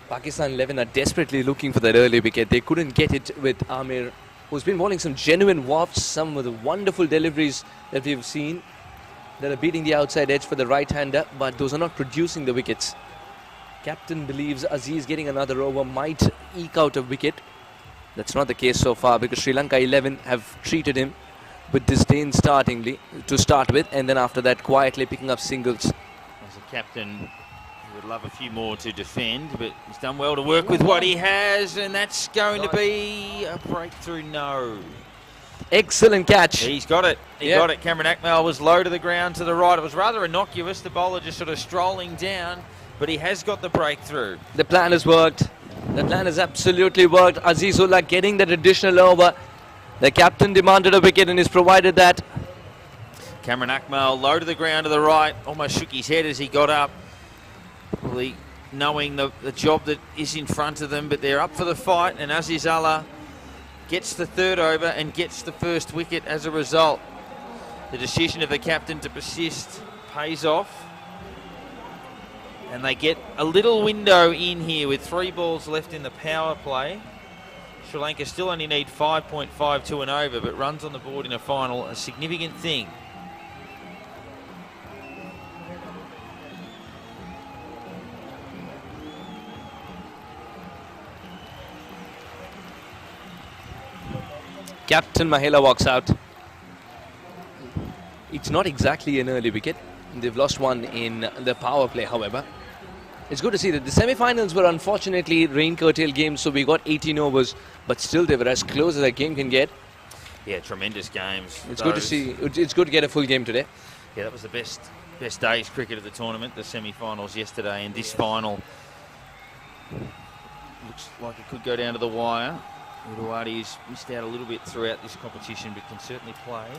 Pakistan 11 are desperately looking for that early wicket. They couldn't get it with Amir, who's been bowling some genuine wafts, some of the wonderful deliveries that we've seen that are beating the outside edge for the right-hander, but those are not producing the wickets. Captain believes Aziz getting another over might eke out a wicket. That's not the case so far because Sri Lanka 11 have treated him with disdain to start with, and then after that quietly picking up singles. As a captain, he would love a few more to defend, but he's done well to work with what he has, and that's going to be a breakthrough. No. Excellent catch. He's got it. He got it. Cameron Akmal was low to the ground to the right. It was rather innocuous, the bowler just sort of strolling down, but he has got the breakthrough. The plan has worked. The plan has absolutely worked. Azizullah getting that additional over. The captain demanded a wicket and he's provided that. Cameron Akmal low to the ground to the right, almost shook his head as he got up, probably knowing the job that is in front of them, but they're up for the fight, and Azizullah gets the 3rd over and gets the 1st wicket as a result. The decision of the captain to persist pays off, and they get a little window in here with 3 balls left in the power play. Sri Lanka still only need 5.5 to an over, but runs on the board in a final, a significant thing. Captain Mahela walks out. It's not exactly an early wicket. They've lost one in the power play, however. It's good to see that the semi-finals were unfortunately rain-curtailed games, so we got 18 overs, but still they were as close as a game can get. Yeah, tremendous games. It's good to see. It's good to get a full game today. Yeah, that was the best day's cricket of the tournament, the semi-finals yesterday, and this final looks like it could go down to the wire. Udawadi's missed out a little bit throughout this competition, but can certainly play.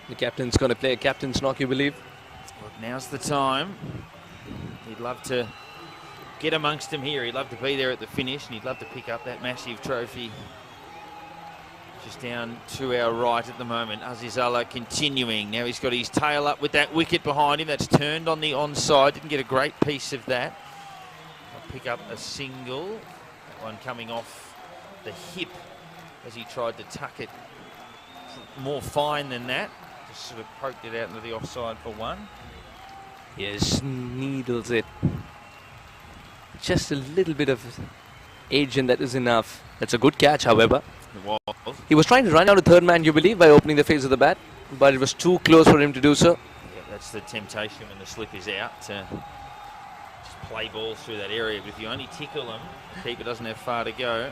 The captain's going to play a captain's knock, you believe? Look, now's the time. He'd love to get amongst them here. He'd love to be there at the finish, and he'd love to pick up that massive trophy. Just down to our right at the moment. Azizullah continuing. Now he's got his tail up with that wicket behind him. That's turned on the onside. Didn't get a great piece of that. Pick up a single. That one coming off the hip as he tried to tuck it more fine than that. Just sort of poked it out into the offside for 1. Yes, needles it. Just a little bit of edge and that is enough. That's a good catch, however. It was. He was trying to run out a 3rd man, you believe, by opening the face of the bat, but it was too close for him to do so. Yeah, that's the temptation when the slip is out to just play balls through that area. But if you only tickle them, the keeper doesn't have far to go.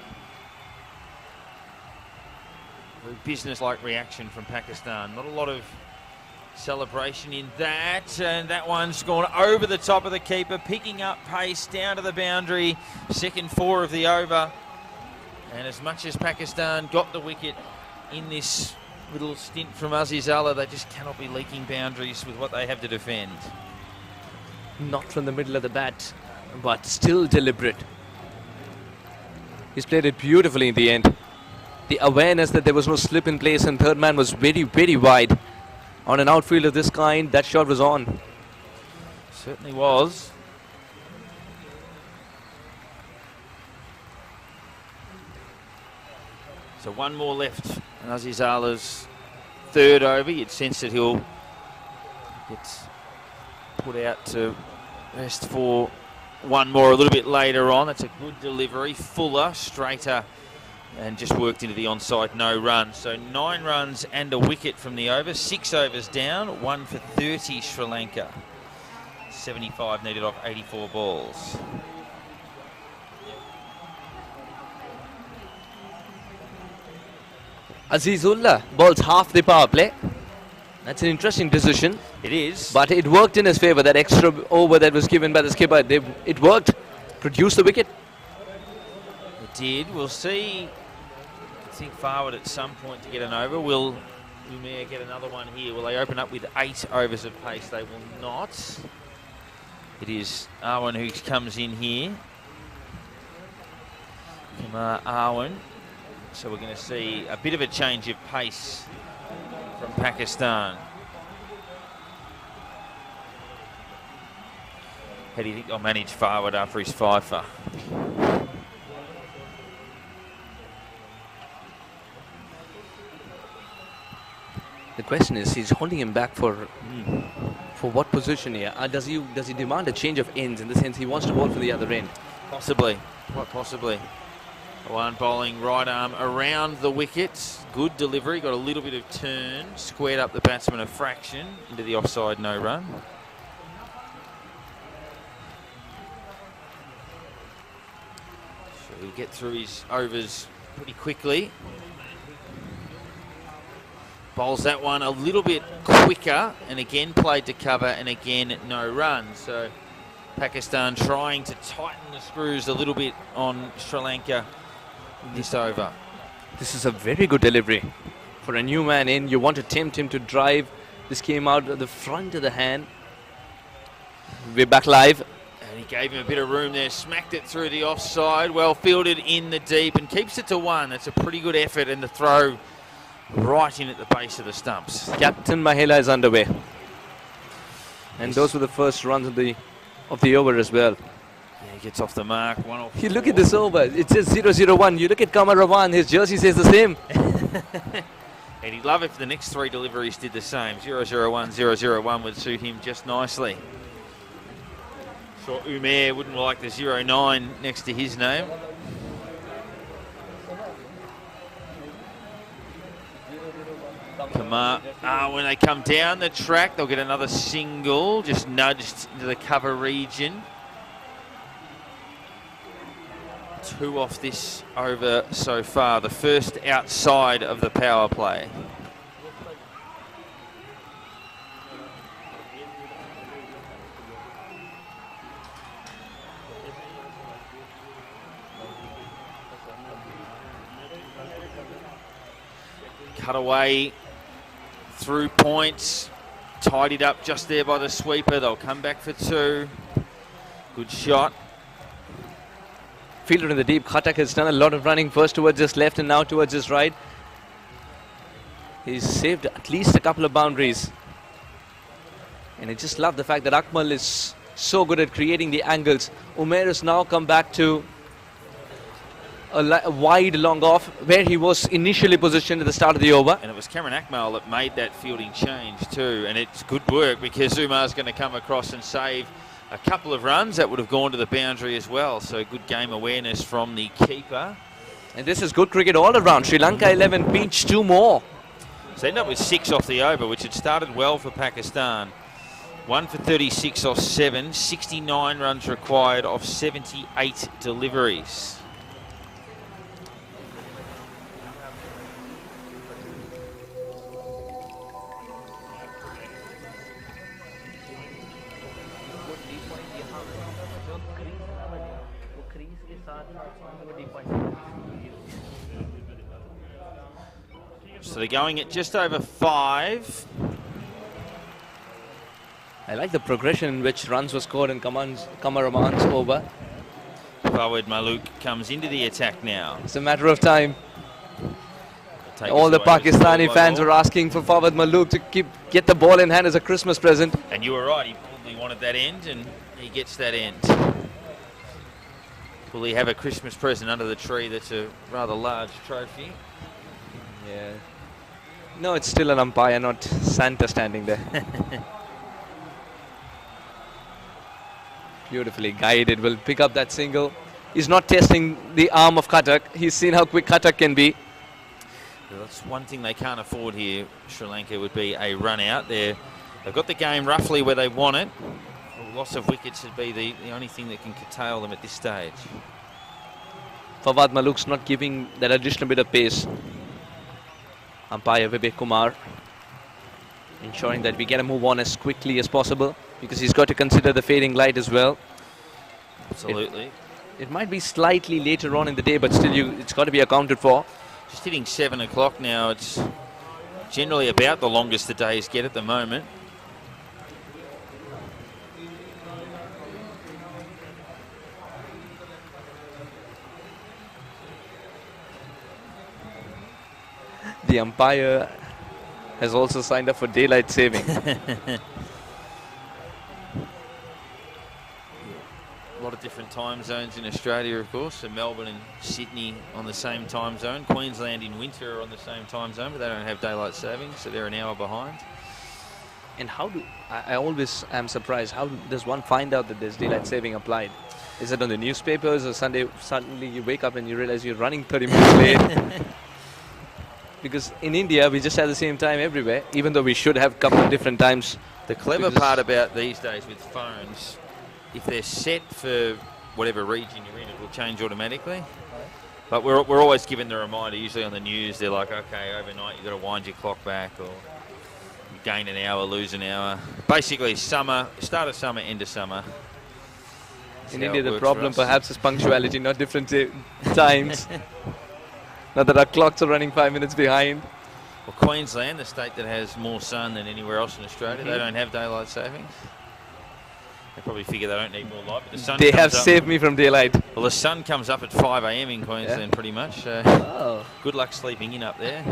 Very business-like reaction from Pakistan. Not a lot of celebration in that, and that one's gone over the top of the keeper, picking up pace down to the boundary. 2nd 4 of the over, and as much as Pakistan got the wicket in this little stint from Azizullah, they just cannot be leaking boundaries with what they have to defend. Not from the middle of the bat, but still deliberate. He's played it beautifully in the end. the awareness that there was no slip in place, and third man was very, very wide. On an outfield of this kind, that shot was on. Certainly was. So one more left. And Azizala's third over. You'd sense that he'll get put out to rest for one more a little bit later on. That's a good delivery. Fuller, straighter, and just worked into the onside, no run. So 9 runs and a wicket from the over. 6 overs down, 1 for 30 Sri Lanka. 75 needed off 84 balls. Azizullah bowls half the power play. That's an interesting decision. It is. But it worked in his favour. That extra over that was given by the skipper, it worked. Produced the wicket. It did. We'll see. I think forward at some point to get an over. Will Umair get another one here? Will they open up with 8 overs of pace? They will not. It is Arwan who comes in here. Kumar Arwan. So we're going to see a bit of a change of pace from Pakistan. How do you think they'll manage forward after his 5-for? The question is, he's holding him back for what position here? Does he demand a change of ends, in the sense he wants to bowl for the other end? Possibly. Quite possibly. One bowling right arm around the wicket. Good delivery. Got a little bit of turn. Squared up the batsman a fraction into the offside, no run. So he'll get through his overs pretty quickly. Bowls that one a little bit quicker, and again played to cover, and again no run. So Pakistan trying to tighten the screws a little bit on Sri Lanka this over. This is a very good delivery. For a new man in, you want to tempt him to drive. This came out of the front of the hand. We're back live. And he gave him a bit of room there, smacked it through the offside, well fielded in the deep, and keeps it to 1. That's a pretty good effort, and the throw right in at the base of the stumps. Captain Mahela is underway. And those were the first runs of the over as well. Yeah, he gets off the mark. 1 off. You look at this over. It says 0-0-1. You look at Kamar Rawan. His jersey says the same. And he'd love if the next 3 deliveries did the same. 0-0-1, 0-0-1 would suit him just nicely. Sure, Umair wouldn't like the 0-9 next to his name. Kumar, when they come down the track, they'll get another single, just nudged into the cover region. 2 off this over so far, the first outside of the power play. Cut away through points, tidied up just there by the sweeper. They'll come back for 2. Good shot. Fielder in the deep. Khatak has done a lot of running, first towards his left and now towards his right. He's saved at least a couple of boundaries. And I just love the fact that Akmal is so good at creating the angles. Umair has now come back to a wide long off where he was initially positioned at the start of the over. And it was Cameron Akmal that made that fielding change too. And it's good work because Umar's going to come across and save a couple of runs that would have gone to the boundary as well. So good game awareness from the keeper. And this is good cricket all around. Sri Lanka 11, Beach 2 more. So they end up with 6 off the over, which had started well for Pakistan. 1 for 36 off 7, 69 runs required off 78 deliveries. So they're going at just over 5. I like the progression in which runs were scored in Kamar Raman's over. Fawad Malook comes into the attack now. It's a matter of time. take All us the away. It was Pakistani ball by fans ball. were asking for Fawad Malook to get the ball in hand as a Christmas present. And you were right, he probably wanted that end, and he gets that end. Will he have a Christmas present under the tree that's a rather large trophy? Yeah. No, it's still an umpire, not Santa standing there. Beautifully guided, will pick up that single. He's not testing the arm of Khatak. He's seen how quick Khatak can be. Well, that's one thing they can't afford here, Sri Lanka, would be a run out there. They've got the game roughly where they want it. A loss of wickets would be the only thing that can curtail them at this stage. Fawad Malook's not giving that additional bit of pace. Umpire Vivek Kumar ensuring that we get a move on as quickly as possible, because he's got to consider the fading light as well. Absolutely. It might be slightly later on in the day, but still it's got to be accounted for. Just hitting 7 o'clock now. It's generally about the longest the days get at the moment. The umpire has also signed up for daylight saving. A lot of different time zones in Australia, of course. So Melbourne and Sydney on the same time zone. Queensland in winter are on the same time zone, but they don't have daylight savings, so they're an hour behind. And how do I always am surprised, how does one find out that there's daylight saving applied? Is it on the newspapers, or suddenly you wake up and you realize you're running 30 minutes late? Because in India, we just have the same time everywhere, even though we should have a couple of different times. The clever part about these days with phones, if they're set for whatever region you're in, it will change automatically. But we're always given the reminder, usually on the news, they're like, okay, overnight you've got to wind your clock back, or you gain an hour, lose an hour. Basically, summer, start of summer, end of summer. In India, the problem perhaps is punctuality, not different times. Now that our clocks are running 5 minutes behind. Well, Queensland, the state that has more sun than anywhere else in Australia, they don't have daylight savings. They probably figure they don't need more light. But the sun They have saved me from daylight. Well, the sun comes up at 5 a.m. in Queensland, pretty much. So good luck sleeping in up there.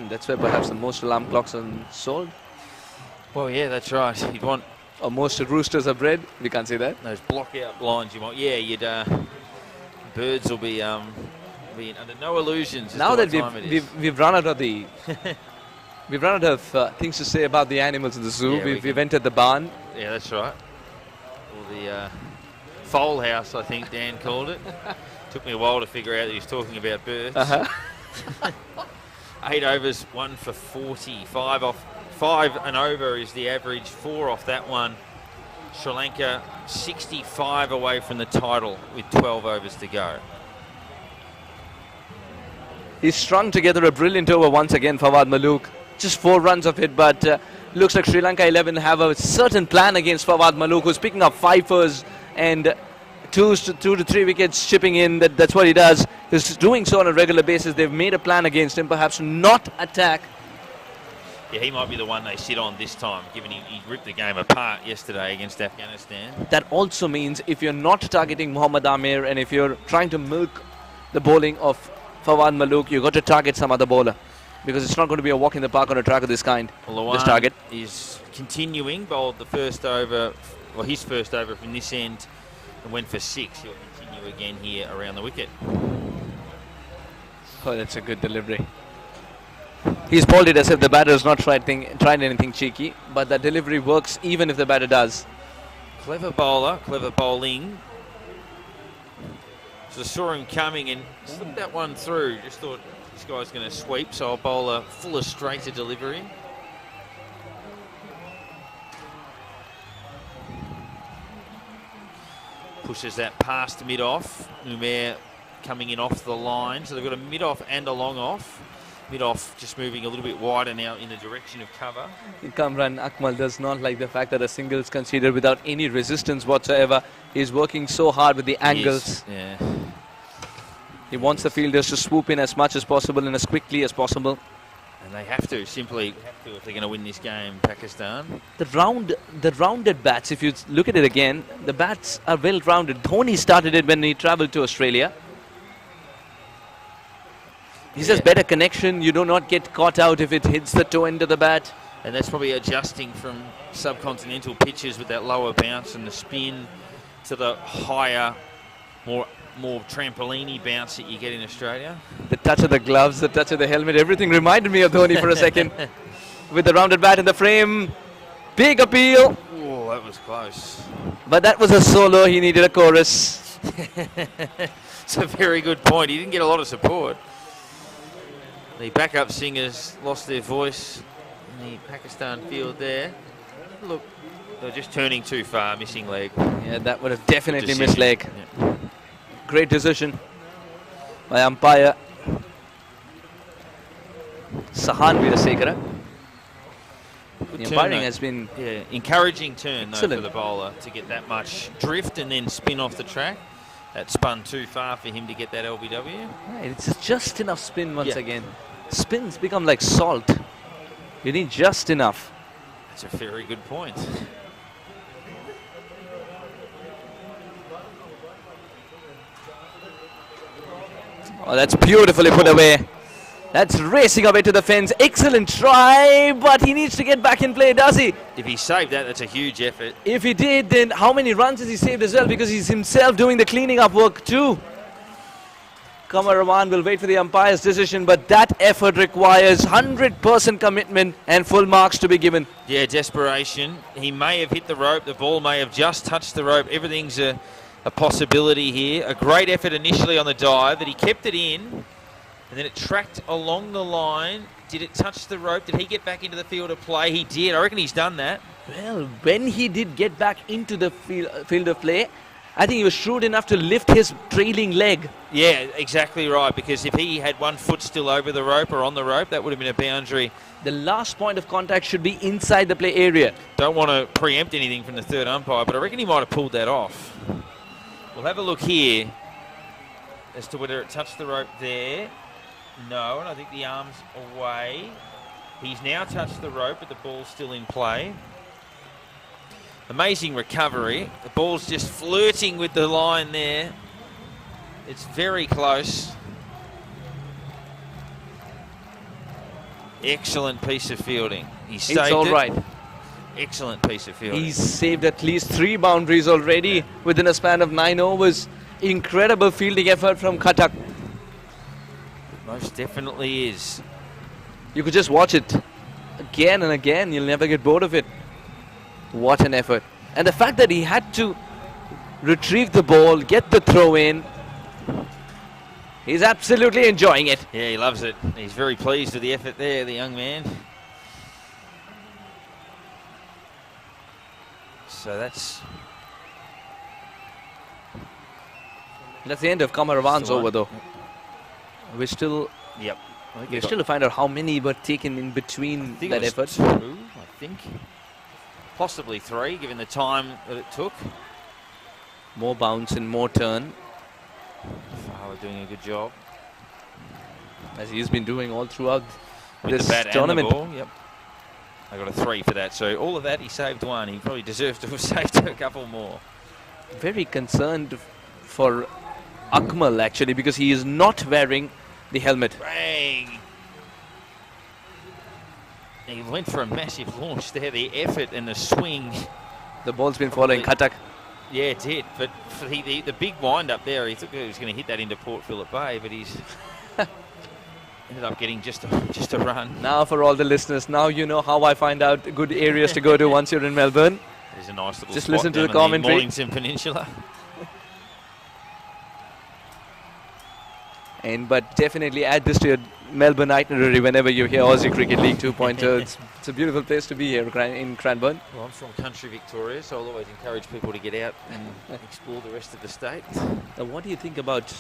That's where perhaps the most alarm clocks are sold. Well, yeah, that's right. You'd want... Or most roosters are bred. We can't say that. Those block-out blinds you want. Yeah, you'd... birds will be under no illusions. Now that we've run out of the... we've run out of things to say about the animals in the zoo. Yeah, we've entered the barn. Yeah, that's right. Or the foal house, I think Dan called it. Took me a while to figure out that he was talking about birds. 8 overs, 1 for 40. 5 and over is the average. 4 off that one. Sri Lanka 65 away from the title with 12 overs to go. He's strung together a brilliant over once again, Fawad Malook. Just 4 runs of it, but looks like Sri Lanka 11 have a certain plan against Fawad Malook, who's picking up 5ers and 2 to 3 wickets chipping in. That's what he does. He's doing so on a regular basis. They've made a plan against him, perhaps not attack. Yeah, he might be the one they sit on this time, given he ripped the game apart yesterday against Afghanistan. That also means if you're not targeting Mohammad Amir and if you're trying to milk the bowling of Fawad Malook, you've got to target some other bowler, because it's not going to be a walk in the park on a track of this kind. Well, this target is continuing, bowled the first over, well, his first over from this end, and went for 6. He'll continue again here around the wicket. Oh, that's a good delivery. He's bowled it as if the batter has not tried anything cheeky, but that delivery works even if the batter does. Clever bowler, clever bowling. So saw him coming and slipped that one through. Just thought this guy's going to sweep, so I'll bowl a fuller, straighter delivery. Pushes that past mid-off. Umair coming in off the line. So they've got a mid-off and a long-off. Mid-off just moving a little bit wider now in the direction of cover. Kamran Akmal does not like the fact that a single is considered without any resistance whatsoever. He's working so hard with the angles. Yeah. He wants the fielders to swoop in as much as possible and as quickly as possible. And they have to, simply have to if they're going to win this game, Pakistan. The rounded bats, if you look at it again, the bats are well rounded. Dhoni started it when he travelled to Australia. He says better connection, you do not get caught out if it hits the toe end of the bat. And that's probably adjusting from subcontinental pitches with that lower bounce and the spin to the higher, more trampoline-y bounce that you get in Australia. The touch of the gloves, the touch of the helmet, everything reminded me of Dhoni for a second. With the rounded bat in the frame. Big appeal. Oh, that was close. But that was a solo, he needed a chorus. It's a very good point. He didn't get a lot of support. The backup singers lost their voice in the Pakistan field there. Look, they're just turning too far, missing leg. Yeah, that would have definitely missed leg. Yeah. Great decision by umpire Sahan Veerasekara. The umpiring has been encouraging turn though for the bowler to get that much drift and then spin off the track. That spun too far for him to get that LBW. Right, it's just enough spin once again. Spins become like salt. You need just enough. That's a very good point. Oh, that's beautifully put away. That's racing away to the fence. Excellent try, but he needs to get back in play, does he? If he saved that, that's a huge effort. If he did, then how many runs has he saved as well? Because he's himself doing the cleaning up work too. Qamar Rahman will wait for the umpire's decision, but that effort requires 100% commitment and full marks to be given. Yeah, desperation. He may have hit the rope. The ball may have just touched the rope. Everything's a possibility here. A great effort initially on the dive, that he kept it in, and then it tracked along the line. Did it touch the rope? Did he get back into the field of play? He did. I reckon he's done that. Well, when he did get back into the field of play, I think he was shrewd enough to lift his trailing leg. Yeah, exactly right, because if he had one foot still over the rope or on the rope, that would have been a boundary. The last point of contact should be inside the play area. Don't want to preempt anything from the third umpire, but I reckon he might have pulled that off. We'll have a look here as to whether it touched the rope there. No, and I think the arm's away. He's now touched the rope, but the ball's still in play. Amazing recovery. The ball's just flirting with the line there. It's very close. Excellent piece of fielding. He saved it. It's all right. Excellent piece of fielding. He's saved at least 3 boundaries already within a span of 9 overs. Incredible fielding effort from Khatak. Most definitely is. You could just watch it again and again. You'll never get bored of it. What an effort. And the fact that he had to retrieve the ball, get the throw in. He's absolutely enjoying it. Yeah, he loves it. He's very pleased with the effort there, the young man. So that's the end of Qamar Rahman's over though. We're still we're still to find out how many were taken in between that effort. 2, I think. Possibly 3, given the time that it took. More bounce and more turn. Fowler doing a good job. As he's been doing all throughout with this the bat tournament. And the ball. Yep. I got a 3 for that. So all of that, he saved 1. He probably deserves to have saved a couple more. Very concerned for Akmal actually, because he is not wearing the helmet. Bang! He went for a massive launch there. The effort and the swing. The ball's been following Khatak. Yeah, it did. But for the big wind up there, he thought he was going to hit that into Port Phillip Bay, but he's ended up getting just a run. Now for all the listeners, now you know how I find out good areas to go to once you're in Melbourne. There's a nice little just spot listen to down the commentary. Mornington Peninsula. But definitely add this to your Melbourne itinerary whenever you hear Aussie Cricket League 2.0. It's a beautiful place to be here in Cranbourne. Well, I'm from country Victoria, so I'll always encourage people to get out and explore the rest of the state. Now, what do you think about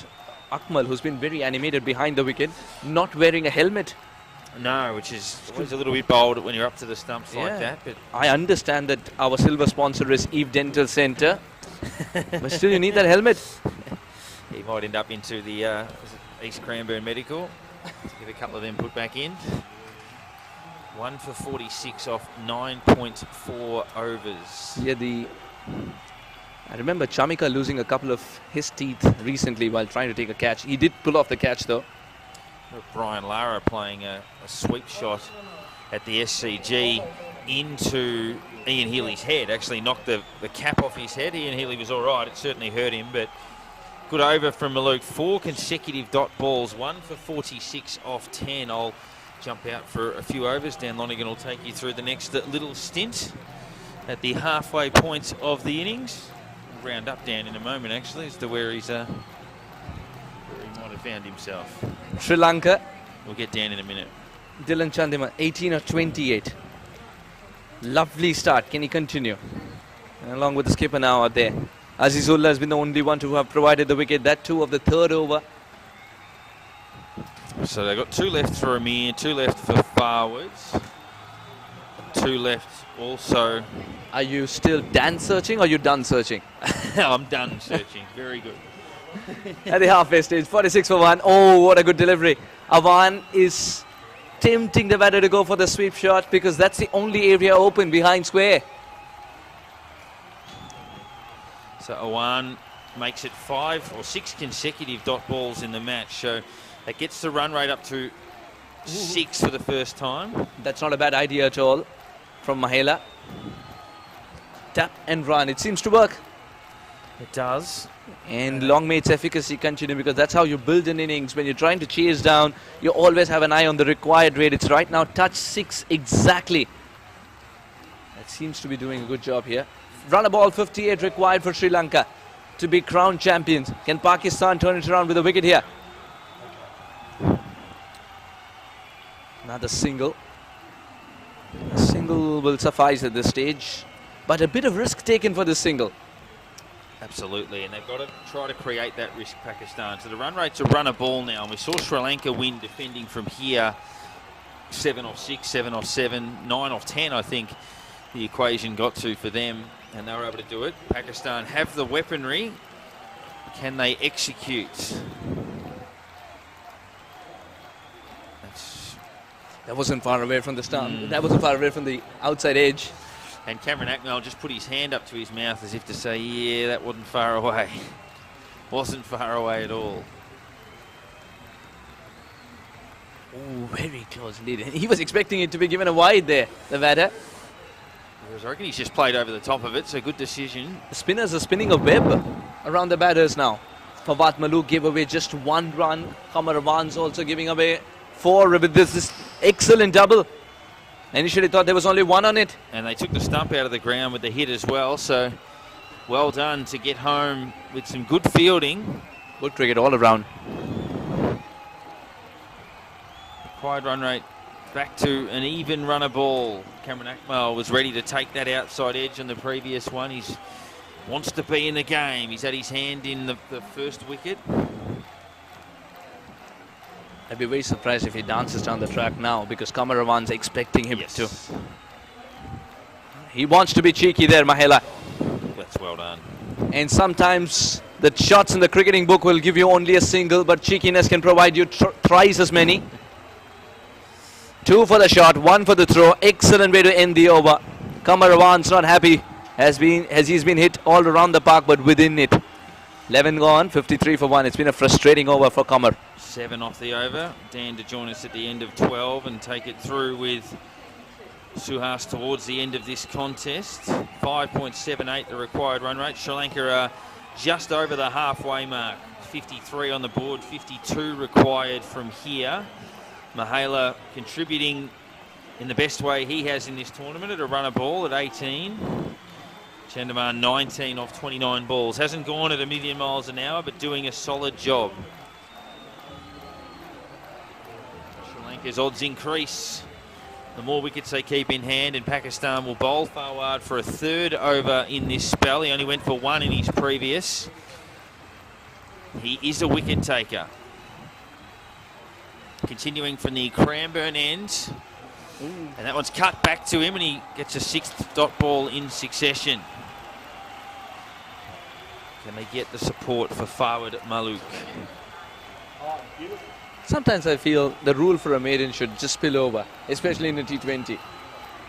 Akmal, who's been very animated behind the wicket, not wearing a helmet? No, which is always a little bit bold when you're up to the stumps like that. But I understand that our silver sponsor is Eve Dental Centre, but still you need that helmet. He might end up into the East Cranbourne Medical. Get a couple of them put back in. 1 for 46 off 9.4 overs. Yeah, I remember Chamika losing a couple of his teeth recently while trying to take a catch. He did pull off the catch though. Brian Lara playing a sweep shot at the SCG into Ian Healy's head. Actually knocked the cap off his head. Ian Healy was all right. It certainly hurt him, but good over from Maluk. 4 consecutive dot balls. 1 for 46 off 10. I'll jump out for a few overs. Dan Lonergan will take you through the next little stint at the halfway point of the innings. We'll round up Dan in a moment, actually, as to where he might have found himself. Sri Lanka. We'll get Dan in a minute. Dylan Chandima, 18 of 28. Lovely start. Can he continue? And along with the skipper now out there. Azizullah has been the only one to have provided the wicket. That too of the third over. So they've got 2 left for Amir, 2 left for Farwards, 2 left also. Are you still Dan searching or are you done searching? I'm done searching. Very good. At the halfway stage, 46 for 1. Oh, what a good delivery. Awan is tempting the batter to go for the sweep shot because that's the only area open behind square. So Awan makes it 5 or 6 consecutive dot balls in the match. So that gets the run rate up to 6 for the first time. That's not a bad idea at all from Mahela. Tap and run. It seems to work. It does. And Longmate's efficacy continue because that's how you build an innings. When you're trying to chase down, you always have an eye on the required rate. It's right now touch 6 exactly. That seems to be doing a good job here. Run a ball 58 required for Sri Lanka to be crowned champions. Can Pakistan turn it around with a wicket here? Another single. A single will suffice at this stage. But a bit of risk taken for this single. Absolutely, and they've got to try to create that risk, Pakistan. So the run rate's a run a ball now, and we saw Sri Lanka win defending from here. 7 off 6, 7 off 7, 9 off 10, I think the equation got to for them, and they were able to do it. Pakistan have the weaponry. Can they execute? That wasn't far away from the stump. That wasn't far away from the outside edge. And Cameron Akmal just put his hand up to his mouth as if to say, yeah, that wasn't far away. Wasn't far away at all. Oh, very close indeed. He was expecting it to be given a wide there, the batter. I reckon he's just played over the top of it, so good decision. The spinners are spinning a web around the batters now. Fawad Maluk gave away just 1 run. Qamar Awan's also giving away 4 with this excellent double. Initially thought there was only 1 on it. And they took the stump out of the ground with the hit as well, so well done to get home with some good fielding. Good cricket all around. Required run rate back to an even runner ball. Cameron Akmal was ready to take that outside edge on the previous one. He wants to be in the game. He's had his hand in the first wicket. I'd be very surprised if he dances down the track now because Qamar Awan's expecting him to. He wants to be cheeky there, Mahela. That's well done. And sometimes the shots in the cricketing book will give you only a single, but cheekiness can provide you thrice as many. 2 for the shot, 1 for the throw. Excellent way to end the over. Qamar Awan's not happy as he's been hit all around the park, but within it. 11 gone, 53 for 1. It's been a frustrating over for Qamar. 7 off the over. Dan to join us at the end of 12 and take it through with Suhas towards the end of this contest. 5.78 the required run rate. Sri Lanka are just over the halfway mark. 53 on the board, 52 required from here. Mahela contributing in the best way he has in this tournament at a runner ball at 18. Chandimal 19 off 29 balls. Hasn't gone at 1,000,000 miles an hour, but doing a solid job. Sri Lanka's odds increase the more wickets they keep in hand, and Pakistan will bowl Fawad for a 3rd over in this spell. He only went for 1 in his previous. He is a wicket taker. Continuing from the Cranbourne end. And that one's cut back to him, and he gets a 6th dot ball in succession. Can they get the support for Fawad Maluk? Sometimes I feel the rule for a maiden should just spill over, especially in a T20.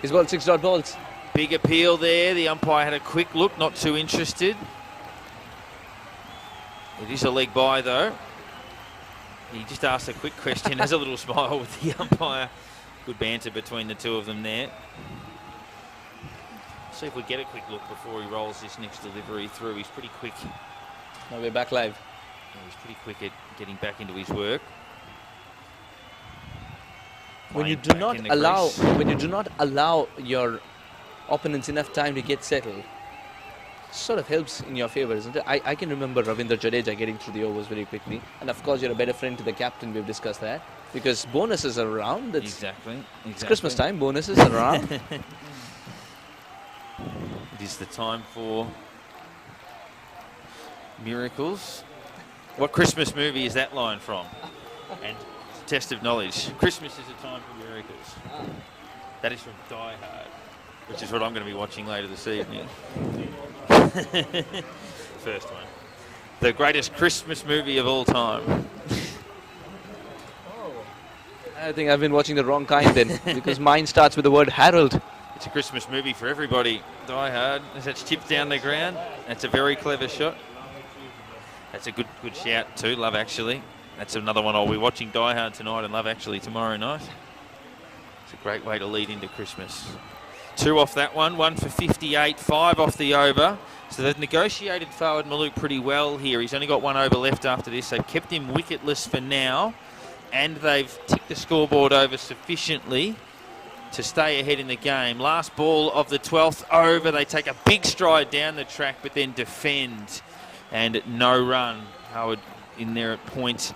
He's bowled 6 dot balls. Big appeal there. The umpire had a quick look, not too interested. It is a leg by though. He just asked a quick question. Has a little smile with the umpire. Good banter between the two of them there. See if we get a quick look before he rolls this next delivery through. He's pretty quick. Now we're back live. Yeah, he's pretty quick at getting back into his work. When you Playing do back in the crease. not allow your opponents enough time to get settled, sort of helps in your favour, isn't it? I can remember Ravindra Jadeja getting through the overs very quickly, and of course you're a better friend to the captain. We've discussed that because bonuses are around. Exactly. It's Christmas time. Bonuses are around. It is the time for miracles. What Christmas movie is that line from? And test of knowledge. Christmas is a time for miracles. That is from Die Hard, which is what I'm going to be watching later this evening. First one. The greatest Christmas movie of all time. I think I've been watching the wrong kind then, because mine starts with the word Harold. It's a Christmas movie for everybody. Die Hard. As that's tipped down the ground. That's a very clever shot. That's a good shout too. Love Actually. That's another one I'll be watching. Die Hard tonight and Love Actually tomorrow night. It's a great way to lead into Christmas. 2 off that one. 1 for 58. 5 off the over. So they've negotiated forward Maluk pretty well here. He's only got 1 over left after this. They've kept him wicketless for now. And they've ticked the scoreboard over sufficiently to stay ahead in the game. Last ball of the 12th over. They take a big stride down the track, but then defend. And no run. Howard in there at point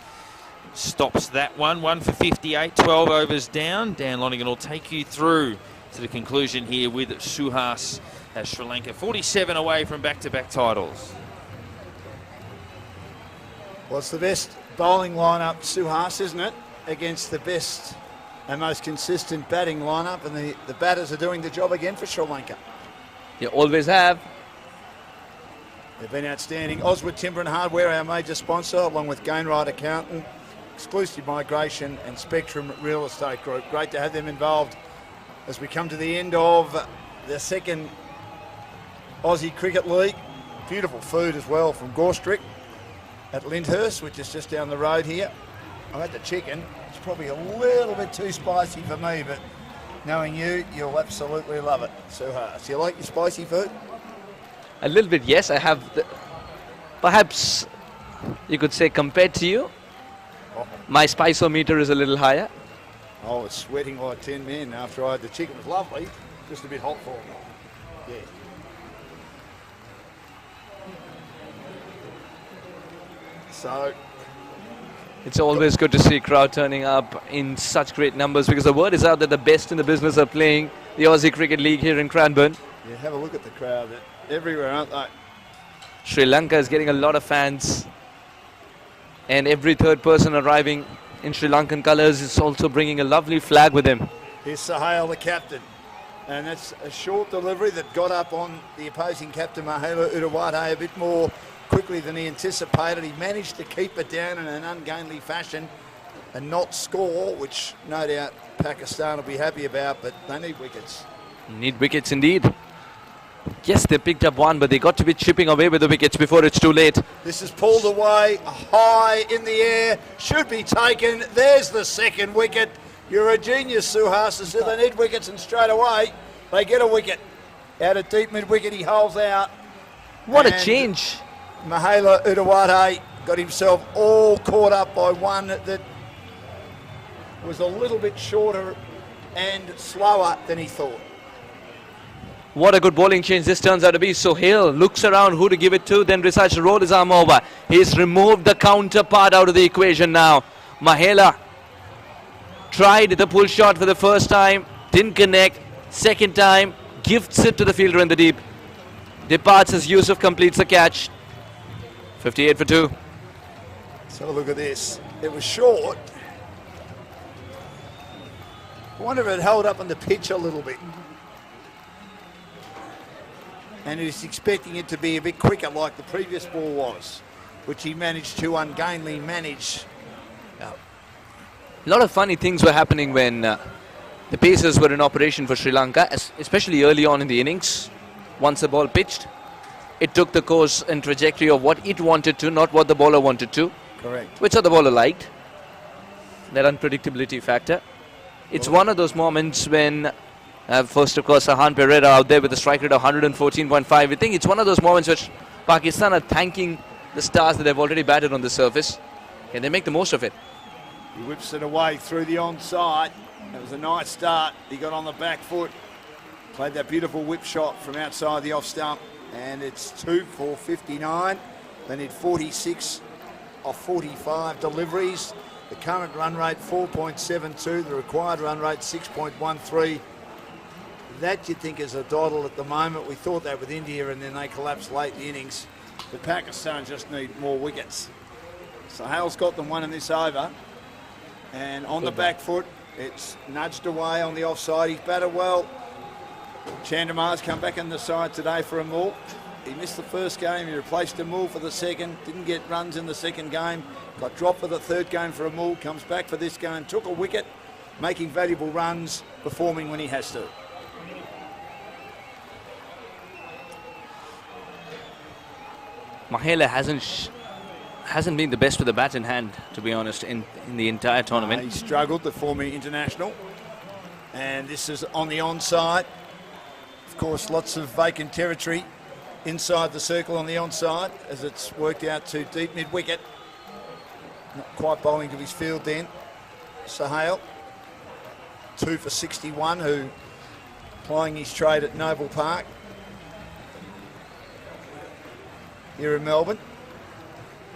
stops that one. 1 for 58, 12 overs down. Dan Lonergan will take you through to the conclusion here with Suhas as Sri Lanka 47 away from back-to-back titles. Well, it's the best bowling lineup, Suhas, isn't it? Against the best and most consistent batting lineup, and the batters are doing the job again for Sri Lanka. You always have. They've been outstanding. Oswood Timber and Hardware, our major sponsor, along with Gainwright Accountant, Exclusive Migration and Spectrum Real Estate Group. Great to have them involved as we come to the end of the second Aussie Cricket League. Beautiful food as well from Gorstrick at Lyndhurst, which is just down the road here. I've had the chicken. It's probably a little bit too spicy for me, but knowing you, you'll absolutely love it. Suhas, you like your spicy food? A little bit, yes. I have, perhaps you could say compared to you, my spice-o-meter is a little higher. I was sweating like 10 men after I had the chicken. It was lovely, just a bit hot for me. Yeah. So it's always good to see crowd turning up in such great numbers, because the word is out that the best in the business are playing the Aussie Cricket League here in Cranbourne. Yeah, have a look at the crowd. They're everywhere, aren't they? Sri Lanka is getting a lot of fans, and every third person arriving in Sri Lankan colours is also bringing a lovely flag with him. Here's Sahel, the captain, and that's a short delivery that got up on the opposing captain Mahela Udawade a bit more quickly than he anticipated. He managed to keep it down in an ungainly fashion and not score, which no doubt Pakistan will be happy about, but they need wickets. Need wickets indeed. Yes, they picked up one, but they got to be chipping away with the wickets before it's too late. This is pulled away, high in the air, should be taken. There's the second wicket. You're a genius, Suhas. They said they need wickets, and straight away they get a wicket. Out of deep mid-wicket, he holds out. What a change. Mahela Udawade got himself all caught up by one that was a little bit shorter and slower than he thought. What a good bowling change this turns out to be. Sohail looks around who to give it to, then decides to roll his arm over. He's removed the counterpart out of the equation now. Mahela tried the pull shot for the first time, didn't connect. Second time, gifts it to the fielder in the deep. Departs as Yusuf completes the catch. 58 for 2. So look at this. It was short. I wonder if it held up on the pitch a little bit. And he's expecting it to be a bit quicker like the previous ball was, which he managed to ungainly manage. A lot of funny things were happening when the Pacers were in operation for Sri Lanka, especially early on in the innings. Once the ball pitched, it took the course and trajectory of what it wanted to, not what the bowler wanted to. Correct. Which the bowler liked. That unpredictability factor. It's one of those moments when, first of course, Sahan Pereira out there with a strike rate of 114.5. I think it's one of those moments which Pakistan are thanking the stars that they've already batted on the surface. Can they make the most of it? He whips it away through the onside. That was a nice start. He got on the back foot. Played that beautiful whip shot from outside the off stump. And it's 2 for 59. They need 46 of 45 deliveries. The current run rate 4.72. The required run rate 6.13. That you'd think is a doddle at the moment. We thought that with India and then they collapsed late in the innings. But Pakistan just need more wickets. So Hale's got them one in this over. And on the back foot, it's nudged away on the offside. He's batted well. Chandimal's come back in the side today for Amul. He missed the first game. He replaced Amul for the second. Didn't get runs in the second game. Got dropped for the third game for Amul. Comes back for this game. Took a wicket, making valuable runs, performing when he has to. Mahela hasn't been the best with the bat in hand, to be honest, in the entire tournament. He struggled, the former international. And this is on the onside. Of course, lots of vacant territory inside the circle on the onside as it's worked out to deep mid-wicket. Not quite bowling to his field then. Sahale, 2 for 61, who plying his trade at Noble Park here in Melbourne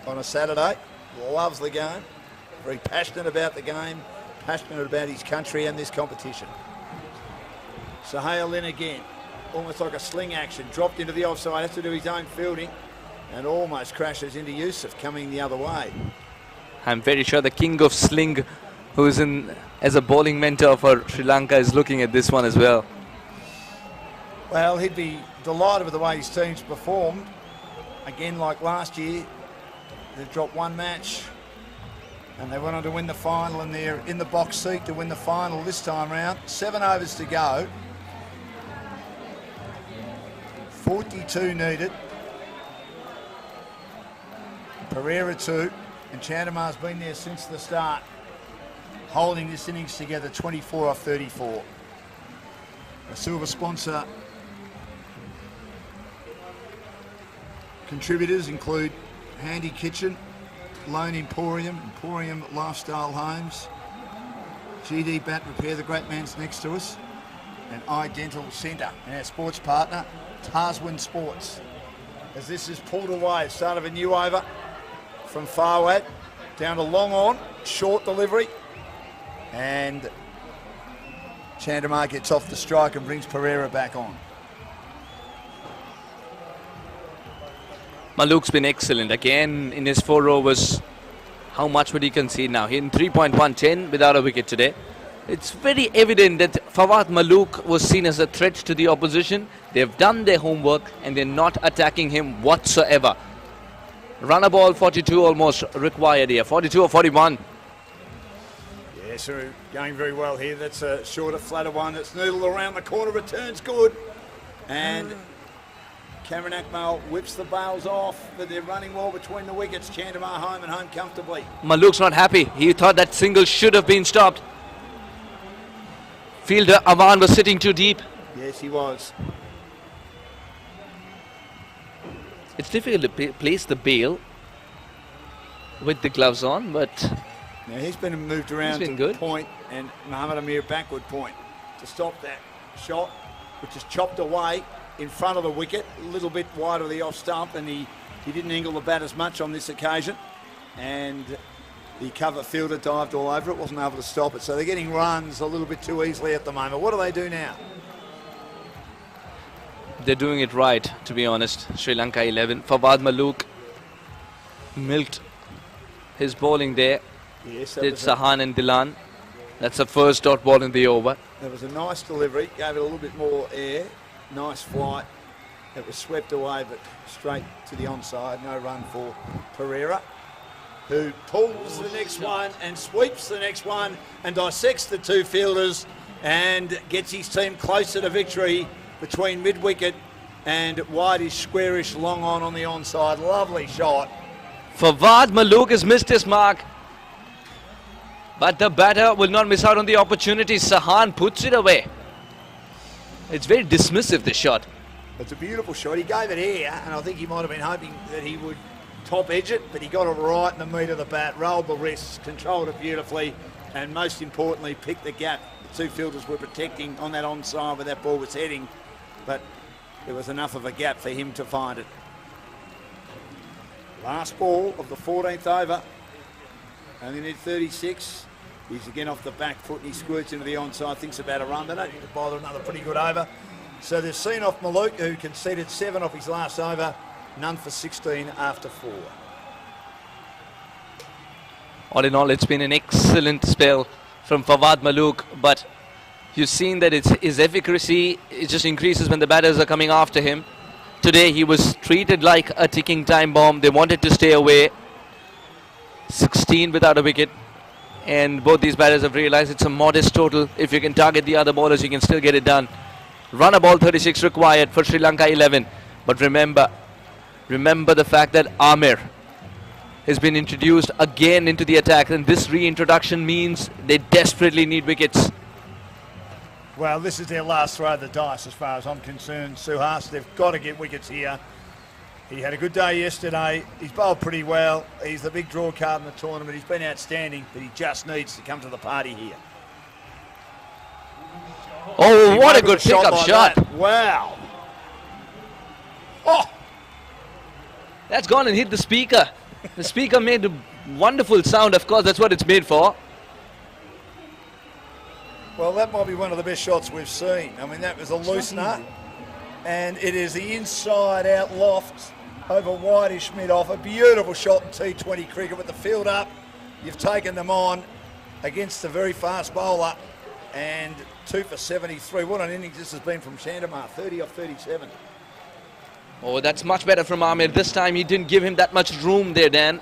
on a Saturday. Loves the game, very passionate about the game, passionate about his country and this competition. Sahale in again, almost like a sling action, dropped into the offside, has to do his own fielding and almost crashes into Yusuf coming the other way. I'm very sure the king of sling, who's in as a bowling mentor for Sri Lanka, is looking at this one as well. Well, he'd be delighted with the way his team's performed. Again, like last year, they've dropped one match and they went on to win the final, and they're in the box seat to win the final this time round. 7 overs to go. 42 needed. Pereira 2, and Chandimal's been there since the start, holding this innings together, 24 off 34. A silver sponsor contributors include Handy Kitchen, Lone Emporium, Emporium Lifestyle Homes, GD Bat Repair, the great man's next to us, and Eye Dental Centre, and our sports partner, Tarswin Sports. As this is pulled away, start of a new over from Farwad, down to long on, short delivery, and Chandimal gets off the strike and brings Pereira back on. Maluk's been excellent. Again, in his 4 overs, how much would he concede now? He in 3.110 without a wicket today. It's very evident that Fawad Maluk was seen as a threat to the opposition. They've done their homework and they're not attacking him whatsoever. Runner ball 42 almost required here. 42 or 41. Yeah, so going very well here. That's a shorter, flatter one. That's noodled around the corner. Returns good. And Cameron Akmal whips the bails off, but they're running well between the wickets. Chandimal home and home comfortably. Maluk's not happy. He thought that single should have been stopped. Fielder Awan was sitting too deep. Yes, he was. It's difficult to place the bail with the gloves on, but now he's been moved around to good. Point, and Muhammad Amir backward point to stop that shot, which is chopped away in front of the wicket, a little bit wide of the off stump, and he didn't angle the bat as much on this occasion, and the cover fielder dived all over it, wasn't able to stop it, so they're getting runs a little bit too easily at the moment. What do they do now? they're doing it right, to be honest. Sri Lanka 11. Fawad Maluk milked his bowling there. Yes, did Sahan and Dilan. That's the first dot ball in the over. That was a nice delivery, gave it a little bit more air. Nice flight. It was swept away, but straight to the onside. No run for Pereira. who pulls the next one and sweeps the next one and dissects the two fielders and gets his team closer to victory between mid-wicket and wideish, squarish, long on the onside. Lovely shot. Fawad Malook has missed his mark, but the batter will not miss out on the opportunity. Sahan puts it away. It's very dismissive, this shot. It's a beautiful shot. He gave it here, and I think he might have been hoping that he would top edge it, but he got it right in the meat of the bat, rolled the wrists, controlled it beautifully, and most importantly, picked the gap the two fielders were protecting on that onside where that ball was heading, but there was enough of a gap for him to find it. Last ball of the 14th over. Only need 36. He's again off the back foot and he squirts into the onside, thinks about a run. They don't need to bother, another pretty good over. So they've seen off Malook, who conceded 7 off his last over, none for 16 after 4. All in all, it's been an excellent spell from Fawad Malook, but you've seen that his efficacy, it just increases when the batters are coming after him. Today he was treated like a ticking time bomb. They wanted to stay away. 16 without a wicket. And both these batters have realized it's a modest total. If you can target the other bowlers, you can still get it done. Run a ball 36 required for Sri Lanka 11. But remember the fact that Amir has been introduced again into the attack. And this reintroduction means they desperately need wickets. Well, this is their last throw of the dice as far as I'm concerned, Suhas. They've got to get wickets here. He had a good day yesterday. He's bowled pretty well. He's the big draw card in the tournament. He's been outstanding, but he just needs to come to the party here. Oh, what a good pickup shot. That. Wow. Oh! That's gone and hit the speaker. The speaker made a wonderful sound. Of course, that's what it's made for. Well, that might be one of the best shots we've seen. I mean, that was a loosener, and it is the inside-out loft over wideish mid-off. A beautiful shot in T20 cricket with the field up. You've taken them on against a very fast bowler, and 2 for 73. What an innings this has been from Shandamar, 30 off 37. Oh, that's much better from Amir. This time he didn't give him that much room there, Dan.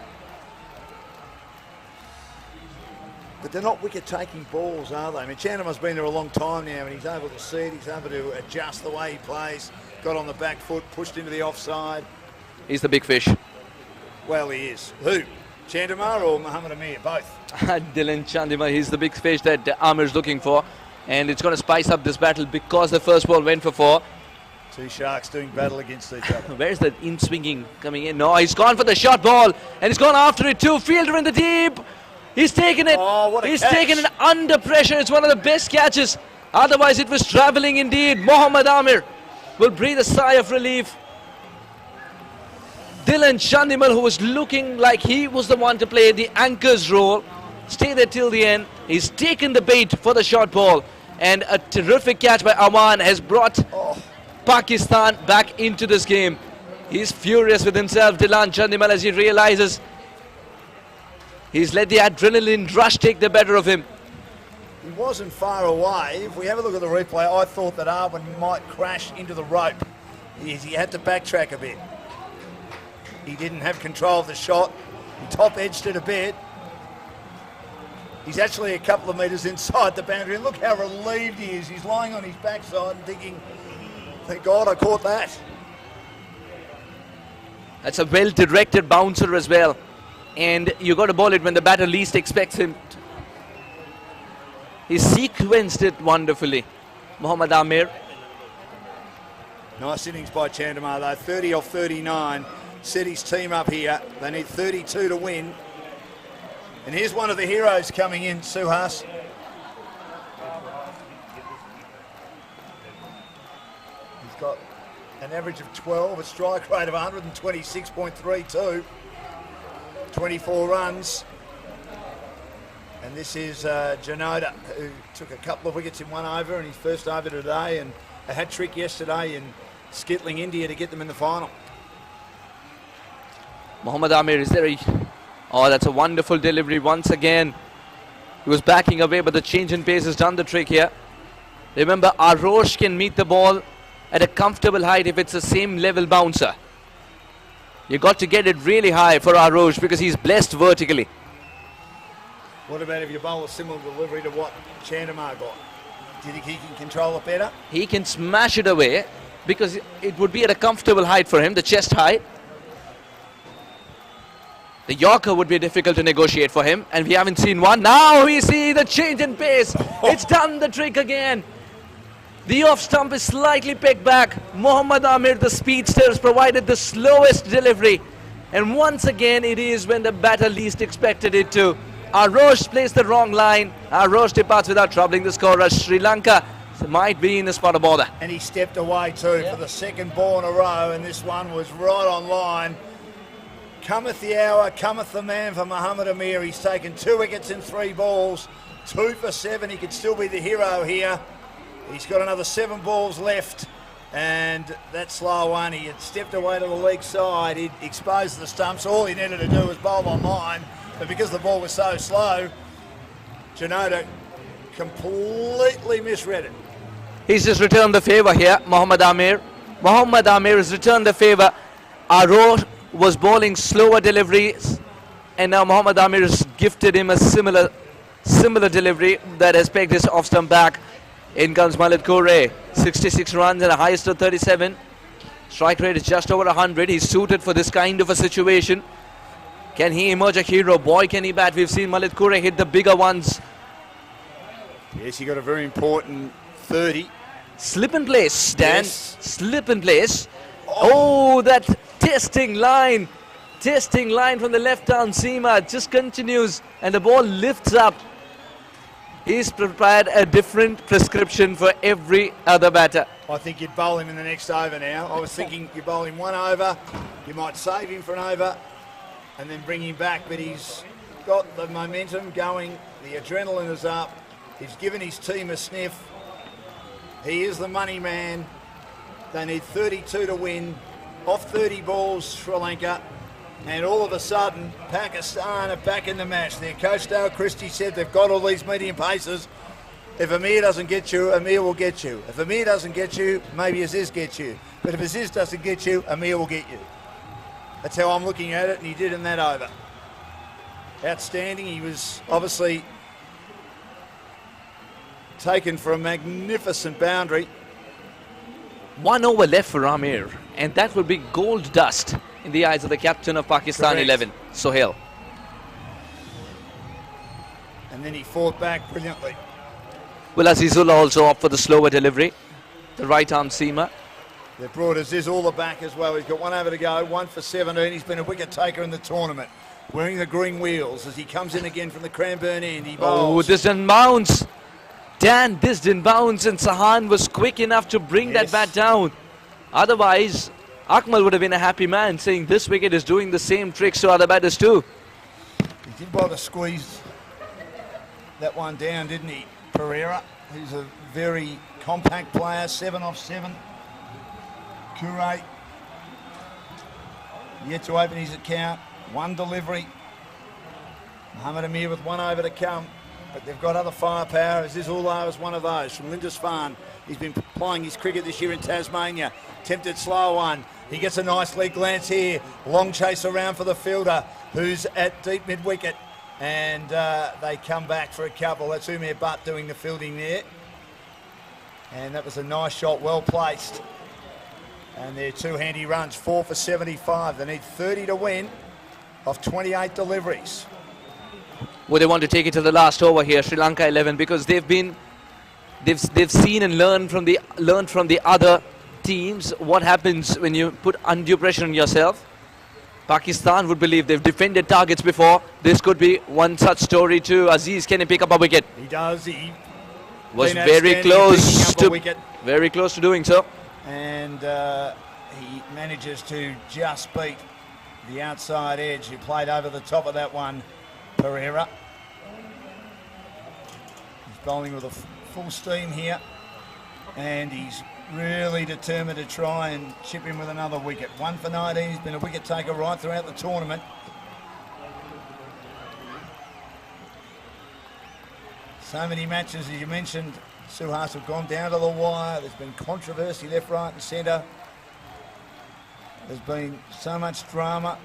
But they're not wicket-taking balls, are they? I mean, Chandamar's been there a long time now, and he's able to see it. He's able to adjust the way he plays. Got on the back foot, pushed into the offside. He's the big fish. Well, he is. Who? Chandamar or Muhammad Amir? Both. Dylan Chandimar, he's the big fish that Amir's looking for. And it's going to spice up this battle because the first ball went for 4. Two sharks doing battle against each other. Where's that in-swinging coming in? No, he's gone for the short ball. And he's gone after it too. Fielder in the deep. He's taken it. Oh, what a He's catch. taken it under pressure. It's one of the best catches. Otherwise, it was travelling indeed. Mohammad Amir will breathe a sigh of relief. Dylan Chandimal, who was looking like he was the one to play the anchor's role, stay there till the end. He's taken the bait for the short ball. And a terrific catch by Awan has brought Pakistan back into this game. He's furious with himself, Dylan Chandimal, as he realizes he's let the adrenaline rush take the better of him. He wasn't far away. If we have a look at the replay, I thought that Arwin might crash into the rope. He had to backtrack a bit. He didn't have control of the shot. He top-edged it a bit. He's actually a couple of metres inside the boundary. And look how relieved he is. He's lying on his backside and thinking, thank God I caught that. That's a well-directed bouncer as well. And you got to bowl it when the batter least expects him. He sequenced it wonderfully. Mohammad Amir. Nice innings by Chandamar though, 30 off 39. Set his team up here. They need 32 to win. And here's one of the heroes coming in, Suhas. He's got an average of 12, a strike rate of 126.32. 24 runs. And this is Janoda, who took a couple of wickets in one over in his first over today, and a hat-trick yesterday in skittling India to get them in the final. Mohammad Amir, is there a... Oh, that's a wonderful delivery once again. He was backing away, but the change in pace has done the trick here. Remember, Arosh can meet the ball at a comfortable height if it's the same level bouncer. You got to get it really high for Arosh because he's blessed vertically. What about if you bowl a similar delivery to what Chandamar got? Do you think he can control it better? He can smash it away because it would be at a comfortable height for him, the chest height. The Yorker would be difficult to negotiate for him, and we haven't seen one. Now we see the change in pace. It's done the trick again. The off stump is slightly pegged back. Mohammad Amir, the speedster, has provided the slowest delivery. And once again, it is when the batter least expected it to. Arosh plays the wrong line. Arosh departs without troubling the scorer. Sri Lanka might be in the spot of bother. And he stepped away too for the second ball in a row, and this one was right on line. Cometh the hour, cometh the man for Mohammad Amir. He's taken 2 wickets in 3 balls, 2 for 7. He could still be the hero here. He's got another 7 balls left, and that slow one, he had stepped away to the leg side. He'd exposed the stumps. All he needed to do was bowl on line, but because the ball was so slow, Janota completely misread it. He's just returned the favour here, Mohammad Amir. Mohammad Amir has returned the favour. Arosh was bowling slower deliveries, and now Mohammad Amir has gifted him a similar delivery that has pegged his off stump back. In comes Malik Kore, 66 runs and a highest of 37. Strike rate is just over 100. He's suited for this kind of a situation. Can he emerge a hero? Boy, can he bat. We've seen Malik Kore hit the bigger ones. Yes, he got a very important 30. Slip in place, Dan. Yes. Slip in place. Oh, that testing line from the left arm seamer just continues, and the ball lifts up. He's prepared a different prescription for every other batter. I think you'd bowl him in the next over now. I was thinking you bowl him 1 over, you might save him for an over and then bring him back, but he's got the momentum going, the adrenaline is up, he's given his team a sniff. He is the money man. They need 32 to win, off 30 balls, Sri Lanka. And all of a sudden, Pakistan are back in the match. Their coach, Dale Christie, said they've got all these medium paces. If Amir doesn't get you, Amir will get you. If Amir doesn't get you, maybe Aziz gets you. But if Aziz doesn't get you, Amir will get you. That's how I'm looking at it, and he did in that over. Outstanding. He was obviously taken for a magnificent boundary. 1 over left for Amir, and that would be gold dust in the eyes of the captain of Pakistan. Correct. 11, Sohail. And then he fought back brilliantly. Will Azizullah also opt for the slower delivery? The right arm seamer. They've brought Azizullah back as well. He's got 1 over to go, 1 for 17. He's been a wicket taker in the tournament, wearing the green wheels as he comes in again from the Cranbourne end. He bowls. Oh, this didn't bounce. Dan, this didn't bounce, and Sahan was quick enough to bring that bat down. Otherwise, Akmal would have been a happy man, saying this wicket is doing the same tricks to other batters too. He did well to squeeze that one down, didn't he? Pereira, who's a very compact player, 7 off 7. Kure, yet to open his account. 1 delivery. Mohammad Amir with 1 over to come. But they've got other firepower. Azizullah is one of those from Lindisfarne. He's been playing his cricket this year in Tasmania. Tempted slow one. He gets a nice leg glance here. Long chase around for the fielder, who's at deep mid-wicket. And they come back for a couple. That's Umair Butt doing the fielding there. And that was a nice shot, well placed. And they're 2 handy runs, 4 for 75. They need 30 to win off 28 deliveries. Well, they want to take it to the last over here, Sri Lanka 11, because they've seen and learned from the other teams what happens when you put undue pressure on yourself. Pakistan would believe they've defended targets before. This could be one such story too. Aziz, can he pick up a wicket? He does. He was very close to doing so. And he manages to just beat the outside edge, who played over the top of that one, Pereira. He's bowling with a full steam here, and he's really determined to try and chip in with another wicket. 1 for 19. He's been a wicket taker right throughout the tournament. So many matches, as you mentioned, Suhas, have gone down to the wire. There's been controversy left, right and centre. There's been so much drama.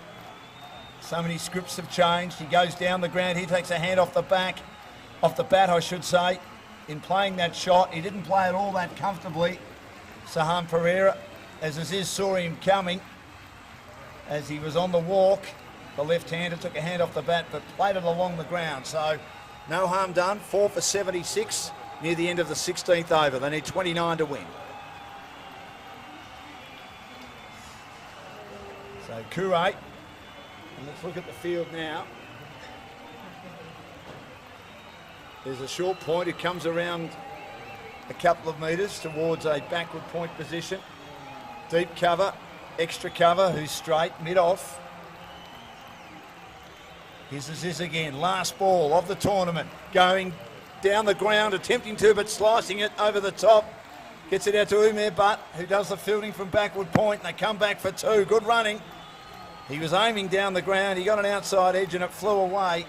So many scripts have changed. He goes down the ground. He takes a hand off the bat, I should say, in playing that shot. He didn't play it all that comfortably. Saham Pereira, as Aziz saw him coming, as he was on the walk, the left-hander took a hand off the bat, but played it along the ground. So no harm done. 4 for 76 near the end of the 16th over. They need 29 to win. So Kure, and let's look at the field now. There's a short point. It comes around a couple of metres towards a backward point position. Deep cover, extra cover, who's straight, mid-off. Here's Aziz again, last ball of the tournament. Going down the ground, attempting to, but slicing it over the top. Gets it out to Umair Butt, who does the fielding from backward point, and they come back for 2. Good running. He was aiming down the ground. He got an outside edge and it flew away.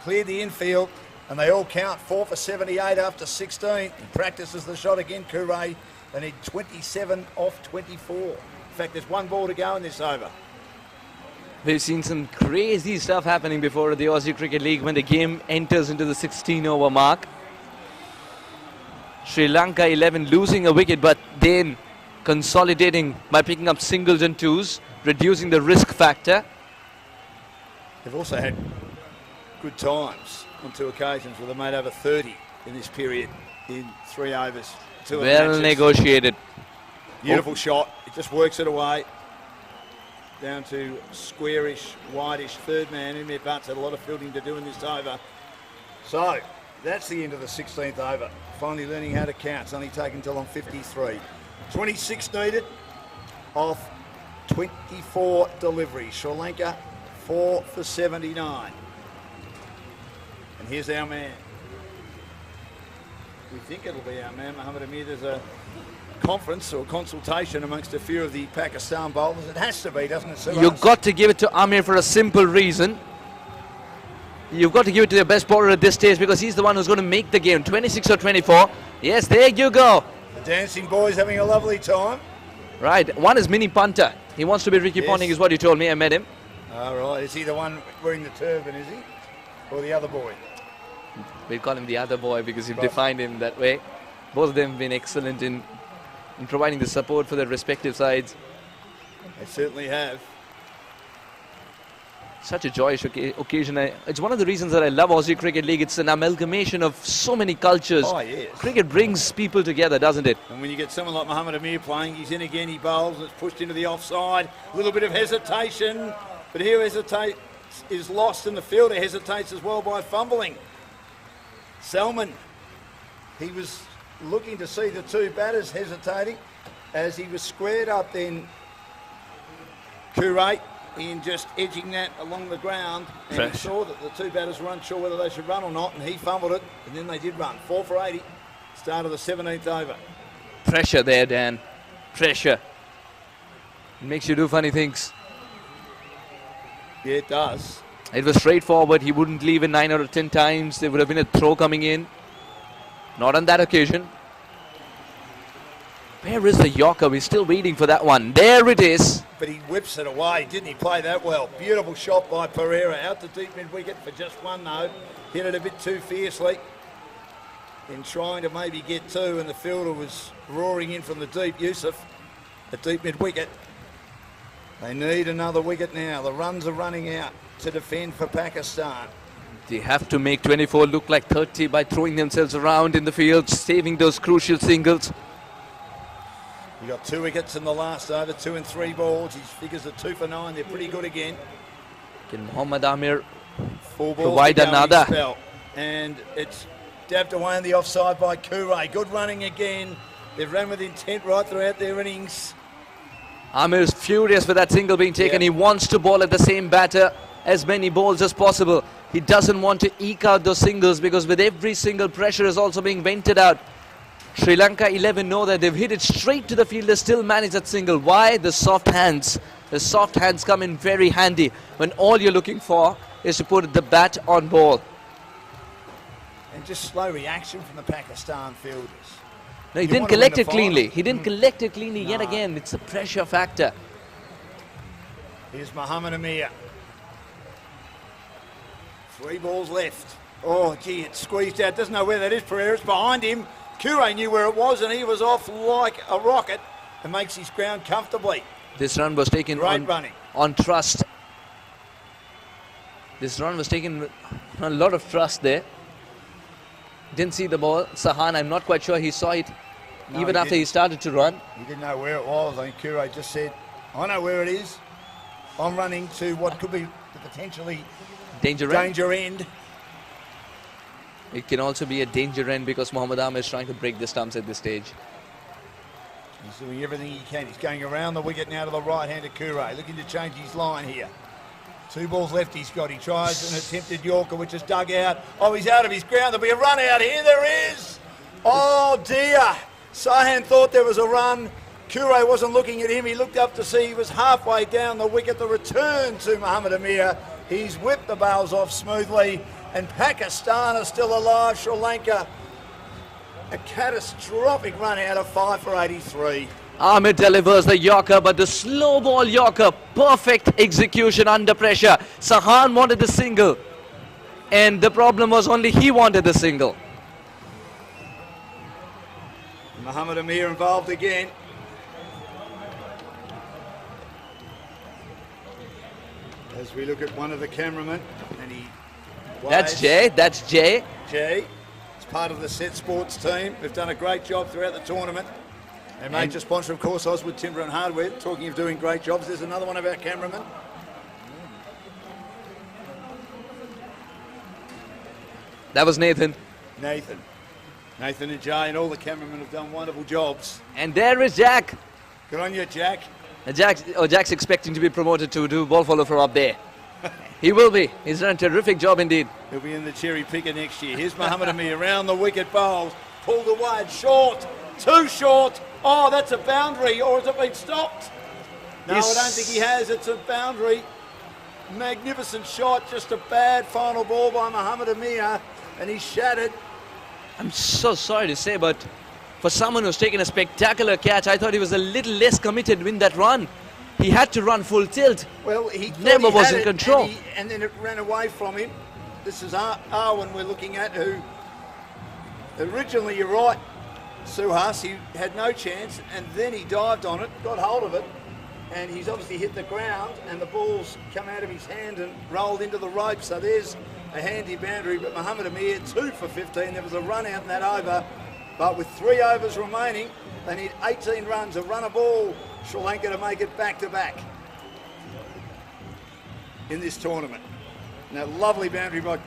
Cleared the infield, and they all count 4 for 78 after 16. He practices the shot again, Kure. They need 27 off 24. In fact, there's 1 ball to go in this over. We've seen some crazy stuff happening before at the Aussie Cricket League when the game enters into the 16-over mark. Sri Lanka 11 losing a wicket, but then consolidating by picking up singles and twos, reducing the risk factor. They've also had good times on 2 occasions where they made over 30 in this period in 3 overs. 2 well matches. Negotiated. Beautiful shot. It just works it away. Down to squarish, wideish third man. Umair Butt's had a lot of fielding to do in this over. So that's the end of the 16th over. Finally learning how to count. It's only taken until on 53. 26 needed off 24 deliveries. Sri Lanka 4 for 79. And here's our man. We think it'll be our man, Mohammad Amir. There's a conference or consultation amongst a few of the Pakistan bowlers. It has to be, doesn't it, Sir? You've got to give it to Amir for a simple reason. You've got to give it to the best bowler at this stage because he's the one who's going to make the game. 26 or 24. Yes, there you go. The dancing boy's having a lovely time. Right. One is Mini Punter. He wants to be Ricky Ponting is what he told me. I met him. All right. Is he the one wearing the turban, is he? Or the other boy? We'll call him the other boy because you've defined him that way. Both of them have been excellent in providing the support for their respective sides. They certainly have. Such a joyous occasion. It's one of the reasons that I love Aussie Cricket League. It's an amalgamation of so many cultures. Oh, yes. Cricket brings people together, doesn't it? And when you get someone like Mohammad Amir playing, he's in again, he bowls, and it's pushed into the offside. A little bit of hesitation, but here hesitate is lost, and the fielder hesitates as well by fumbling. Salman, he was looking to see the 2 batters hesitating as he was squared up, then Kure in just edging that along the ground, and he saw that the 2 batters were unsure whether they should run or not, and he fumbled it, and then they did run. 4 for 80, start of the 17th over. Pressure there, Dan. Pressure. It makes you do funny things. Yeah, it does. It was straightforward. He wouldn't leave it 9 out of 10 times. There would have been a throw coming in. Not on that occasion. Where is the Yorker? We're still waiting for that one. There it is. But he whips it away. Didn't he play that well? Beautiful shot by Pereira. Out to deep mid-wicket for just 1 though. Hit it a bit too fiercely. In trying to maybe get 2, and the fielder was roaring in from the deep. Yusuf at deep mid-wicket. They need another wicket now. The runs are running out to defend for Pakistan. They have to make 24 look like 30 by throwing themselves around in the field, saving those crucial singles. You got 2 wickets in the last over, 2 and 3 balls. His figures are 2 for 9. They're pretty good again. Can Muhammad Amir 4 balls provide another? Spell. And it's dabbed away on the offside by Kure. Good running again. They've run with intent right throughout their innings. Amir's furious for that single being taken. He wants to bowl at the same batter as many balls as possible. He doesn't want to eke out those singles because with every single pressure is also being vented out. Sri Lanka 11 know that they've hit it straight to the field. They still manage that single. Why? The soft hands. The soft hands come in very handy when all you're looking for is to put the bat on ball. And just slow reaction from the Pakistan fielders. No, he didn't collect it cleanly. He didn't collect it cleanly yet again. It's a pressure factor. Here's Muhammad Amir. 3 balls left. Oh, gee, it's squeezed out. Doesn't know where that is, Pereira. It's behind him. Kure knew where it was, and he was off like a rocket and makes his ground comfortably. This run was taken on trust. This run was taken with a lot of trust there. Didn't see the ball. Sahan, I'm not quite sure he saw it even after he started to run. He didn't know where it was. I think Kure just said, I know where it is. I'm running to what could be the potentially danger end. It can also be a danger end because Mohammad Amir is trying to break the stumps at this stage. He's doing everything he can. He's going around the wicket now to the right hand of Kure, looking to change his line here. 2 balls left he's got. He tries an attempted Yorker, which is dug out. Oh, he's out of his ground. There'll be a run out here. There is. Oh, dear. Sahan thought there was a run. Kure wasn't looking at him. He looked up to see he was halfway down the wicket. The return to Muhammad Amir. He's whipped the bails off smoothly. And Pakistan are still alive. Sri Lanka, a catastrophic run out of 5 for 83. Amir delivers the Yorker, but the slow ball Yorker, perfect execution under pressure. Sahan wanted the single, and the problem was only he wanted the single. Muhammad Amir involved again. As we look at one of the cameramen, and he waves. That's Jay. That's Jay. Jay. It's part of the Set Sports team. They've done a great job throughout the tournament. Their major sponsor, of course, Oswood Timber and Hardware. Talking of doing great jobs, there's another one of our cameramen. That was Nathan. Nathan and Jay and all the cameramen have done wonderful jobs. And there is Jack. Good on you, Jack. And Jack's expecting to be promoted to do ball follow from up there. He will be. He's done a terrific job indeed. He'll be in the cherry picker next year. Here's Muhammad Amir around the wicket bowls. Pulled away, short, too short. Oh, that's a boundary, or has it been stopped? No, I don't think he has. It's a boundary. Magnificent shot, just a bad final ball by Muhammad Amir, and he's shattered. I'm so sorry to say, but for someone who's taken a spectacular catch, I thought he was a little less committed in that run. He had to run full tilt. Well, he never was in control. And then it ran away from him. This is Arwen we're looking at, who originally, you're right, Suhas, he had no chance, and then he dived on it, got hold of it, and he's obviously hit the ground, and the ball's come out of his hand and rolled into the rope. So there's a handy boundary, but Muhammad Amir, 2 for 15. There was a run out in that over, but with 3 overs remaining, they need 18 runs, a run a ball, Sri Lanka to make it back-to-back in this tournament. Now, lovely boundary by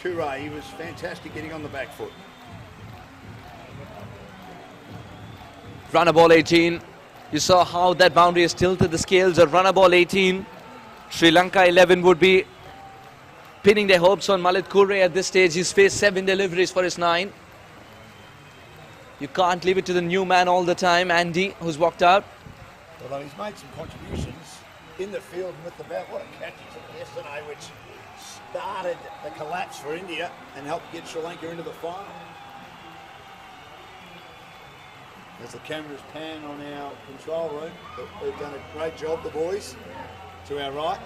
Kure. He was fantastic getting on the back foot. Runner ball 18. You saw how that boundary has tilted the scales. A runner ball 18. Sri Lanka 11 would be pinning their hopes on Malit Kure at this stage. He's faced 7 deliveries for his 9. You can't leave it to the new man all the time, Andy, who's walked out. Although he's made some contributions in the field with the bat. What a catch he took yesterday, which started the collapse for India and helped get Sri Lanka into the final. As the cameras pan on our control room, they've done a great job, the boys, to our right.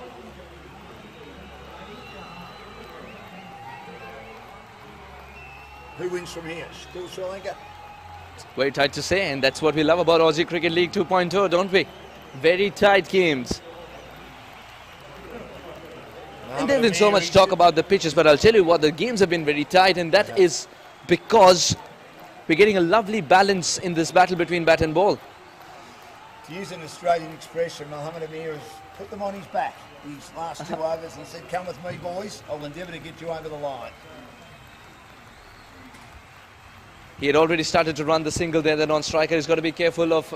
Who wins from here? Still Sri Lanka? Very tight to say, and that's what we love about Aussie Cricket League 2.0, don't we? Very tight games. And there's been so much talk about the pitches, but I'll tell you what, the games have been very tight, and that is because we're getting a lovely balance in this battle between bat and ball. To use an Australian expression, Muhammad Amir has put them on his back these last 2 overs and said, come with me, boys. I'll endeavour to get you over the line. He had already started to run the single there, the non-striker. He's got to be careful of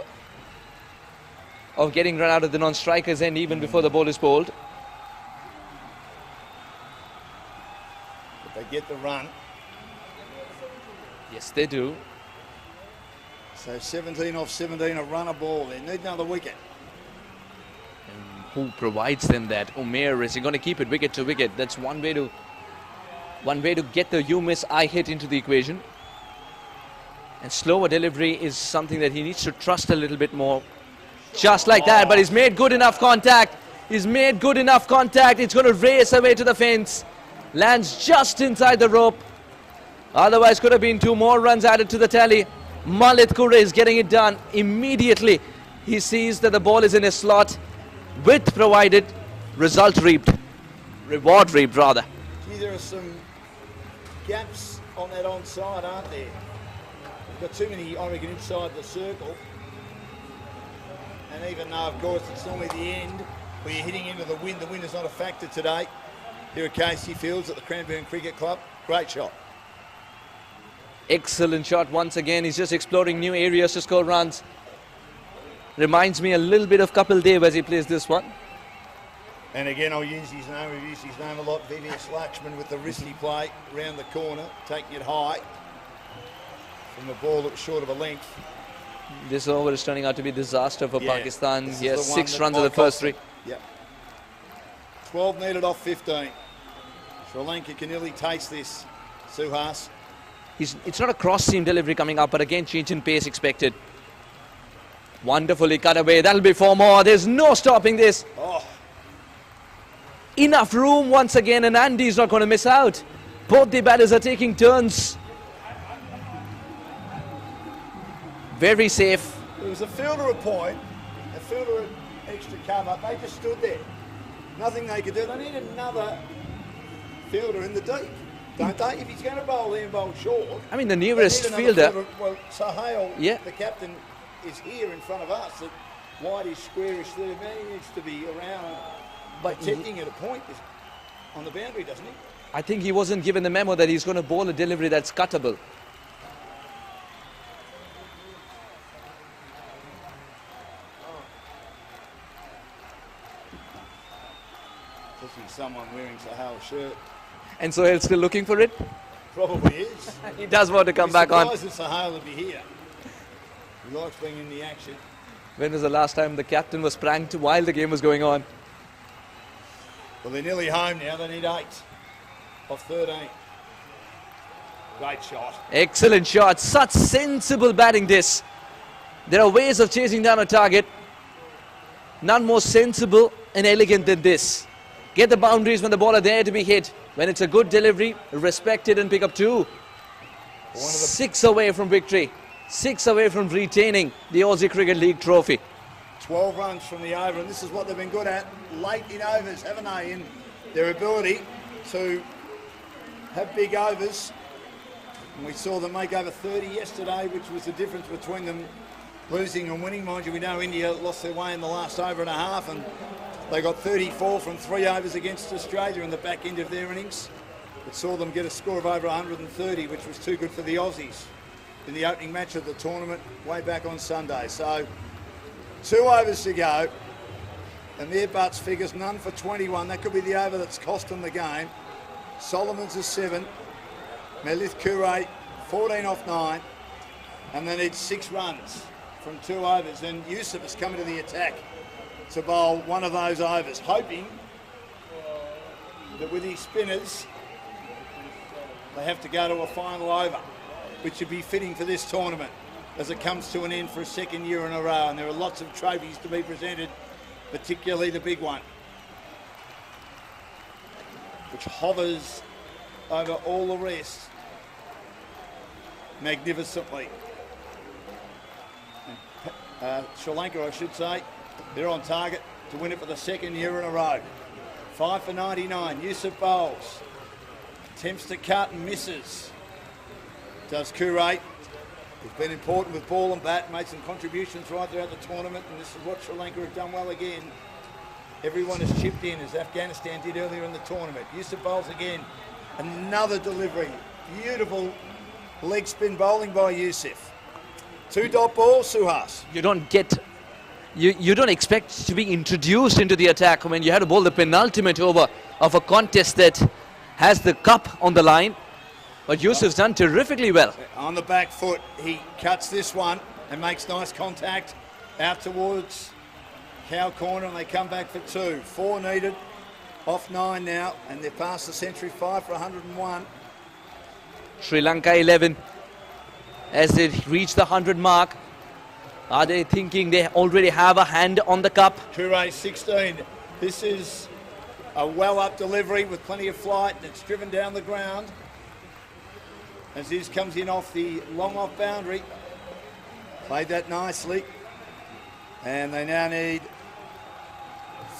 getting run out of the non-striker's end even before the ball is bowled. But they get the run. Yes, they do. So 17 off 17, a runner ball. They need another wicket. And who provides them that? Umair, is he going to keep it wicket to wicket? That's one way to get the you miss I hit into the equation. And slower delivery is something that he needs to trust a little bit more. Just like that, but he's made good enough contact. He's made good enough contact. It's going to race away to the fence. Lands just inside the rope. Otherwise, could have been 2 more runs added to the tally. Malit Kure is getting it done immediately. He sees that the ball is in his slot. Width provided, result reaped. Reward reaped, rather. Gee, there are some gaps on that onside, aren't there? We've got too many, I reckon, inside the circle. And even though, of course, it's normally the end where you're hitting into the wind is not a factor today. Here at Casey Fields at the Cranbourne Cricket Club. Great shot. Excellent shot once again. He's just exploring new areas to score runs. Reminds me a little bit of Kapil Dev as he plays this one. And again, I'll use his name. We've used his name a lot. VVS Lakshman with the wristy play round the corner, taking it high from a ball that was short of a length. This over is turning out to be a disaster for Pakistan. Yes, 6 runs of the first 3. Yep. 12 needed off 15. Sri Lanka can nearly taste this. Suhas. It's not a cross-seam delivery coming up, but again, change in pace expected. Wonderfully cut away. That'll be 4 more. There's no stopping this. Oh. Enough room once again, and Andy's not going to miss out. Both the batters are taking turns. Very safe. There was a fielder a point, a fielder extra cover. They just stood there. Nothing they could do. They need another fielder in the deep, don't they? If he's going to bowl there and bowl short. I mean, the nearest fielder. Well, Sahel, the captain, is here in front of us. That white-ish, squarish third man, he needs to be around, but protecting at a point on the boundary, doesn't he? I think he wasn't given the memo that he's going to bowl a delivery that's cuttable. Someone wearing Sahal's shirt. And Sohail's still looking for it? Probably is. He does want to come back on. He's surprised that Sahal would be here. He likes being in the action. When was the last time the captain was pranked while the game was going on? Well, they're nearly home now. They need 8 off 13. Great shot. Excellent shot. Such sensible batting this. There are ways of chasing down a target. None more sensible and elegant than this. Get the boundaries when the ball are there to be hit. When it's a good delivery, respect it and pick up 2. 6 away from victory. 6 away from retaining the Aussie Cricket League trophy. 12 runs from the over, and this is what they've been good at late in overs, haven't they? In their ability to have big overs. And we saw them make over 30 yesterday, which was the difference between them losing and winning. Mind you, we know India lost their way in the last over and a half, and they got 34 from 3 overs against Australia in the back end of their innings. It saw them get a score of over 130, which was too good for the Aussies in the opening match of the tournament way back on Sunday. So 2 overs to go, and their butts figures none for 21. That could be the over that's cost them the game. Solomon's is 7. Melith Kure 14 off 9, and they need 6 runs from 2 overs. And Yusuf is coming to the attack to bowl one of those overs, hoping that with his spinners they have to go to a final over, which would be fitting for this tournament as it comes to an end for a 2nd year in a row, and there are lots of trophies to be presented, particularly the big one, which hovers over all the rest magnificently. Sri Lanka, I should say, they're on target to win it for the 2nd year in a row. 5 for 99. Yusuf bowls. Attempts to cut and misses. Does Kure. He's been important with ball and bat, made some contributions right throughout the tournament, and this is what Sri Lanka have done well again. Everyone has chipped in, as Afghanistan did earlier in the tournament. Yusuf bowls again. Another delivery. Beautiful leg spin bowling by Yusuf. 2-dot ball, Suhas. You don't expect to be introduced into the attack when you have to bowl the penultimate over of a contest that has the cup on the line. But Yusuf's done terrifically well. On the back foot, he cuts this one and makes nice contact out towards cow corner, and they come back for 2. 4 needed off 9 now, and they're past the century. 5 for 101. Sri Lanka 11 as they reach the 100 mark. Are they thinking they already have a hand on the cup? Kure 16. This is a well-up delivery with plenty of flight, and it's driven down the ground. Aziz comes in off the long off boundary. Played that nicely. And they now need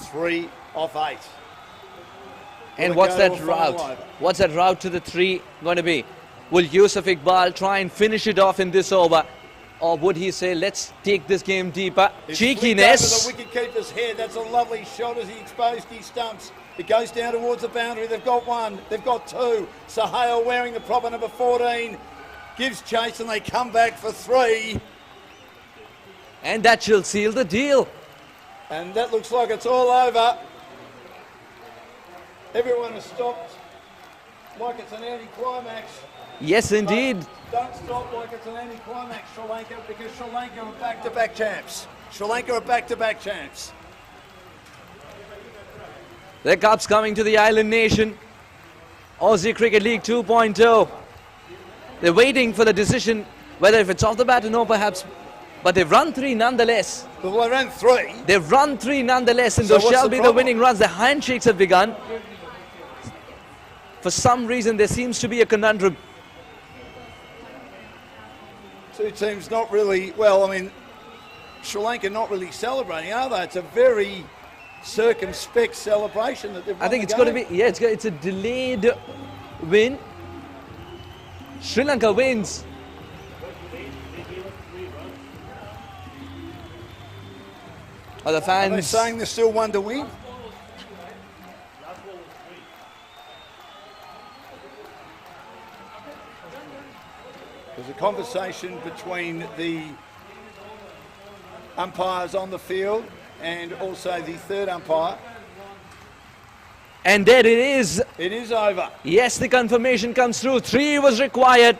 3 off 8. And what's that route? What's that route to the 3 going to be? Will Yusuf Iqbal try and finish it off in this over? Or would he say, let's take this game deeper? It's Cheekiness. over the wicketkeeper's head. That's a lovely shot as he exposed his stumps. It goes down towards the boundary. They've got 1. They've got 2. Sahel wearing the proper number 14 gives chase, and they come back for 3. And that shall seal the deal. And that looks like it's all over. Everyone has stopped like it's an anticlimax. Yes, indeed. But don't stop like it's an anticlimax, Sri Lanka, because Sri Lanka are back-to-back champs. Sri Lanka are back-to-back champs. The cup's coming to the island nation. Aussie Cricket League 2.0. They're waiting for the decision, whether if it's off the bat or no, perhaps. But they've run 3 nonetheless. Well, they ran 3. They've run 3 nonetheless, and So those what's shall the be the problem? winning runs. The handshakes have begun. For some reason, there seems to be a conundrum. 2 teams not really, well, I mean, Sri Lanka not really celebrating, are they? It's a very circumspect celebration that they've won I think the it's going to game. be, yeah, it's a delayed win. Sri Lanka wins. Are the Are they fans saying there's still 1 to win? There's a conversation between the umpires on the field and also the third umpire. And there it is. It is over. Yes, the confirmation comes through. 3 was required,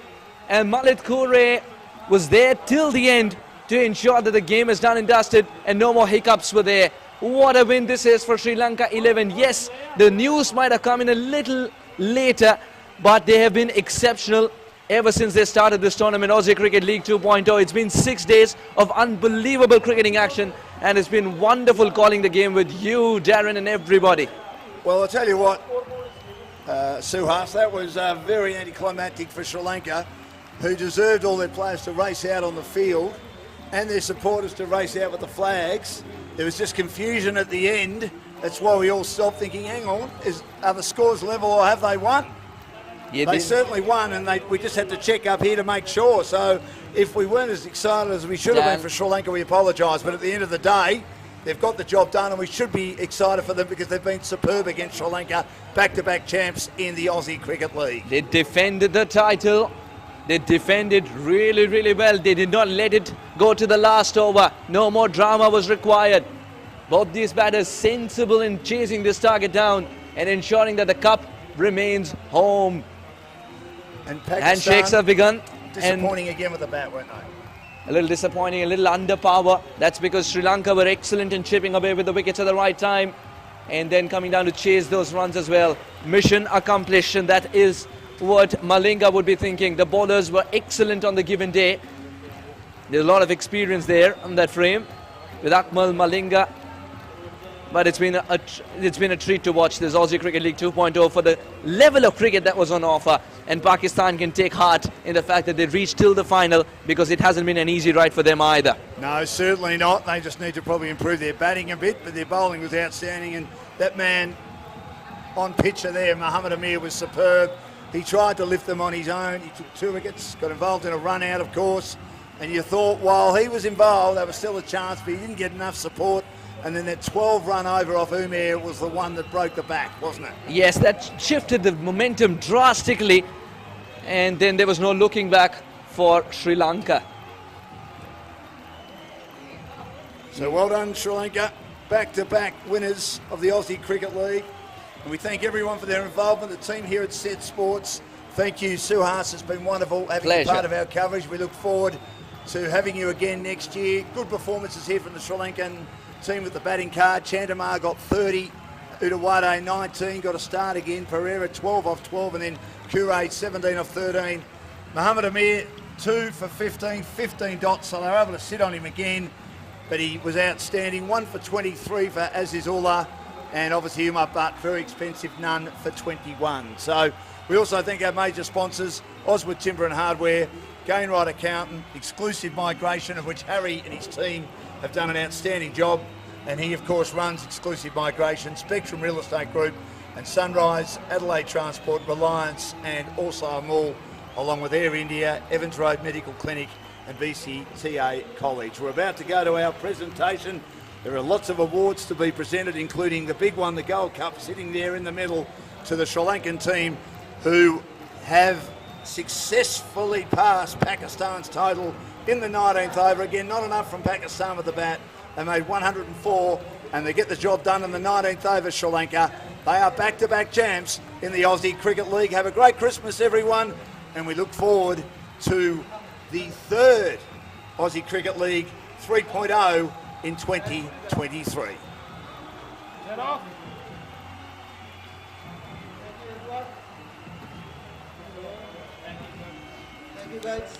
and Malit Kure was there till the end to ensure that the game is done and dusted and no more hiccups were there. What a win this is for Sri Lanka 11. Yes, the news might have come in a little later, but they have been exceptional ever since they started this tournament, Aussie Cricket League 2.0. It's been 6 days of unbelievable cricketing action, and it's been wonderful calling the game with you, Darren, and everybody. Well, I'll tell you what, Suhas, that was very anticlimactic for Sri Lanka, who deserved all their players to race out on the field and their supporters to race out with the flags. There was just confusion at the end. That's why we all stopped thinking, hang on, are the scores level or have they won? Yeah, they certainly won, and we just had to check up here to make sure. So if we weren't as excited as we should have been for Sri Lanka, we apologise. But at the end of the day, they've got the job done, and we should be excited for them because they've been superb against Sri Lanka, back-to-back champs in the Aussie Cricket League. They defended the title. They defended really, really well. They did not let it go to the last over. No more drama was required. Both these batters sensible in chasing this target down and ensuring that the cup remains home. And Pakistan, handshakes have begun. Disappointing again with the bat, weren't they? A little disappointing, a little under power. That's because Sri Lanka were excellent in chipping away with the wickets at the right time and then coming down to chase those runs as well. Mission accomplished, and that is what Malinga would be thinking. The bowlers were excellent on the given day. There's a lot of experience there on that frame with Akmal, Malinga. But it's been a treat to watch this Aussie Cricket League 2.0 for the level of cricket that was on offer. And Pakistan can take heart in the fact that they reached till the final, because it hasn't been an easy ride for them either. No, certainly not. They just need to probably improve their batting a bit, but their bowling was outstanding. And that man on picture there, Mohammad Amir, was superb. He tried to lift them on his own. He took 2 wickets, got involved in a run out, of course. And you thought while he was involved, there was still a chance, but he didn't get enough support. And then that 12-run over off Umair was the one that broke the back, wasn't it? Yes, that shifted the momentum drastically. And then there was no looking back for Sri Lanka. So well done, Sri Lanka. Back-to-back winners of the Aussie Cricket League. And we thank everyone for their involvement. The team here at Set Sports. Thank you, Suhas. It's been wonderful having you part of our coverage. We look forward to having you again next year. Good performances here from the Sri Lankan team with the batting card. Chantamar got 30, Udawade 19, got a start again. Pereira 12 off 12, and then Kure 17 off 13. Mohammad Amir 2 for 15, 15 dots, so they were able to sit on him again, but he was outstanding. 1 for 23 for Aziz Ullah, and obviously Uma Butt, very expensive, none for 21. So we also thank our major sponsors, Oswood Timber and Hardware, Gainwright Accountant, Exclusive Migration, of which Harry and his team have done an outstanding job, and he of course runs Exclusive Migration, Spectrum Real Estate Group, and Sunrise, Adelaide Transport, Reliance, and also Mall, along with Air India, Evans Road Medical Clinic, and BCTA College. We're about to go to our presentation. There are lots of awards to be presented, including the big one, the Gold Cup, sitting there in the middle, to the Sri Lankan team, who have successfully passed Pakistan's total in the 19th over. Again, not enough from Pakistan with the bat. They made 104, and they get the job done in the 19th over, Sri Lanka. They are back-to-back champs in the Aussie Cricket League. Have a great Christmas, everyone, and we look forward to the third Aussie Cricket League 3.0 in 2023. Head off. Thank you, guys.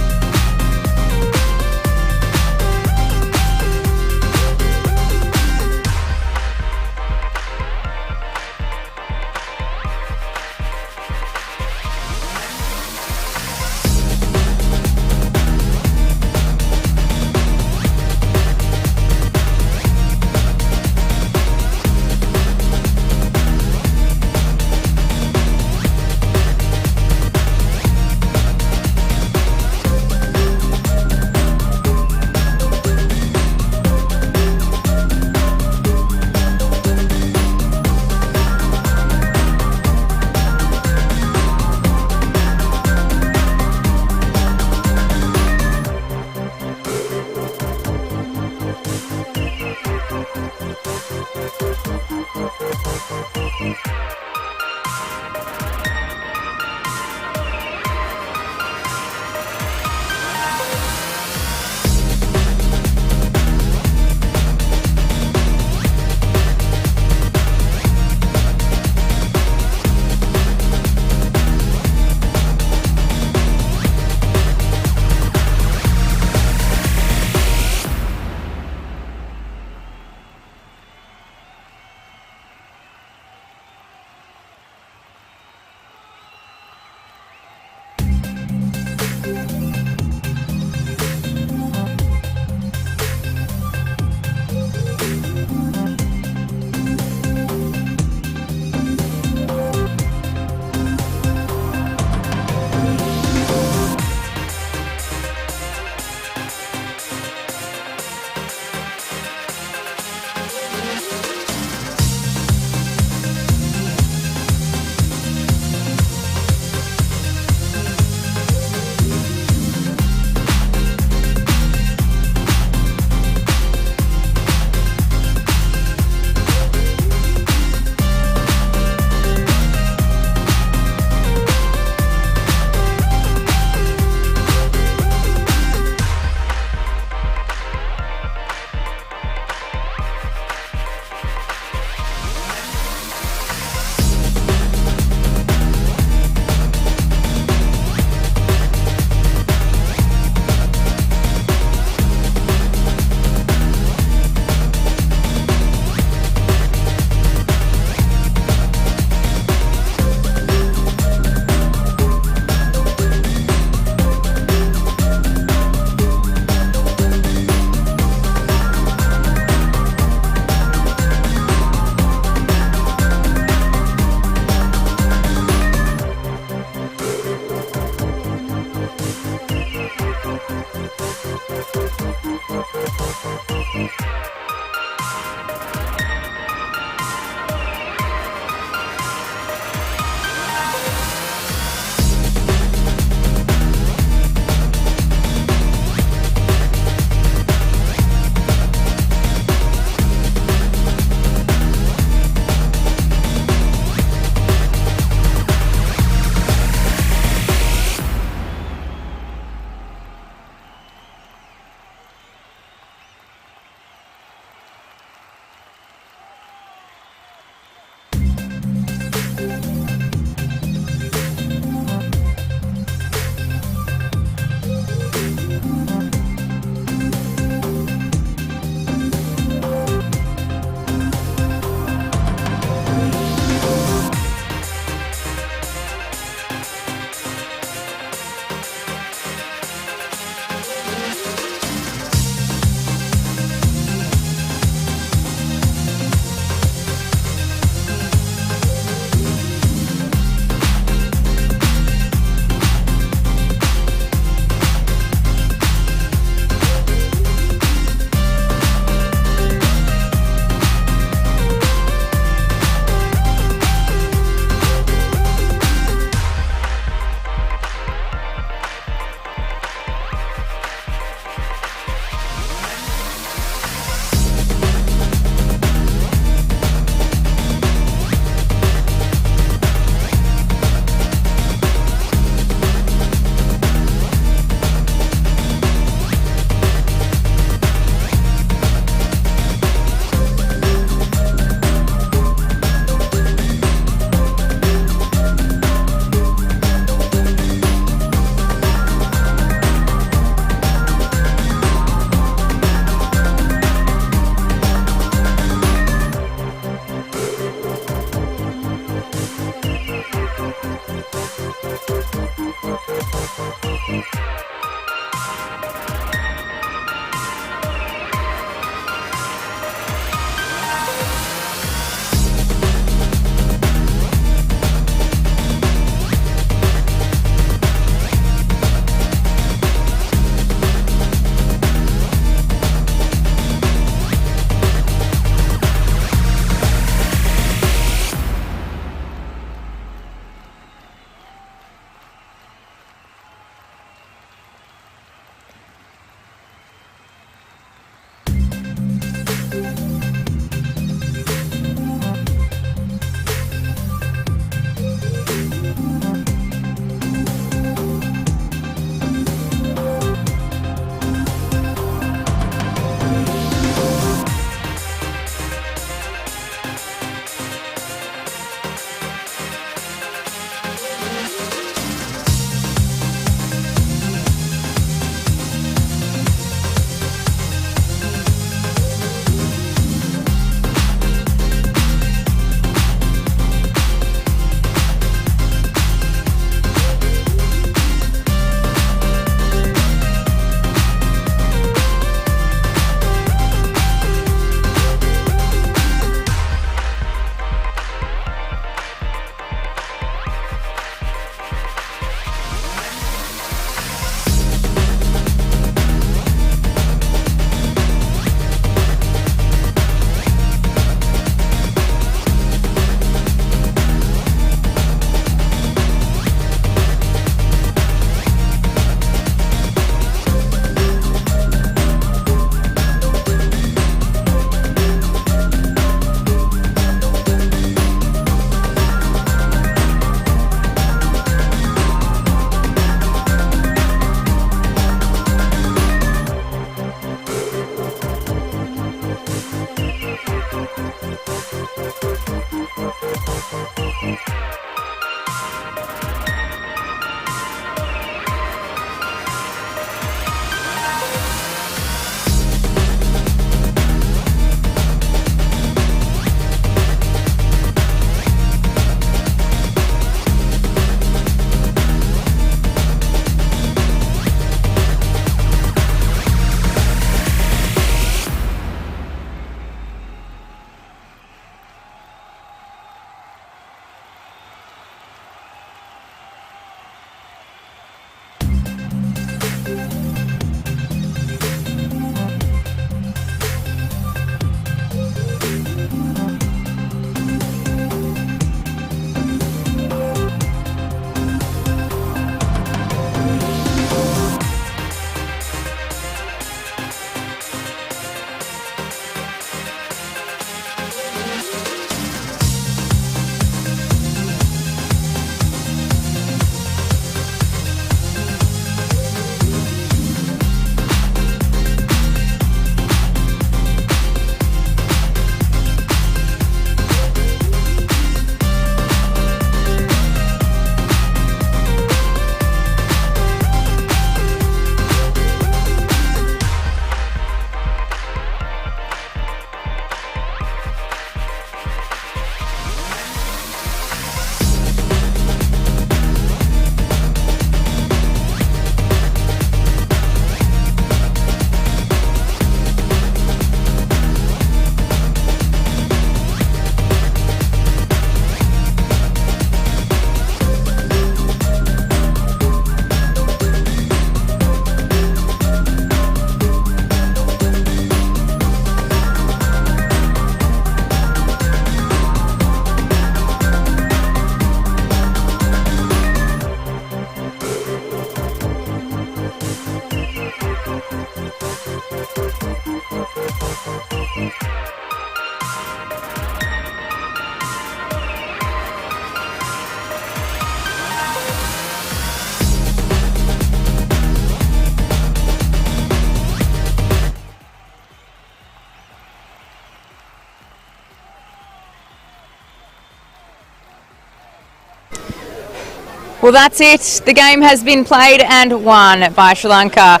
Well, that's it. The game has been played and won by Sri Lanka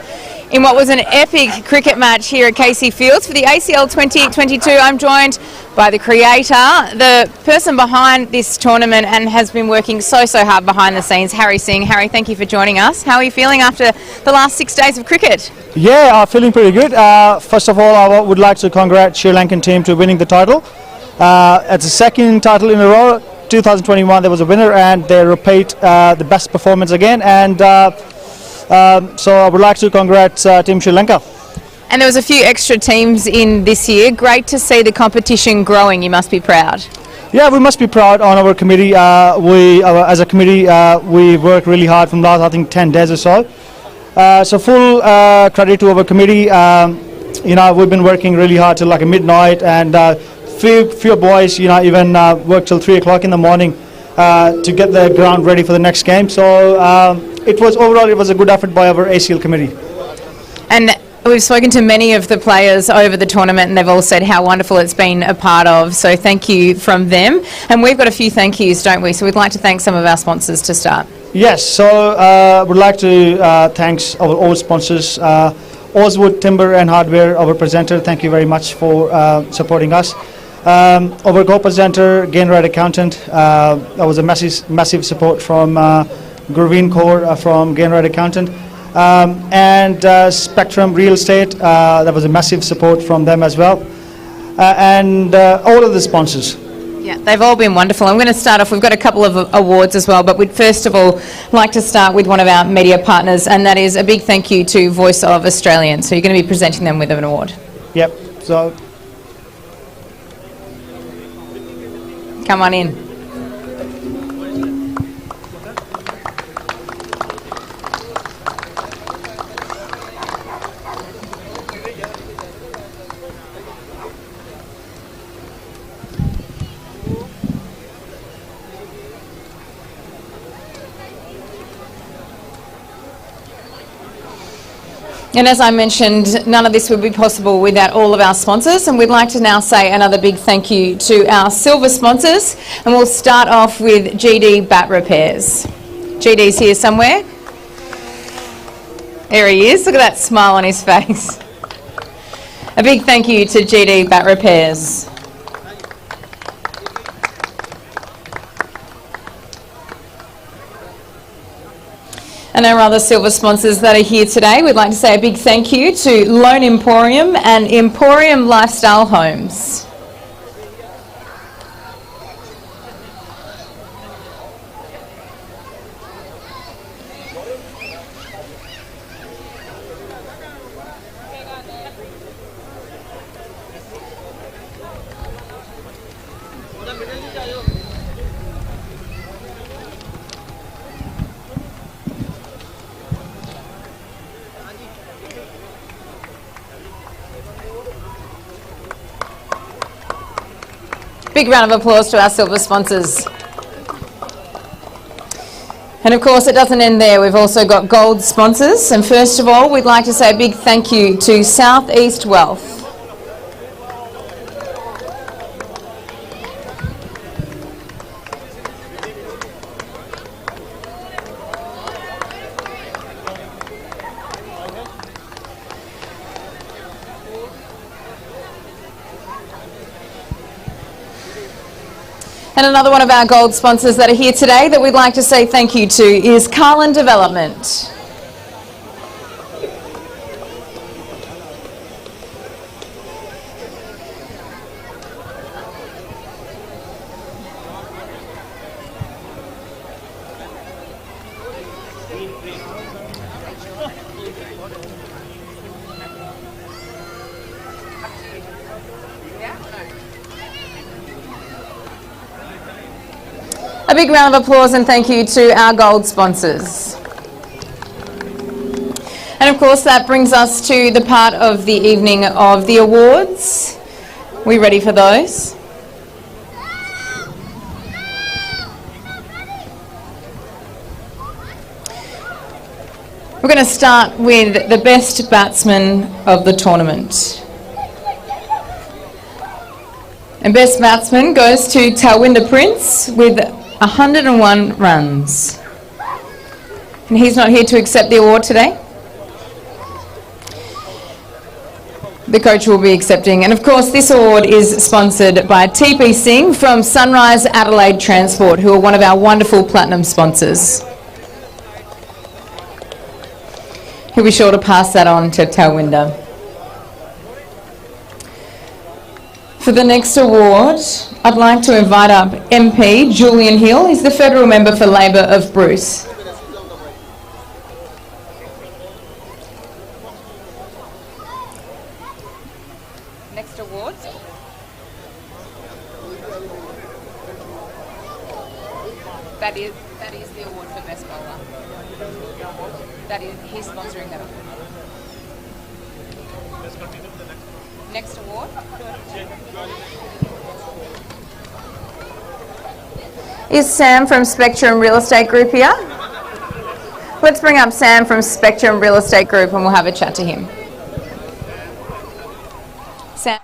in what was an epic cricket match here at Casey Fields for the ACL 2022. I'm joined by the creator, the person behind this tournament, and has been working so hard behind the scenes, Harry Singh. Harry, thank you for joining us. How are you feeling after the last 6 days of cricket? Yeah, feeling pretty good. First of all, I would like to congratulate Sri Lankan team to winning the title. It's the second title in a row. 2021 there was a winner, and they repeat the best performance again. And so I would like to congratulate Team Sri Lanka. And there was a few extra teams in this year. Great to see the competition growing. You must be proud. Yeah, we must be proud on our committee. As a committee, we worked really hard from last, I think, 10 days or so. So full credit to our committee. We've been working really hard till like midnight, and few boys, even worked till 3 o'clock in the morning to get the ground ready for the next game. So it was a good effort by our ACL committee. And we've spoken to many of the players over the tournament, and they've all said how wonderful it's been a part of. So thank you from them. And we've got a few thank yous, don't we? So we'd like to thank some of our sponsors to start. Yes, so we'd like to thank our old sponsors, Oswood Timber and Hardware, our presenter. Thank you very much for supporting us. Our co-presenter, Gainride Accountant, that was a massive support from Gurveen Kaur from Gainride Accountant. And Spectrum Real Estate, that was a massive support from them as well. And all of the sponsors. Yeah, they've all been wonderful. I'm going to start off, we've got a couple of awards as well, but we'd first of all like to start with one of our media partners, and that is a big thank you to Voice of Australian. So you're going to be presenting them with an award. Yep, so come on in. And as I mentioned, none of this would be possible without all of our sponsors, and we'd like to now say another big thank you to our silver sponsors, and we'll start off with GD Bat Repairs. GD's here somewhere. There he is. Look at that smile on his face. A big thank you to GD Bat Repairs. And our other silver sponsors that are here today, we'd like to say a big thank you to Lone Emporium and Emporium Lifestyle Homes. Big round of applause to our silver sponsors. And of course it doesn't end there, we've also got gold sponsors, and first of all we'd like to say a big thank you to South East Wealth. And another one of our gold sponsors that are here today that we'd like to say thank you to is Carlin Development. A big round of applause and thank you to our gold sponsors. And of course that brings us to the part of the evening of the awards. We ready for those? We're going to start with the best batsman of the tournament. And best batsman goes to Talwinder Prince with 101 runs. And he's not here to accept the award today. The coach will be accepting. And of course, this award is sponsored by TP Singh from Sunrise Adelaide Transport, who are one of our wonderful platinum sponsors. He'll be sure to pass that on to Talwinder. For the next award, I'd like to invite up MP Julian Hill. He's the Federal Member for Labor of Bruce. Next award. That is the award for Best Bowler. He's sponsoring that award. Next award. Is Sam from Spectrum Real Estate Group here? Let's bring up Sam from Spectrum Real Estate Group and we'll have a chat to him. Sam.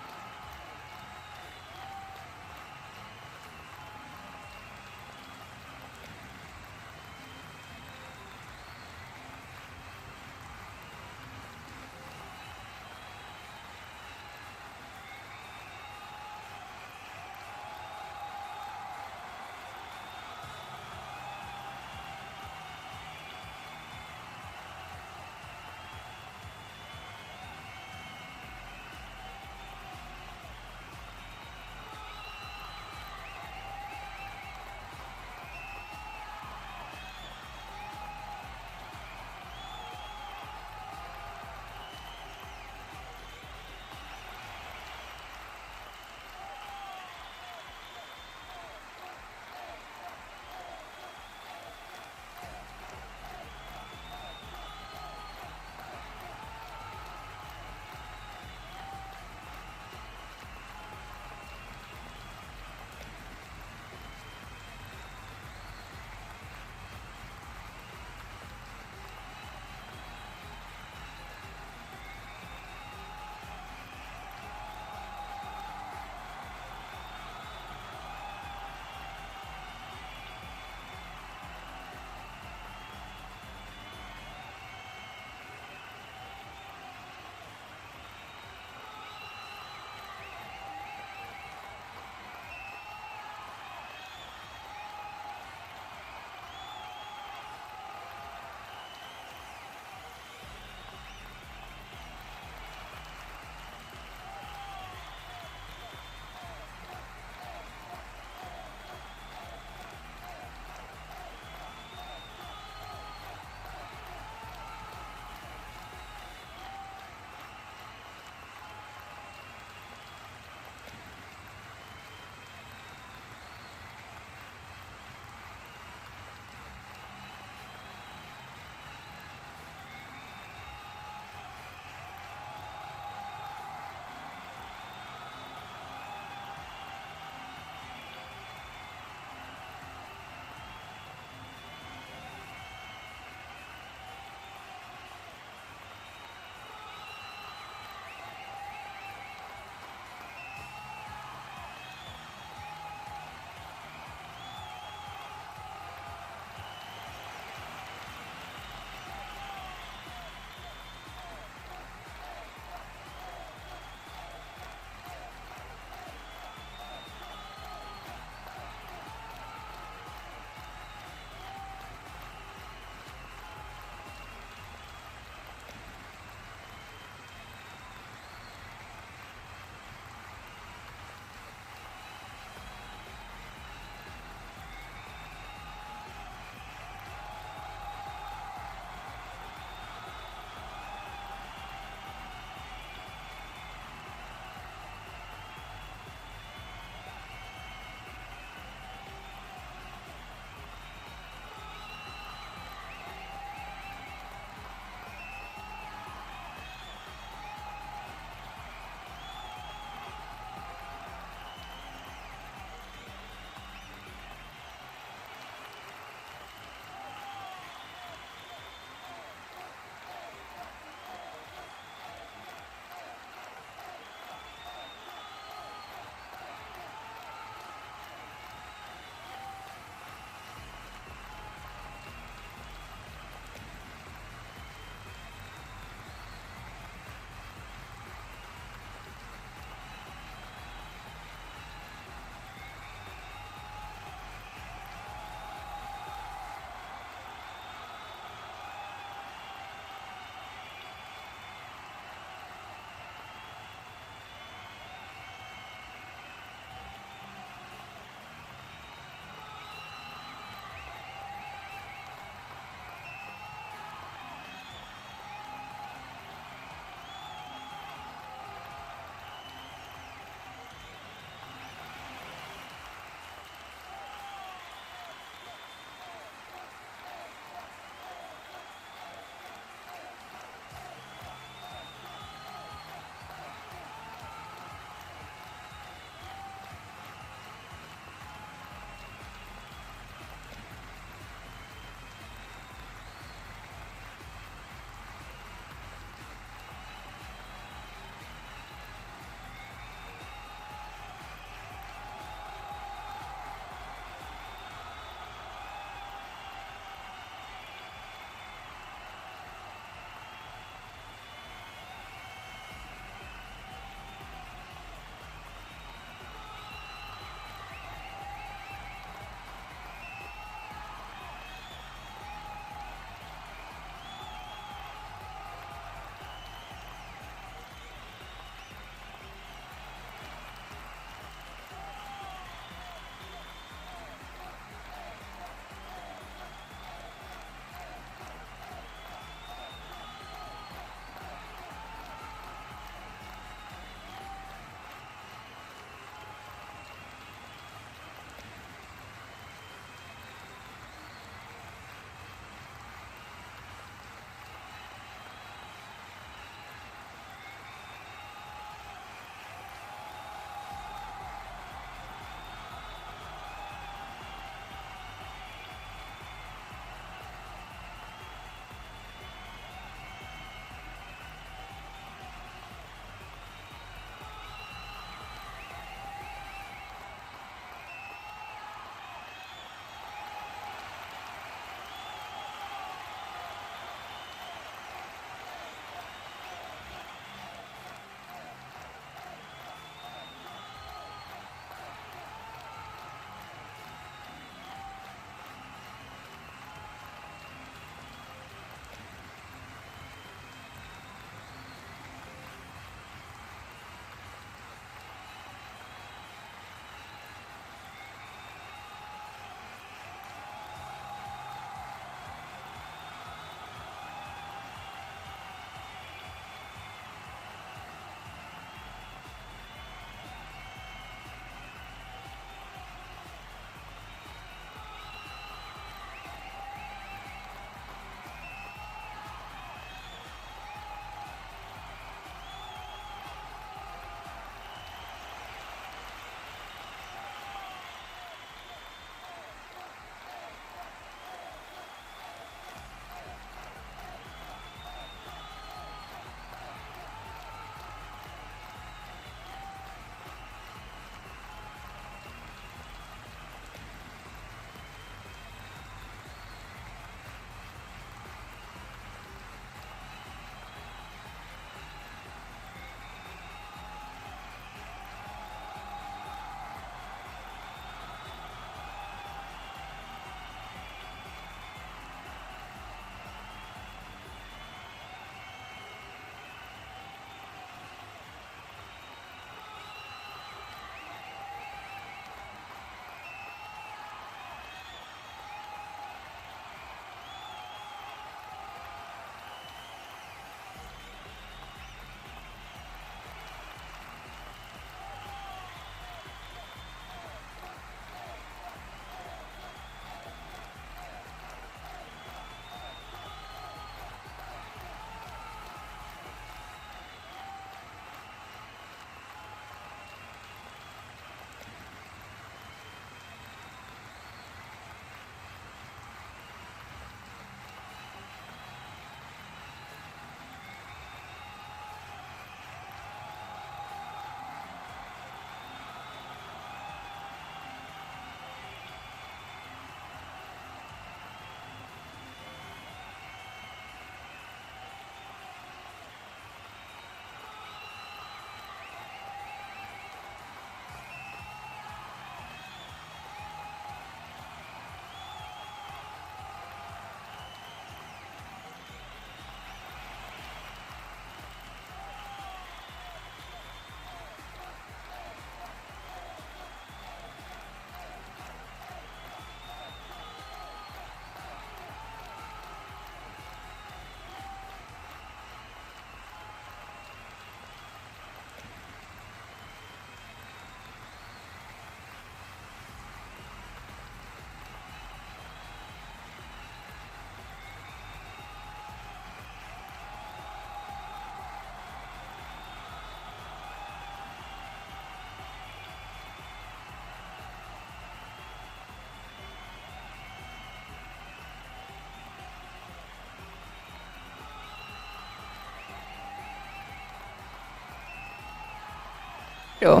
Sure.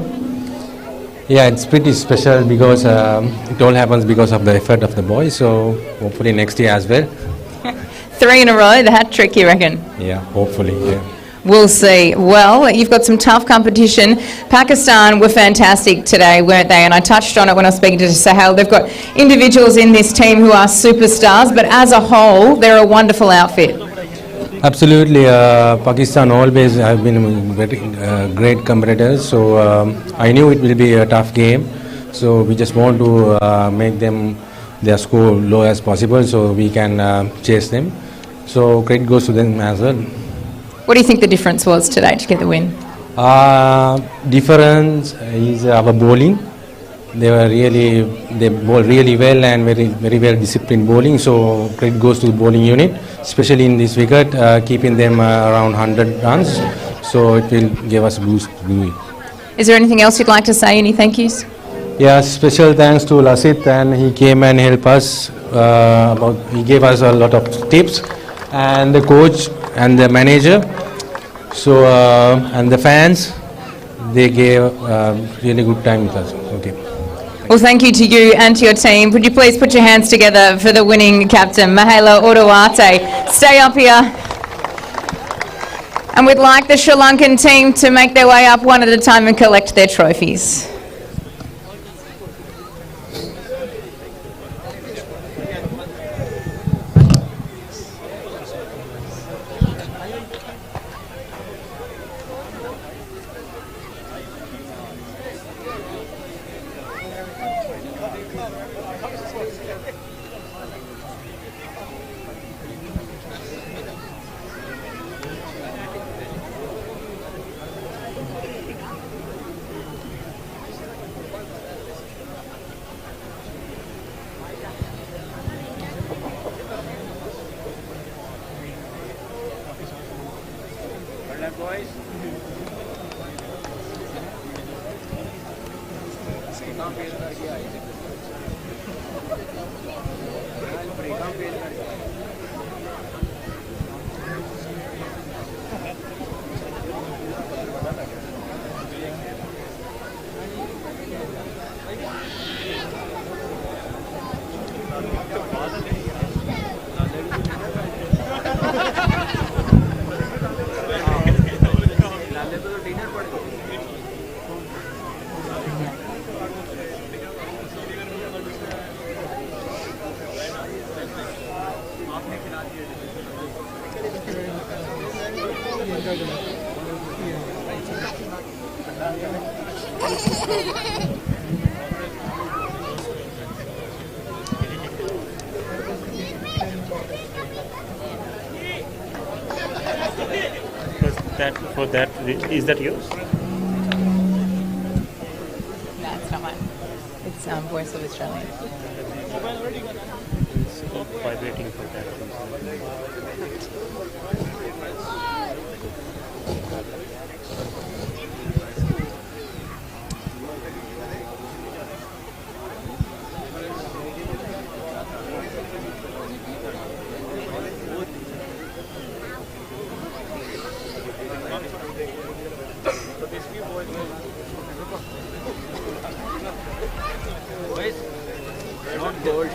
Yeah, it's pretty special because it all happens because of the effort of the boys. So hopefully next year as well. 3 in a row, the hat trick, you reckon? Yeah, hopefully. Yeah. We'll see. Well, you've got some tough competition. Pakistan were fantastic today, weren't they? And I touched on it when I was speaking to Sahel. They've got individuals in this team who are superstars, but as a whole, they're a wonderful outfit. Absolutely. Pakistan always have been very great competitors. So I knew it will be a tough game. So we just want to make them their score low as possible so we can chase them. So credit goes to them as well. What do you think the difference was today to get the win? Difference is our bowling. They bowled really well and very well disciplined bowling. So credit goes to the bowling unit, especially in this wicket, keeping them around 100 runs. So it will give us a boost to do it. Is there anything else you'd like to say? Any thank yous? Yeah, special thanks to Lasit, and he came and helped us. He gave us a lot of tips, and the coach and the manager. So and the fans, they gave really good time with us. Okay. Well, thank you to you and to your team. Would you please put your hands together for the winning captain, Mahela Udawate. Stay up here. And we'd like the Sri Lankan team to make their way up one at a time and collect their trophies. Is that yours? No, it's not mine. It's Voice of Australia. By waiting for that. Not gold.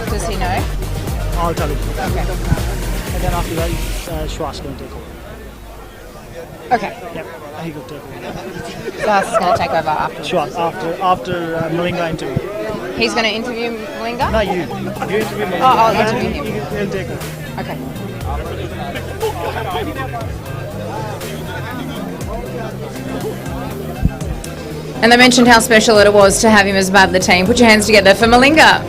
Does he know? I'll tell him. Okay. And then after that, Schwartz going to take over. Okay. Yep, he could take over. So us is going to take over after. Sure, after Malinga interview. He's going to interview Malinga? No, you interview Malinga. Oh, I'll interview him. He'll take over. Okay. And they mentioned how special it was to have him as part of the team. Put your hands together for Malinga.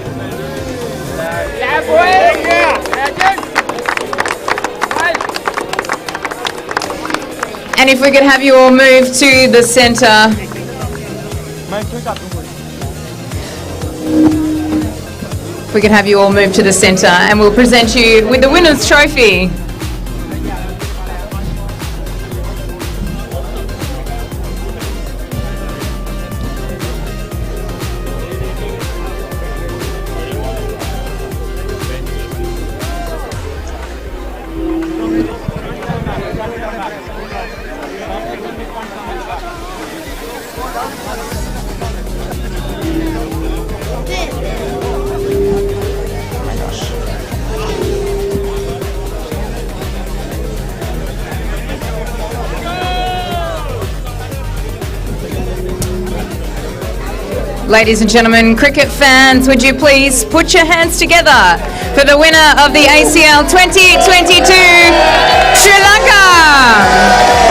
And if we could have you all move to the centre. If we could have you all move to the centre and we'll present you with the winner's trophy. Ladies and gentlemen, cricket fans, would you please put your hands together for the winner of the ACL 2022, Sri Lanka!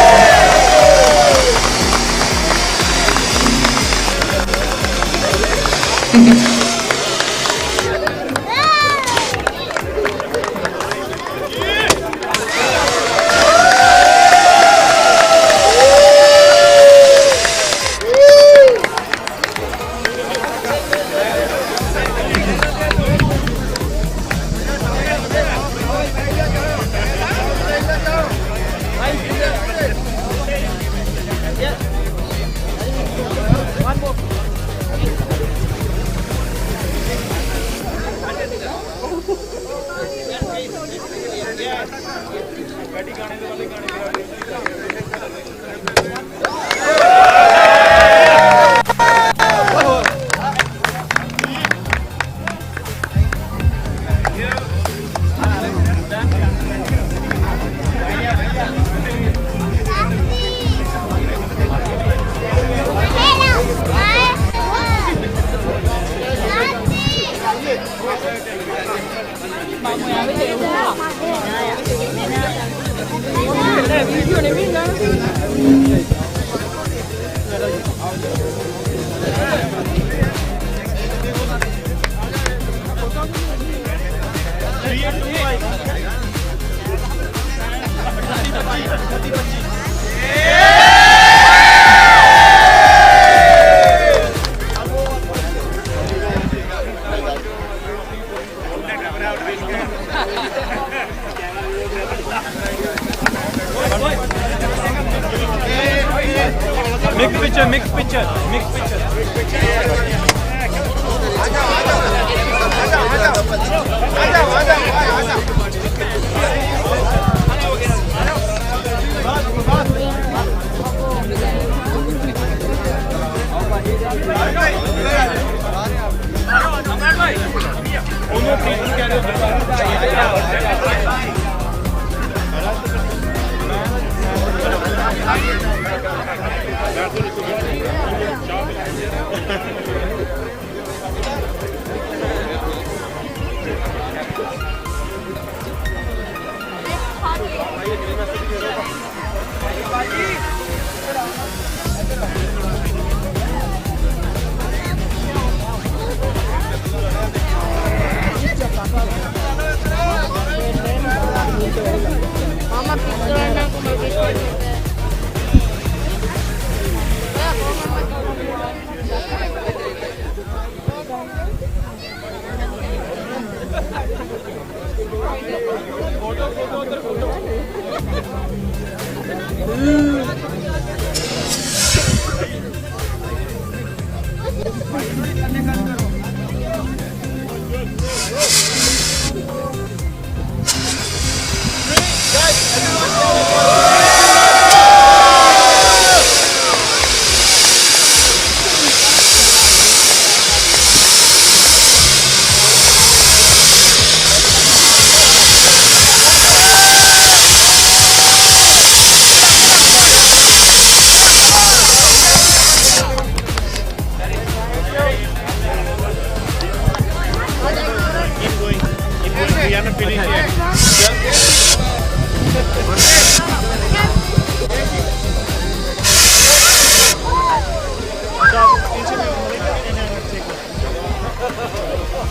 Mixed picture.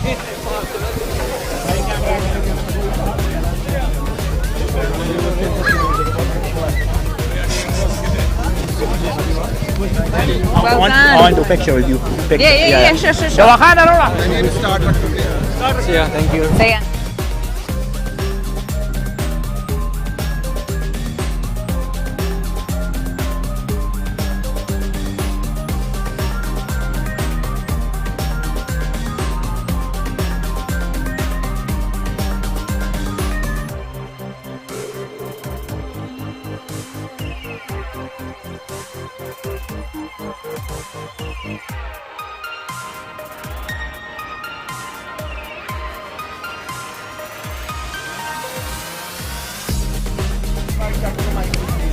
Well done. I want to picture with you. Yeah, sure. See ya, thank you. See ya.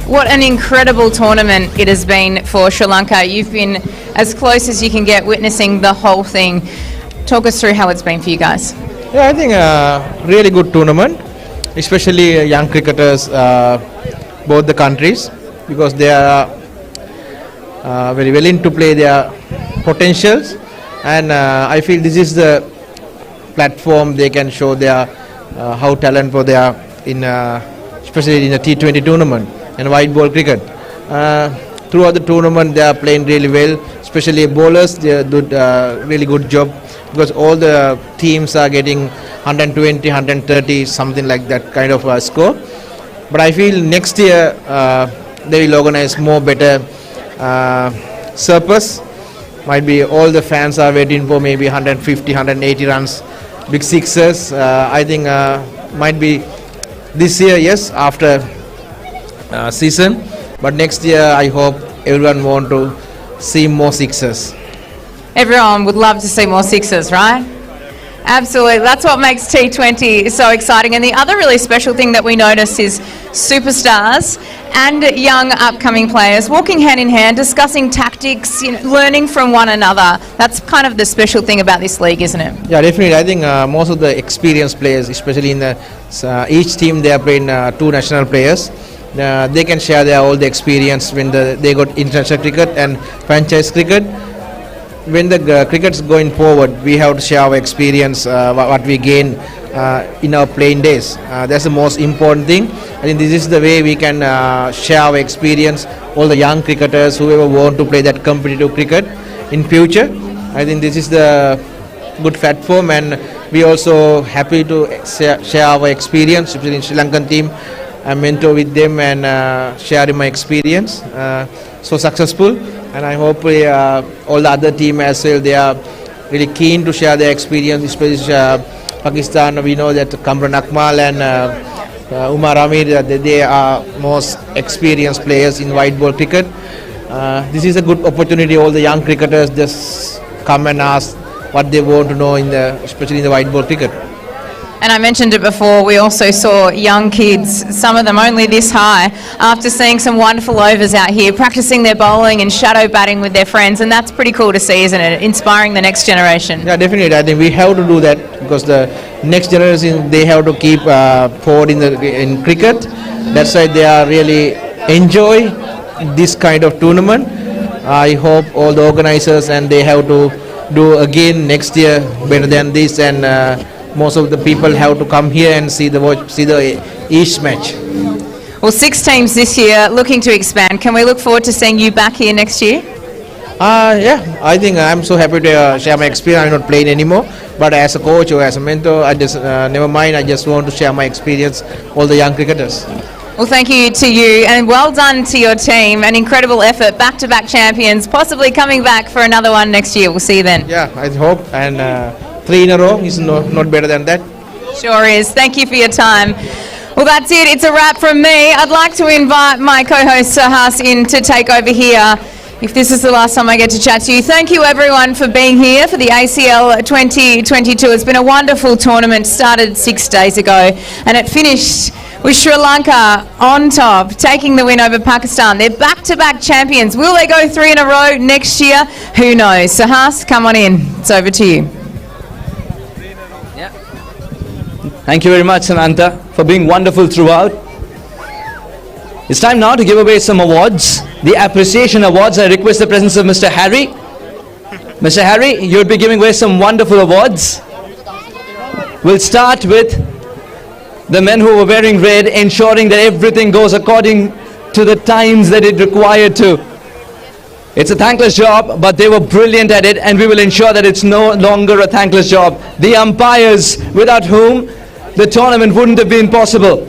What an incredible tournament it has been for Sri Lanka. You've been as close as you can get witnessing the whole thing. Talk us through how it's been for you guys. Yeah, I think really good tournament, especially young cricketers, both the countries, because they are very willing to play their potentials, and I feel this is the platform they can show their how talentful they are in, especially in a T20 tournament and white ball cricket. Throughout the tournament, they are playing really well, especially bowlers. They do really good job, because all the teams are getting 120, 130, something like that kind of score. But I feel next year they will organize more better surplus. Might be all the fans are waiting for maybe 150, 180 runs, big sixes. I think might be this year, yes, after season. But next year, I hope everyone want to see more sixes. Everyone would love to see more sixes, right? Absolutely. That's what makes T20 so exciting. And the other really special thing that we notice is superstars and young upcoming players walking hand in hand, discussing tactics, learning from one another. That's kind of the special thing about this league, isn't it? Yeah, definitely. I think most of the experienced players, especially in the, each team, they are playing two national players. They can share all the experience when they got international cricket and franchise cricket. When the cricket's going forward, we have to share our experience, what we gain in our playing days. That's the most important thing. I think this is the way we can share our experience, all the young cricketers, whoever want to play that competitive cricket in future. I think this is the good platform, and we also happy to share our experience, especially in Sri Lankan team. I mentor with them and sharing my experience. So successful, and I hope all the other team as well, they are really keen to share their experience, especially Pakistan. We know that Kamran Akmal and Umar Amir, they are most experienced players in white ball cricket. This is a good opportunity. All the young cricketers just come and ask what they want to know especially in the white ball cricket. And I mentioned it before, we also saw young kids, some of them only this high, after seeing some wonderful overs out here, practicing their bowling and shadow batting with their friends, and that's pretty cool to see, isn't it? Inspiring the next generation. Yeah, definitely. I think we have to do that, because the next generation, they have to keep forward in cricket. That's why they are really enjoy this kind of tournament. I hope all the organizers and they have to do again next year better than this, and most of the people have to come here and see each match. Well, 6 teams this year, looking to expand. Can we look forward to seeing you back here next year? Yeah, I think I'm so happy to share my experience. I'm not playing anymore, but as a coach or as a mentor, I just never mind. I just want to share my experience, all the young cricketers. Well, thank you to you, and well done to your team. An incredible effort, back-to-back champions, possibly coming back for another one next year. We'll see you then. Yeah, I hope, and 3 in a row is not better than that. Sure is. Thank you for your time. Well, that's it. It's a wrap from me. I'd like to invite my co-host Sahas in to take over here. If this is the last time I get to chat to you, thank you everyone for being here for the ACL 2022. It's been a wonderful tournament, started 6 days ago, and it finished with Sri Lanka on top, taking the win over Pakistan. They're back-to-back champions. Will they go 3 in a row next year? Who knows? Sahas, come on in. It's over to you. Thank you very much, Samantha, for being wonderful throughout. It's time now to give away some awards. The Appreciation Awards. I request the presence of Mr. Harry. Mr. Harry, you'll be giving away some wonderful awards. We'll start with the men who were wearing red, ensuring that everything goes according to the times that it required to. It's a thankless job, but they were brilliant at it, and we will ensure that it's no longer a thankless job. The umpires, without whom the tournament wouldn't have been possible.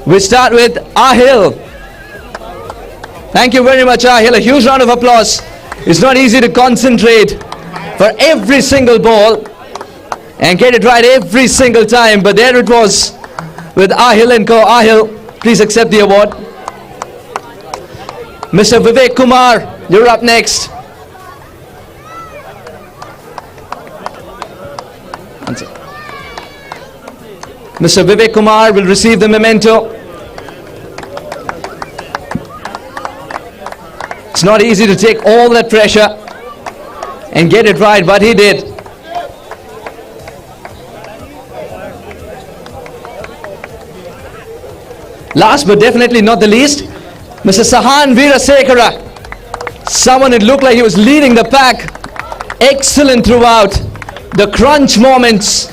We start with Ahil. Thank you very much, Ahil. A huge round of applause. It's not easy to concentrate for every single ball and get it right every single time, but there it was with Ahil and Co. Ahil, please accept the award. Mr. Vivek Kumar, you're up next. Mr. Vivek Kumar will receive the memento. It's not easy to take all that pressure and get it right, but he did. Last but definitely not the least, Mr. Sahan Veerasekara. Someone it looked like he was leading the pack. Excellent throughout. The crunch moments,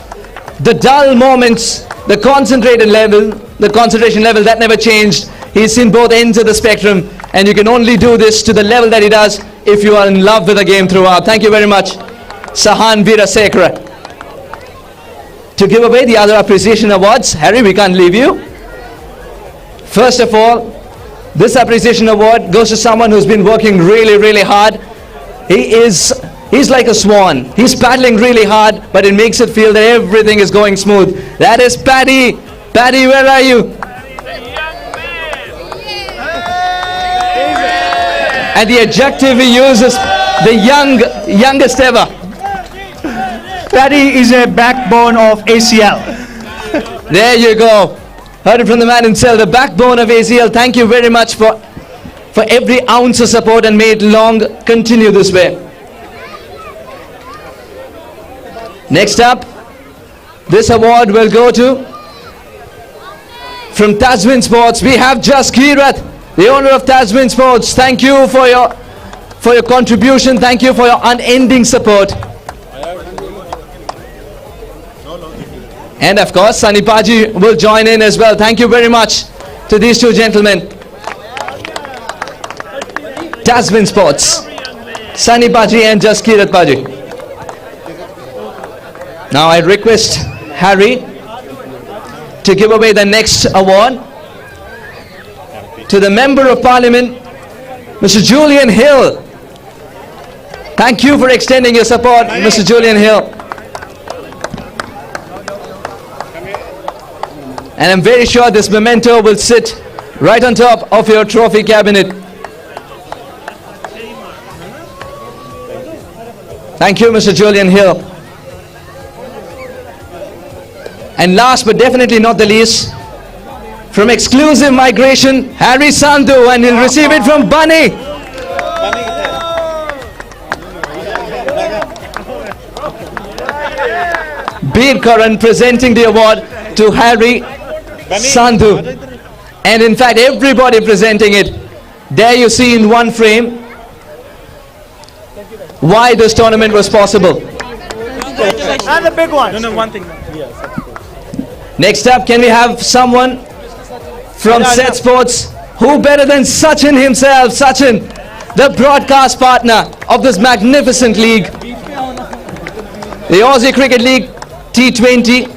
the dull moments, the concentration level, that never changed. He's seen both ends of the spectrum, and you can only do this to the level that he does if you are in love with the game throughout. Thank you very much, Sahan Veerasekara. To give away the other appreciation awards, Harry, we can't leave you. First of all, this appreciation award goes to someone who's been working really, really hard. He's like a swan. He's paddling really hard, but it makes it feel that everything is going smooth. That is Paddy. Paddy, where are you? And the adjective he uses, the youngest ever. Paddy is a backbone of ACL. There you go. Heard it from the man himself, the backbone of ACL. Thank you very much for every ounce of support, and may it long continue this way. Next up, this award will go to, from Taswin Sports, we have Jaskirat, the owner of Taswin Sports. Thank you for your contribution. Thank you for your unending support. And of course, Sunny Paji will join in as well. Thank you very much to these two gentlemen. Taswin Sports, Sunny Paji and Jaskirat Paji. Now I request Harry to give away the next award to the Member of Parliament, Mr. Julian Hill. Thank you for extending your support, Mr. Julian Hill. And I'm very sure this memento will sit right on top of your trophy cabinet. Thank you, Mr. Julian Hill. And last but definitely not the least, from Exclusive Migration, Harry Sandhu, and he'll receive it from Bunny. Bir Karan presenting the award to Harry Sandhu. And in fact, everybody presenting it. There you see in one frame why this tournament was possible. And the big one. No, one thing. Next up, can we have someone from Set Sports? Who better than Sachin himself? Sachin, the broadcast partner of this magnificent league. The Aussie Cricket League T20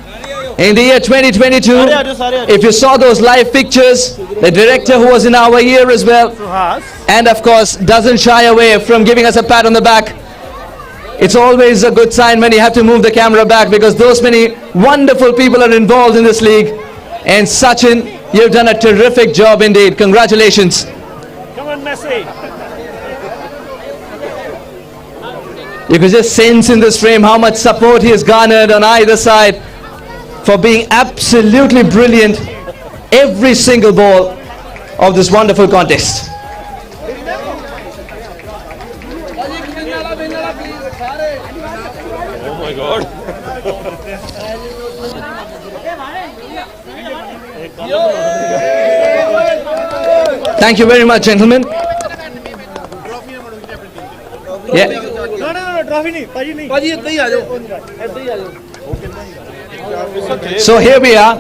in the year 2022. If you saw those live pictures, the director who was in our ear as well, and of course doesn't shy away from giving us a pat on the back. It's always a good sign when you have to move the camera back, because those many wonderful people are involved in this league. And Sachin, you've done a terrific job indeed. Congratulations. Come on, Messi. You can just sense in this frame how much support he has garnered on either side for being absolutely brilliant every single ball of this wonderful contest. Oh my God. Thank you very much, gentlemen. Yeah. No, trophy नहीं, पाजी नहीं. पाजी इतना ही आ जाओ. इतना ही आ जाओ. So here we are,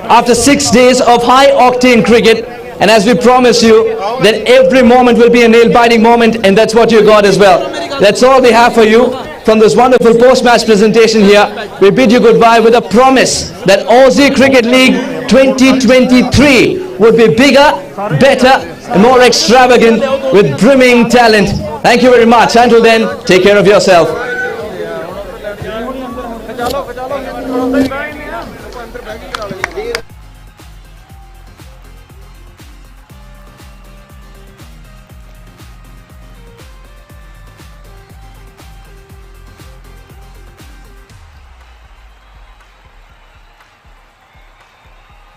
after 6 days of high-octane cricket, and as we promised you, that every moment will be a nail-biting moment, and that's what you got as well. That's all we have for you from this wonderful post-match presentation here. We bid you goodbye with a promise that Aussie Cricket League 2023 would be bigger, better, and more extravagant with brimming talent. Thank you very much. Until then, take care of yourself.